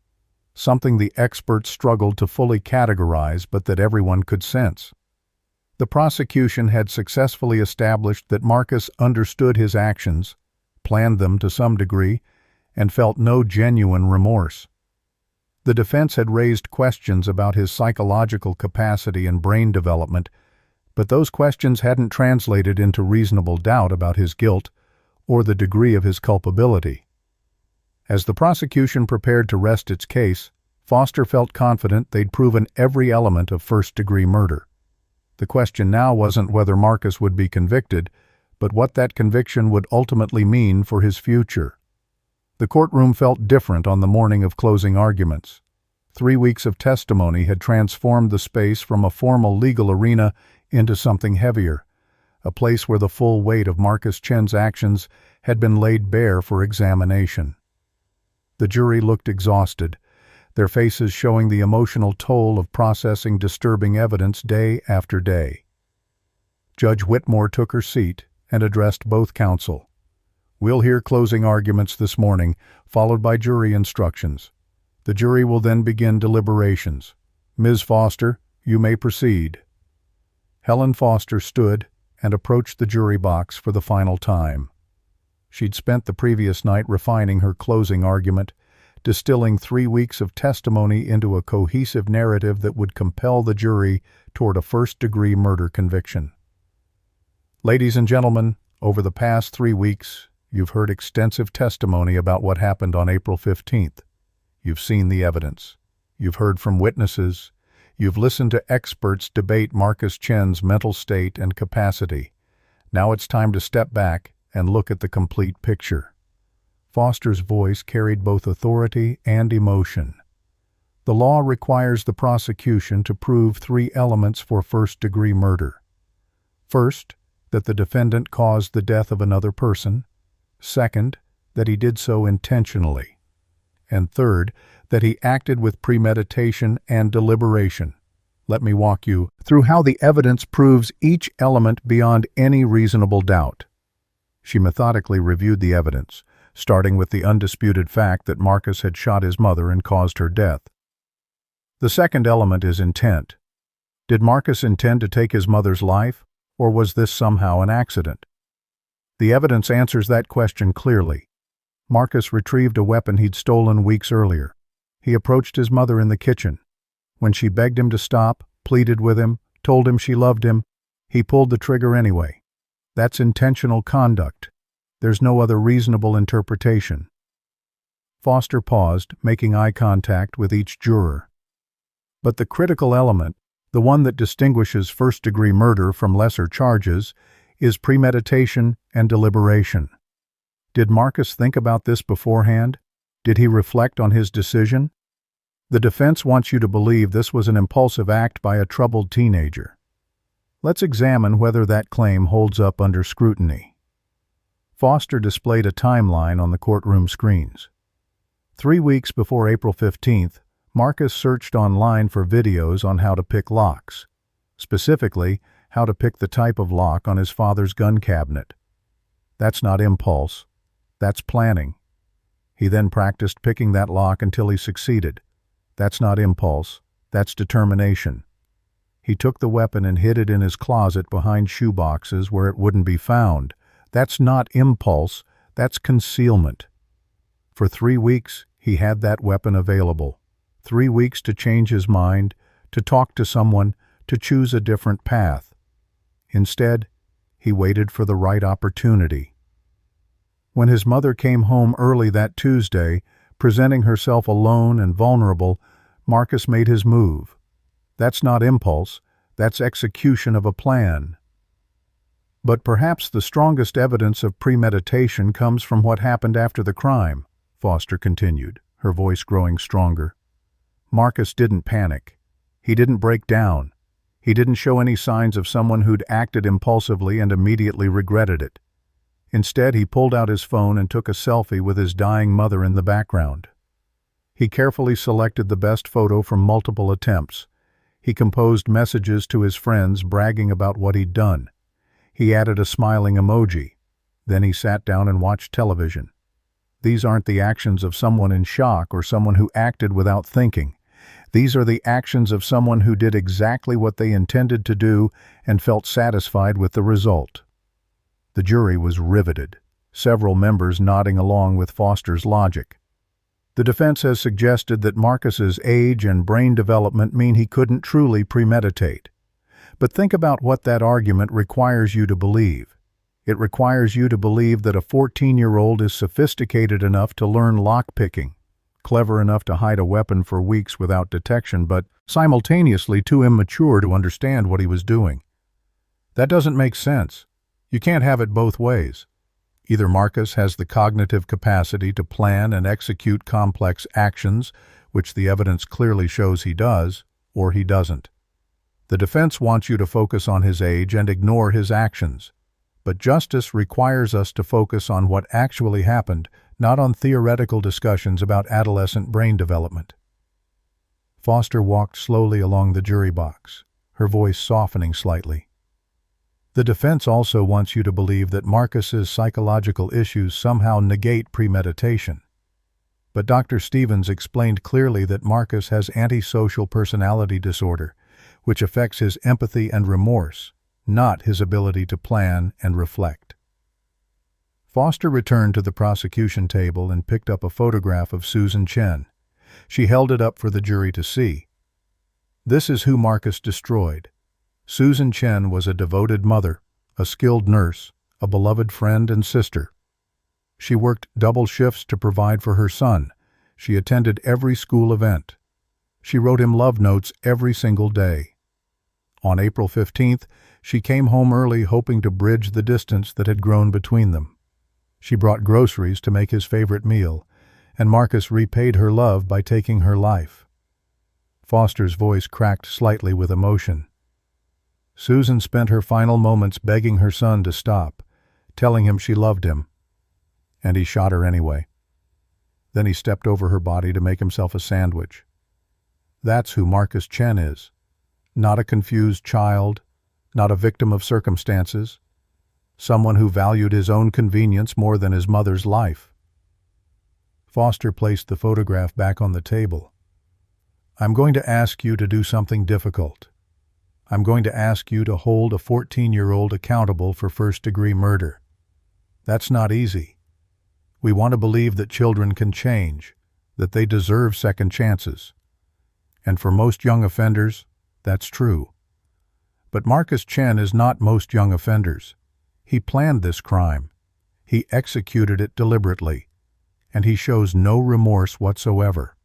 A: something the experts struggled to fully categorize but that everyone could sense. The prosecution had successfully established that Marcus understood his actions, planned them to some degree, and felt no genuine remorse. The defense had raised questions about his psychological capacity and brain development, but those questions hadn't translated into reasonable doubt about his guilt or the degree of his culpability. As the prosecution prepared to rest its case, Foster felt confident they'd proven every element of first-degree murder. The question now wasn't whether Marcus would be convicted, but what that conviction would ultimately mean for his future. The courtroom felt different on the morning of closing arguments. 3 weeks of testimony had transformed the space from a formal legal arena into something heavier, a place where the full weight of Marcus Chen's actions had been laid bare for examination. The jury looked exhausted, their faces showing the emotional toll of processing disturbing evidence day after day. Judge Whitmore took her seat and addressed both counsel. "We'll hear closing arguments this morning, followed by jury instructions. The jury will then begin deliberations. Ms. Foster, you may proceed." Helen Foster stood and approached the jury box for the final time. She'd spent the previous night refining her closing argument, distilling 3 weeks of testimony into a cohesive narrative that would compel the jury toward a first-degree murder conviction. Ladies and gentlemen, over the past 3 weeks, you've heard extensive testimony about what happened on April 15th. You've seen the evidence. You've heard from witnesses. You've listened to experts debate Marcus Chen's mental state and capacity. Now it's time to step back and look at the complete picture. Foster's voice carried both authority and emotion. The law requires the prosecution to prove 3 elements for first-degree murder. First, that the defendant caused the death of another person. Second, that he did so intentionally. And third, that he acted with premeditation and deliberation. Let me walk you through how the evidence proves each element beyond any reasonable doubt. She methodically reviewed the evidence, starting with the undisputed fact that Marcus had shot his mother and caused her death. The second element is intent. Did Marcus intend to take his mother's life, or was this somehow an accident? The evidence answers that question clearly. Marcus retrieved a weapon he'd stolen weeks earlier. He approached his mother in the kitchen. When she begged him to stop, pleaded with him, told him she loved him, he pulled the trigger anyway. That's intentional conduct. There's no other reasonable interpretation. Foster paused, making eye contact with each juror. But the critical element, the one that distinguishes first-degree murder from lesser charges, is premeditation and deliberation. Did Marcus think about this beforehand? Did he reflect on his decision? The defense wants you to believe this was an impulsive act by a troubled teenager. Let's examine whether that claim holds up under scrutiny. Foster displayed a timeline on the courtroom screens. 3 weeks before April 15th, Marcus searched online for videos on how to pick locks, specifically how to pick the type of lock on his father's gun cabinet. That's not impulse. That's planning. He then practiced picking that lock until he succeeded. That's not impulse. That's determination. He took the weapon and hid it in his closet behind shoeboxes where it wouldn't be found. That's not impulse. That's concealment. For 3 weeks, he had that weapon available. 3 weeks to change his mind, to talk to someone, to choose a different path. Instead, he waited for the right opportunity. When his mother came home early that Tuesday, presenting herself alone and vulnerable, Marcus made his move. That's not impulse, that's execution of a plan. But perhaps the strongest evidence of premeditation comes from what happened after the crime, Foster continued, her voice growing stronger. Marcus didn't panic. He didn't break down. He didn't show any signs of someone who'd acted impulsively and immediately regretted it. Instead, he pulled out his phone and took a selfie with his dying mother in the background. He carefully selected the best photo from multiple attempts. He composed messages to his friends bragging about what he'd done. He added a smiling emoji. Then he sat down and watched television. These aren't the actions of someone in shock or someone who acted without thinking. These are the actions of someone who did exactly what they intended to do and felt satisfied with the result. The jury was riveted, several members nodding along with Foster's logic. The defense has suggested that Marcus's age and brain development mean he couldn't truly premeditate. But think about what that argument requires you to believe. It requires you to believe that a 14-year-old is sophisticated enough to learn lockpicking, clever enough to hide a weapon for weeks without detection, but simultaneously too immature to understand what he was doing. That doesn't make sense. You can't have it both ways. Either Marcus has the cognitive capacity to plan and execute complex actions, which the evidence clearly shows he does, or he doesn't. The defense wants you to focus on his age and ignore his actions. But justice requires us to focus on what actually happened, not on theoretical discussions about adolescent brain development. Foster walked slowly along the jury box, her voice softening slightly. The defense also wants you to believe that Marcus's psychological issues somehow negate premeditation. But Dr. Stevens explained clearly that Marcus has antisocial personality disorder, which affects his empathy and remorse, not his ability to plan and reflect. Foster returned to the prosecution table and picked up a photograph of Susan Chen. She held it up for the jury to see. This is who Marcus destroyed. Susan Chen was a devoted mother, a skilled nurse, a beloved friend and sister. She worked double shifts to provide for her son. She attended every school event. She wrote him love notes every single day. On April 15th, she came home early hoping to bridge the distance that had grown between them. She brought groceries to make his favorite meal, and Marcus repaid her love by taking her life. Foster's voice cracked slightly with emotion. Susan spent her final moments begging her son to stop, telling him she loved him. And he shot her anyway. Then he stepped over her body to make himself a sandwich. That's who Marcus Chen is. Not a confused child, not a victim of circumstances. Someone who valued his own convenience more than his mother's life. Foster placed the photograph back on the table. I'm going to ask you to do something difficult. I'm going to ask you to hold a 14-year-old accountable for first-degree murder. That's not easy. We want to believe that children can change, that they deserve second chances. And for most young offenders, that's true. But Marcus Chen is not most young offenders. He planned this crime. He executed it deliberately. And he shows no remorse whatsoever.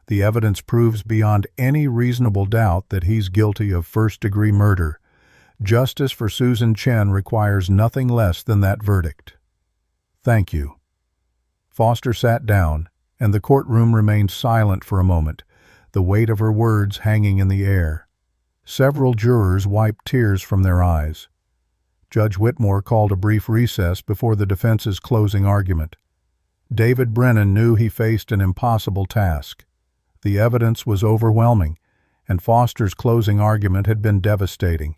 A: The evidence proves beyond any reasonable doubt that he's guilty of first-degree murder. Justice for Susan Chen requires nothing less than that verdict. Thank you. Foster sat down, and the courtroom remained silent for a moment, the weight of her words hanging in the air. Several jurors wiped tears from their eyes. Judge Whitmore called a brief recess before the defense's closing argument. David Brennan knew he faced an impossible task. The evidence was overwhelming, and Foster's closing argument had been devastating.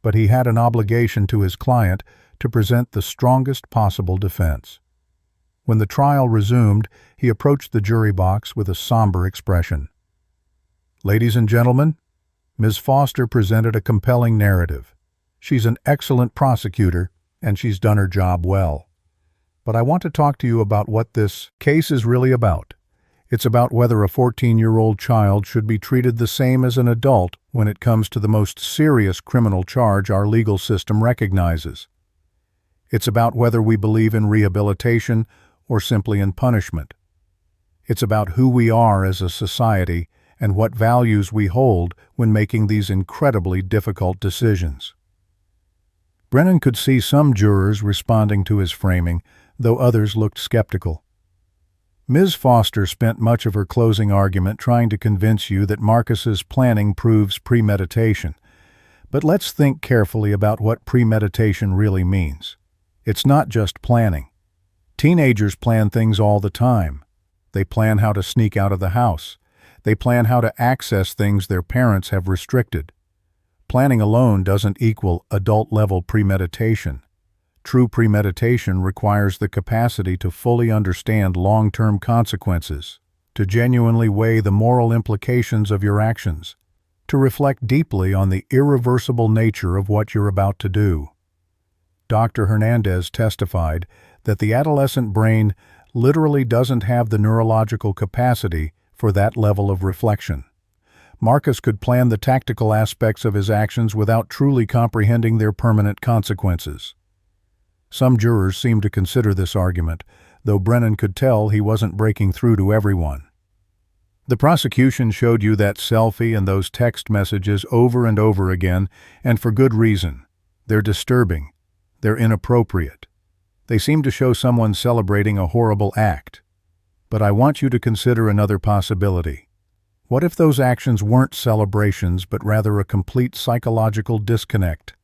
A: But he had an obligation to his client to present the strongest possible defense. When the trial resumed, he approached the jury box with a somber expression. "Ladies and gentlemen, Ms. Foster presented a compelling narrative. She's an excellent prosecutor, and she's done her job well. But I want to talk to you about what this case is really about. It's about whether a 14-year-old child should be treated the same as an adult when it comes to the most serious criminal charge our legal system recognizes. It's about whether we believe in rehabilitation or simply in punishment. It's about who we are as a society and what values we hold when making these incredibly difficult decisions." Brennan could see some jurors responding to his framing, though others looked skeptical. Ms. Foster spent much of her closing argument trying to convince you that Marcus's planning proves premeditation. But let's think carefully about what premeditation really means. It's not just planning. Teenagers plan things all the time. They plan how to sneak out of the house. They plan how to access things their parents have restricted. Planning alone doesn't equal adult-level premeditation. True premeditation requires the capacity to fully understand long-term consequences, to genuinely weigh the moral implications of your actions, to reflect deeply on the irreversible nature of what you're about to do. Dr. Hernandez testified that the adolescent brain literally doesn't have the neurological capacity for that level of reflection. Marcus could plan the tactical aspects of his actions without truly comprehending their permanent consequences. Some jurors seemed to consider this argument, though Brennan could tell he wasn't breaking through to everyone. The prosecution showed you that selfie and those text messages over and over again, and for good reason. They're disturbing. They're inappropriate. They seem to show someone celebrating a horrible act. But I want you to consider another possibility. What if those actions weren't celebrations, but rather a complete psychological disconnect?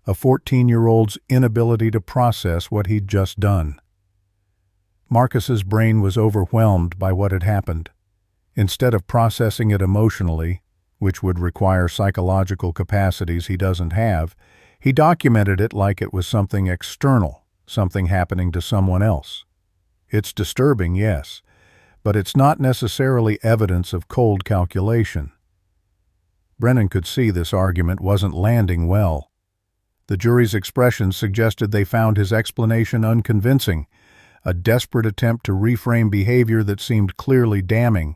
A: A 14-year-old's inability to process what he'd just done. Marcus's brain was overwhelmed by what had happened. Instead of processing it emotionally, which would require psychological capacities he doesn't have, he documented it like it was something external, something happening to someone else. It's disturbing, yes, but it's not necessarily evidence of cold calculation. Brennan could see this argument wasn't landing well. The jury's expressions suggested they found his explanation unconvincing, a desperate attempt to reframe behavior that seemed clearly damning.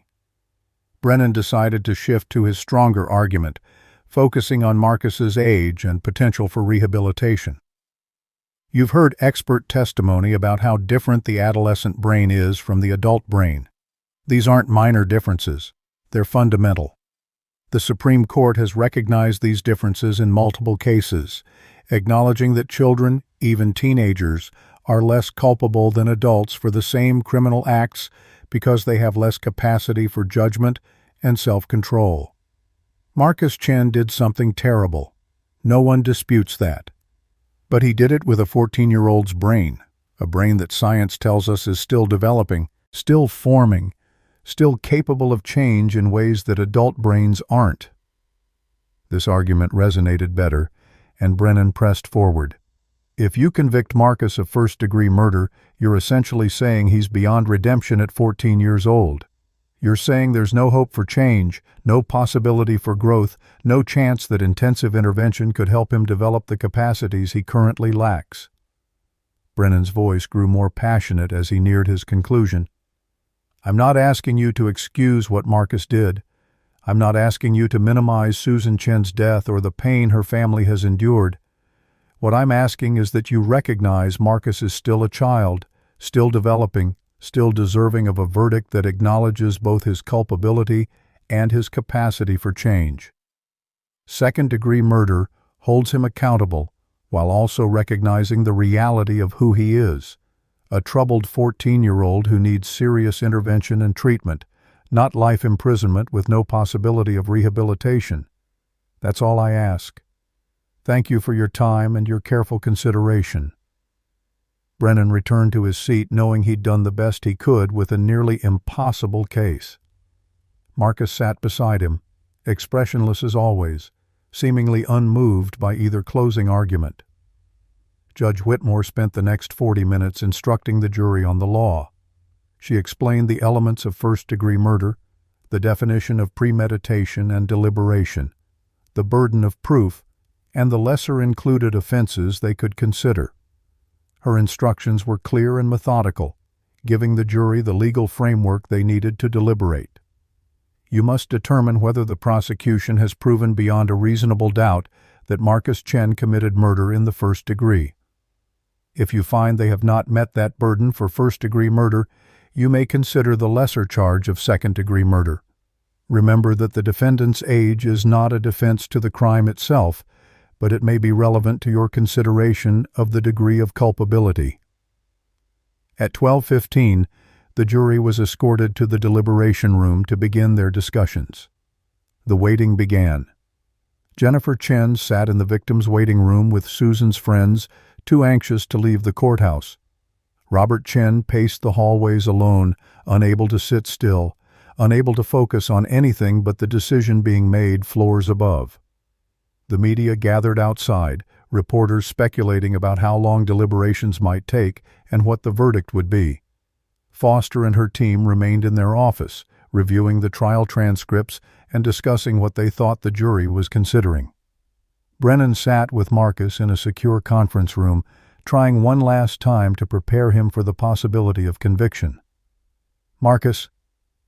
A: Brennan decided to shift to his stronger argument, focusing on Marcus's age and potential for rehabilitation. You've heard expert testimony about how different the adolescent brain is from the adult brain. These aren't minor differences. They're fundamental. The Supreme Court has recognized these differences in multiple cases, acknowledging that children, even teenagers, are less culpable than adults for the same criminal acts because they have less capacity for judgment and self-control. Marcus Chen did something terrible. No one disputes that. But he did it with a 14-year-old's brain, a brain that science tells us is still developing, still forming, still capable of change in ways that adult brains aren't. This argument resonated better, and Brennan pressed forward. If you convict Marcus of first-degree murder, you're essentially saying he's beyond redemption at 14 years old. You're saying there's no hope for change, no possibility for growth, no chance that intensive intervention could help him develop the capacities he currently lacks. Brennan's voice grew more passionate as he neared his conclusion. I'm not asking you to excuse what Marcus did. I'm not asking you to minimize Susan Chen's death or the pain her family has endured. What I'm asking is that you recognize Marcus is still a child, still developing, still deserving of a verdict that acknowledges both his culpability and his capacity for change. Second-degree murder holds him accountable while also recognizing the reality of who he is, a troubled 14-year-old who needs serious intervention and treatment, not life imprisonment with no possibility of rehabilitation. That's all I ask. Thank you for your time and your careful consideration. Brennan returned to his seat knowing he'd done the best he could with a nearly impossible case. Marcus sat beside him, expressionless as always, seemingly unmoved by either closing argument. Judge Whitmore spent the next 40 minutes instructing the jury on the law. She explained the elements of first-degree murder, the definition of premeditation and deliberation, the burden of proof, and the lesser-included offenses they could consider. Her instructions were clear and methodical, giving the jury the legal framework they needed to deliberate. You must determine whether the prosecution has proven beyond a reasonable doubt that Marcus Chen committed murder in the first degree. If you find they have not met that burden for first-degree murder, you may consider the lesser charge of second-degree murder. Remember that the defendant's age is not a defense to the crime itself, but it may be relevant to your consideration of the degree of culpability. At 12:15, the jury was escorted to the deliberation room to begin their discussions. The waiting began. Jennifer Chen sat in the victim's waiting room with Susan's friends, too anxious to leave the courthouse. Robert Chen paced the hallways alone, unable to sit still, unable to focus on anything but the decision being made floors above. The media gathered outside, reporters speculating about how long deliberations might take and what the verdict would be. Foster and her team remained in their office, reviewing the trial transcripts and discussing what they thought the jury was considering. Brennan sat with Marcus in a secure conference room, trying one last time to prepare him for the possibility of conviction. "Marcus,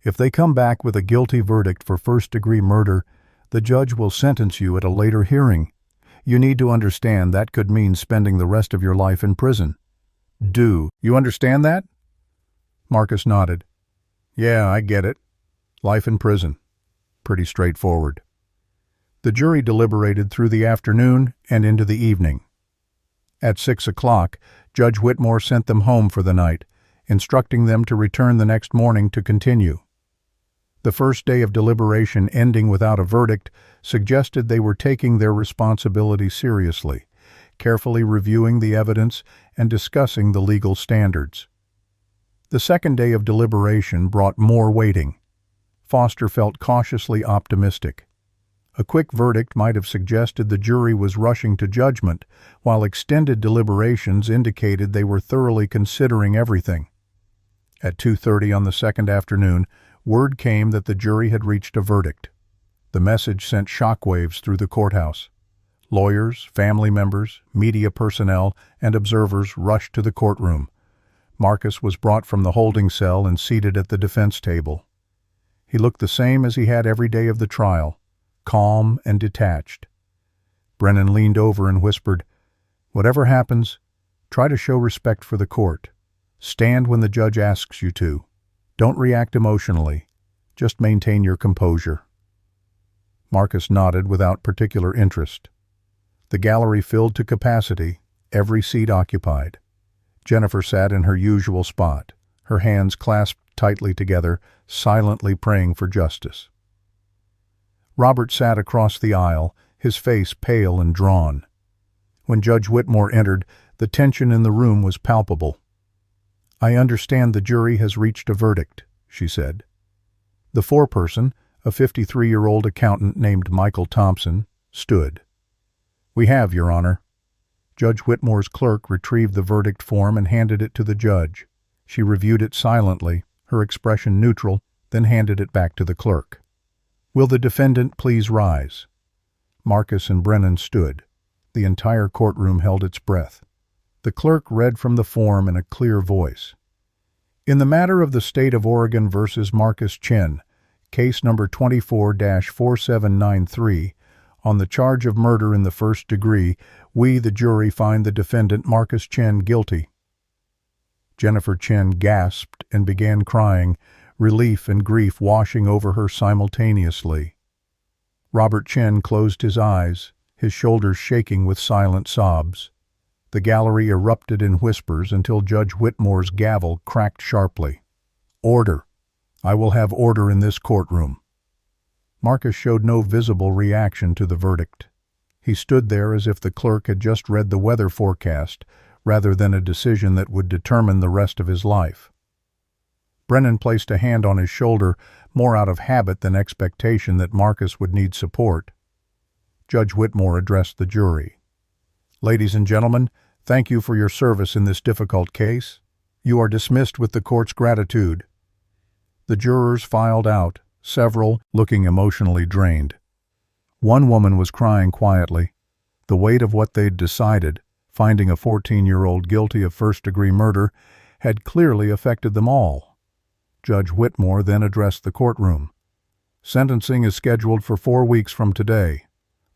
A: if they come back with a guilty verdict for first-degree murder, the judge will sentence you at a later hearing. You need to understand that could mean spending the rest of your life in prison. Do you understand that?" Marcus nodded. "Yeah, I get it. Life in prison. Pretty straightforward." The jury deliberated through the afternoon and into the evening. At 6 o'clock, Judge Whitmore sent them home for the night, instructing them to return the next morning to continue. The first day of deliberation ending without a verdict suggested they were taking their responsibility seriously, carefully reviewing the evidence and discussing the legal standards. The second day of deliberation brought more waiting. Foster felt cautiously optimistic. A quick verdict might have suggested the jury was rushing to judgment, while extended deliberations indicated they were thoroughly considering everything. At 2:30 on the second afternoon, word came that the jury had reached a verdict. The message sent shockwaves through the courthouse. Lawyers, family members, media personnel, and observers rushed to the courtroom. Marcus was brought from the holding cell and seated at the defense table. He looked the same as he had every day of the trial, calm and detached. Brennan leaned over and whispered, "Whatever happens, try to show respect for the court. Stand when the judge asks you to. Don't react emotionally. Just maintain your composure." Marcus nodded without particular interest. The gallery filled to capacity, every seat occupied. Jennifer sat in her usual spot, her hands clasped tightly together, silently praying for justice. Robert sat across the aisle, his face pale and drawn. When Judge Whitmore entered, the tension in the room was palpable. "I understand the jury has reached a verdict," she said. The foreperson, a 53-year-old accountant named Michael Thompson, stood. "We have, Your Honor." Judge Whitmore's clerk retrieved the verdict form and handed it to the judge. She reviewed it silently, her expression neutral, then handed it back to the clerk. "Will the defendant please rise?" Marcus and Brennan stood. The entire courtroom held its breath. The clerk read from the form in a clear voice. "In the matter of the State of Oregon versus Marcus Chen, case number 24-4793, on the charge of murder in the first degree, we, the jury, find the defendant Marcus Chen guilty." Jennifer Chen gasped and began crying, relief and grief washing over her simultaneously. Robert Chen closed his eyes, his shoulders shaking with silent sobs. The gallery erupted in whispers until Judge Whitmore's gavel cracked sharply. "Order! I will have order in this courtroom." Marcus showed no visible reaction to the verdict. He stood there as if the clerk had just read the weather forecast, rather than a decision that would determine the rest of his life. Brennan placed a hand on his shoulder, more out of habit than expectation that Marcus would need support. Judge Whitmore addressed the jury. "Ladies and gentlemen, Thank you for your service in this difficult case. You are dismissed with the court's gratitude." The jurors filed out, several looking emotionally drained. One woman was crying quietly. The weight of what they'd decided, finding a 14-year-old guilty of first-degree murder, had clearly affected them all. Judge Whitmore then addressed the courtroom. "Sentencing is scheduled for 4 weeks from today.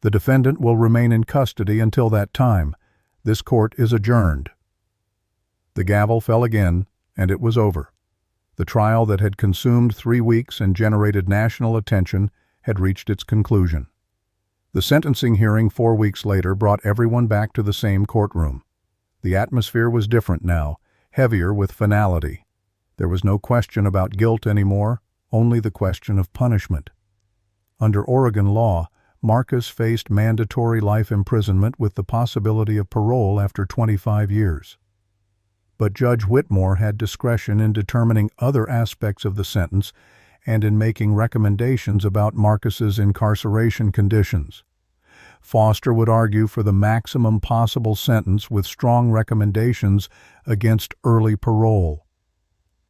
A: The defendant will remain in custody until that time. This court is adjourned." The gavel fell again, and it was over. The trial that had consumed 3 weeks and generated national attention had reached its conclusion. The sentencing hearing 4 weeks later brought everyone back to the same courtroom. The atmosphere was different now, heavier with finality. There was no question about guilt anymore, only the question of punishment. Under Oregon law, Marcus faced mandatory life imprisonment with the possibility of parole after 25 years. But Judge Whitmore had discretion in determining other aspects of the sentence and in making recommendations about Marcus's incarceration conditions. Foster would argue for the maximum possible sentence with strong recommendations against early parole.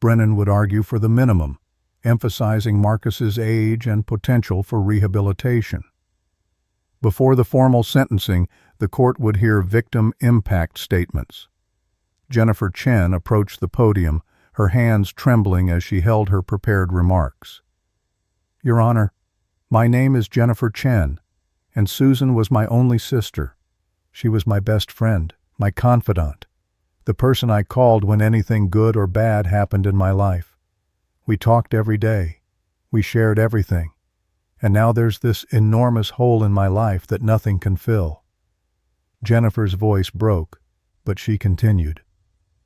A: Brennan would argue for the minimum, emphasizing Marcus's age and potential for rehabilitation. Before the formal sentencing, the court would hear victim impact statements. Jennifer Chen approached the podium, her hands trembling as she held her prepared remarks. "Your Honor, my name is Jennifer Chen, and Susan was my only sister. She was my best friend, my confidant, the person I called when anything good or bad happened in my life. We talked every day. We shared everything. And now there's this enormous hole in my life that nothing can fill." Jennifer's voice broke, but she continued.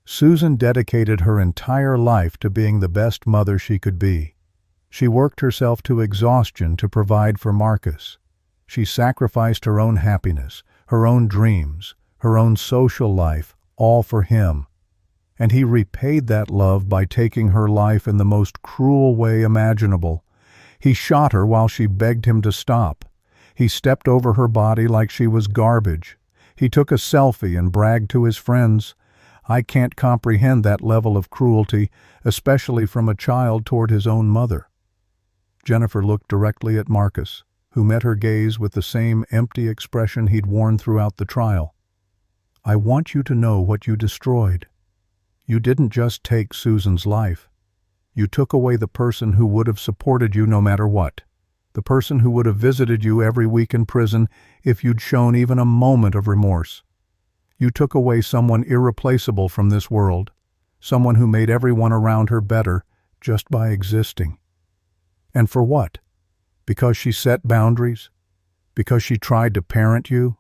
A: "Susan dedicated her entire life to being the best mother she could be. She worked herself to exhaustion to provide for Marcus. She sacrificed her own happiness, her own dreams, her own social life, all for him. And he repaid that love by taking her life in the most cruel way imaginable. He shot her while she begged him to stop. He stepped over her body like she was garbage. He took a selfie and bragged to his friends. I can't comprehend that level of cruelty, especially from a child toward his own mother." Jennifer looked directly at Marcus, who met her gaze with the same empty expression he'd worn throughout the trial. "I want you to know what you destroyed. You didn't just take Susan's life. You took away the person who would have supported you no matter what, the person who would have visited you every week in prison if you'd shown even a moment of remorse. You took away someone irreplaceable from this world, someone who made everyone around her better just by existing. And for what? Because she set boundaries? Because she tried to parent you?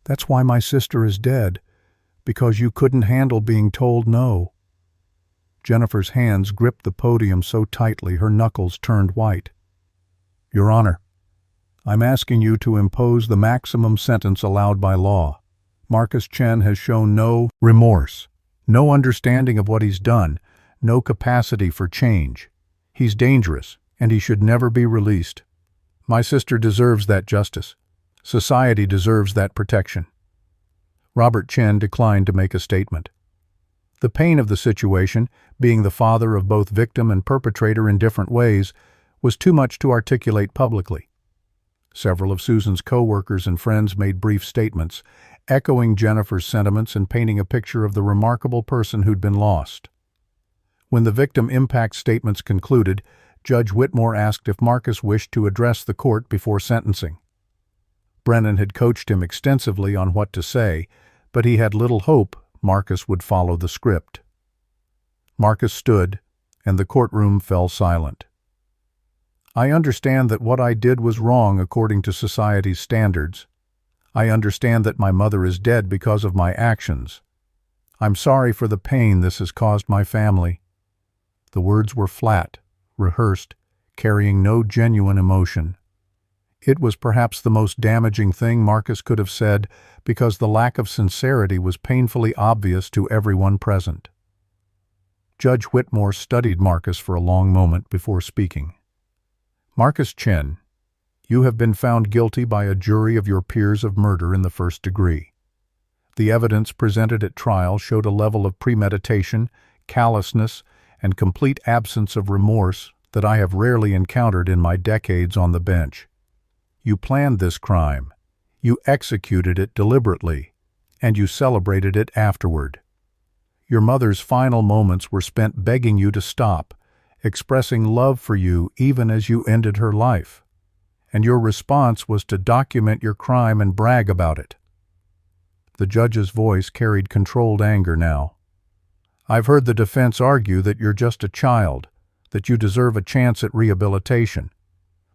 A: That's why my sister is dead, because you couldn't handle being told no." Jennifer's hands gripped the podium so tightly her knuckles turned white. "Your Honor, I'm asking you to impose the maximum sentence allowed by law. Marcus Chen has shown no remorse, no understanding of what he's done, no capacity for change. He's dangerous, and he should never be released. My sister deserves that justice. Society deserves that protection." Robert Chen declined to make a statement. The pain of the situation, being the father of both victim and perpetrator in different ways, was too much to articulate publicly. Several of Susan's co-workers and friends made brief statements, echoing Jennifer's sentiments and painting a picture of the remarkable person who'd been lost. When the victim impact statements concluded, Judge Whitmore asked if Marcus wished to address the court before sentencing. Brennan had coached him extensively on what to say, but he had little hope Marcus would follow the script. Marcus stood, and the courtroom fell silent. "I understand that what I did was wrong according to society's standards. I understand that my mother is dead because of my actions. I'm sorry for the pain this has caused my family." The words were flat, rehearsed, carrying no genuine emotion. It was perhaps the most damaging thing Marcus could have said because the lack of sincerity was painfully obvious to everyone present. Judge Whitmore studied Marcus for a long moment before speaking. "Marcus Chen, you have been found guilty by a jury of your peers of murder in the first degree. The evidence presented at trial showed a level of premeditation, callousness, and complete absence of remorse that I have rarely encountered in my decades on the bench. You planned this crime, you executed it deliberately, and you celebrated it afterward. Your mother's final moments were spent begging you to stop, expressing love for you even as you ended her life. And your response was to document your crime and brag about it. The judge's voice carried controlled anger now. I've heard the defense argue that you're just a child, that you deserve a chance at rehabilitation.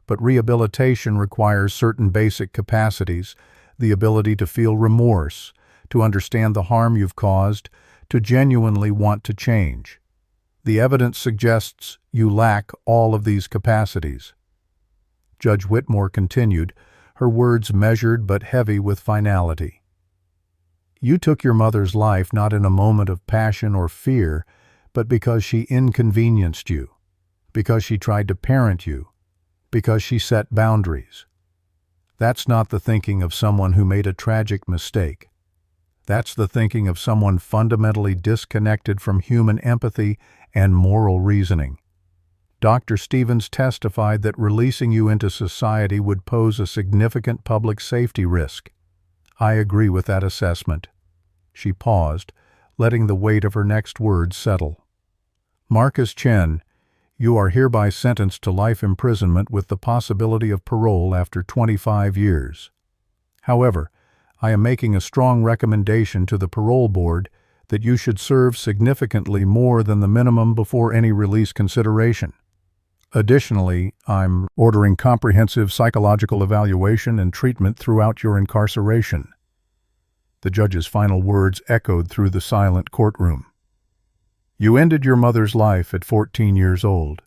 A: But rehabilitation requires certain basic capacities, the ability to feel remorse, to understand the harm you've caused, to genuinely want to change. The evidence suggests you lack all of these capacities. Judge Whitmore continued, her words measured but heavy with finality. You took your mother's life not in a moment of passion or fear, but because she inconvenienced you, because she tried to parent you, because she set boundaries. That's not the thinking of someone who made a tragic mistake. That's the thinking of someone fundamentally disconnected from human empathy and moral reasoning. Dr. Stevens testified that releasing you into society would pose a significant public safety risk. I agree with that assessment. She paused, letting the weight of her next words settle. Marcus Chen, you are hereby sentenced to life imprisonment with the possibility of parole after 25 years. However, I am making a strong recommendation to the parole board that you should serve significantly more than the minimum before any release consideration. Additionally, I'm ordering comprehensive psychological evaluation and treatment throughout your incarceration. The judge's final words echoed through the silent courtroom. You ended your mother's life at 14 years old.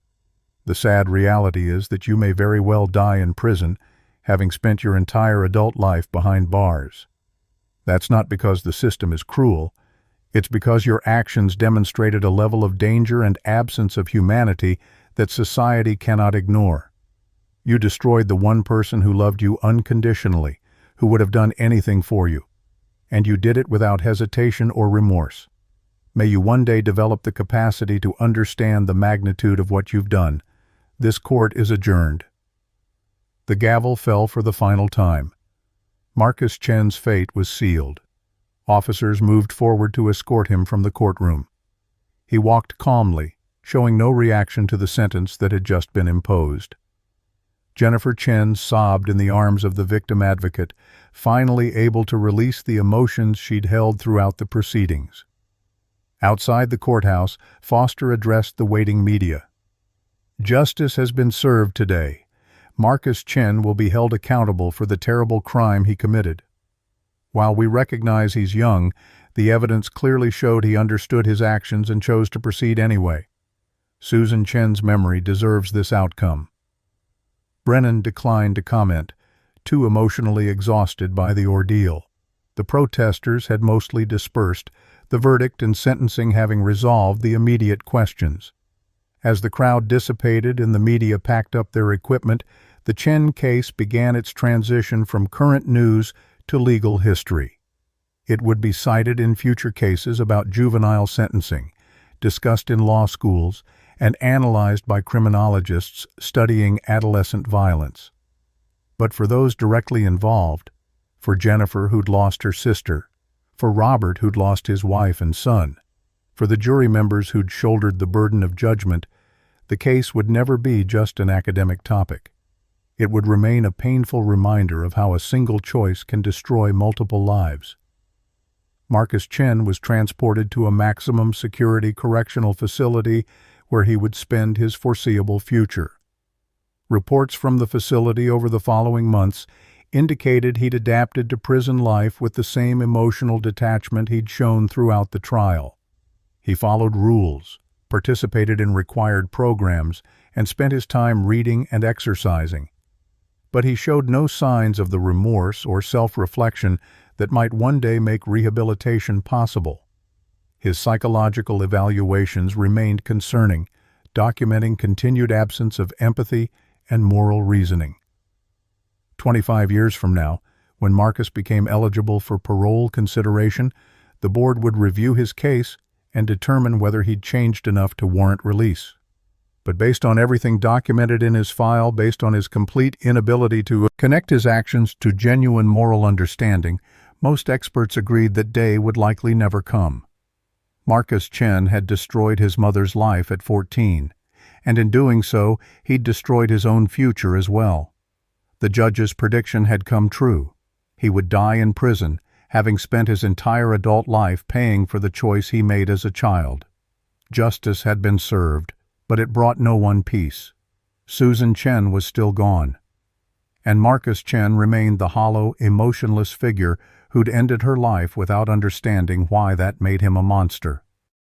A: The sad reality is that you may very well die in prison, having spent your entire adult life behind bars. That's not because the system is cruel. It's because your actions demonstrated a level of danger and absence of humanity that society cannot ignore. You destroyed the one person who loved you unconditionally, who would have done anything for you. And you did it without hesitation or remorse. May you one day develop the capacity to understand the magnitude of what you've done. This court is adjourned. The gavel fell for the final time. Marcus Chen's fate was sealed. Officers moved forward to escort him from the courtroom. He walked calmly, showing no reaction to the sentence that had just been imposed. Jennifer Chen sobbed in the arms of the victim advocate, finally able to release the emotions she'd held throughout the proceedings. Outside the courthouse, Foster addressed the waiting media. Justice has been served today. Marcus Chen will be held accountable for the terrible crime he committed. While we recognize he's young, the evidence clearly showed he understood his actions and chose to proceed anyway. Susan Chen's memory deserves this outcome. Brennan declined to comment, too emotionally exhausted by the ordeal. The protesters had mostly dispersed, the verdict and sentencing having resolved the immediate questions. As the crowd dissipated and the media packed up their equipment, the Chen case began its transition from current news to legal history. It would be cited in future cases about juvenile sentencing, discussed in law schools, and analyzed by criminologists studying adolescent violence. But for those directly involved, for Jennifer who'd lost her sister, for Robert who'd lost his wife and son, for the jury members who'd shouldered the burden of judgment, the case would never be just an academic topic. It would remain a painful reminder of how a single choice can destroy multiple lives. Marcus Chen was transported to a maximum security correctional facility where he would spend his foreseeable future. Reports from the facility over the following months indicated he'd adapted to prison life with the same emotional detachment he'd shown throughout the trial. He followed rules, participated in required programs, and spent his time reading and exercising. But he showed no signs of the remorse or self-reflection that might one day make rehabilitation possible. His psychological evaluations remained concerning, documenting continued absence of empathy and moral reasoning. 25 years from now, When Marcus became eligible for parole consideration, the board would review his case and determine whether he'd changed enough to warrant release. But based on everything documented in his file, based on his complete inability to connect his actions to genuine moral understanding, most experts agreed that day would likely never come. Marcus Chen had destroyed his mother's life at 14, and in doing so, he'd destroyed his own future as well. The judge's prediction had come true. He would die in prison, having spent his entire adult life paying for the choice he made as a child. Justice had been served, but it brought no one peace. Susan Chen was still gone. And Marcus Chen remained the hollow, emotionless figure who'd ended her life without understanding why that made him a monster.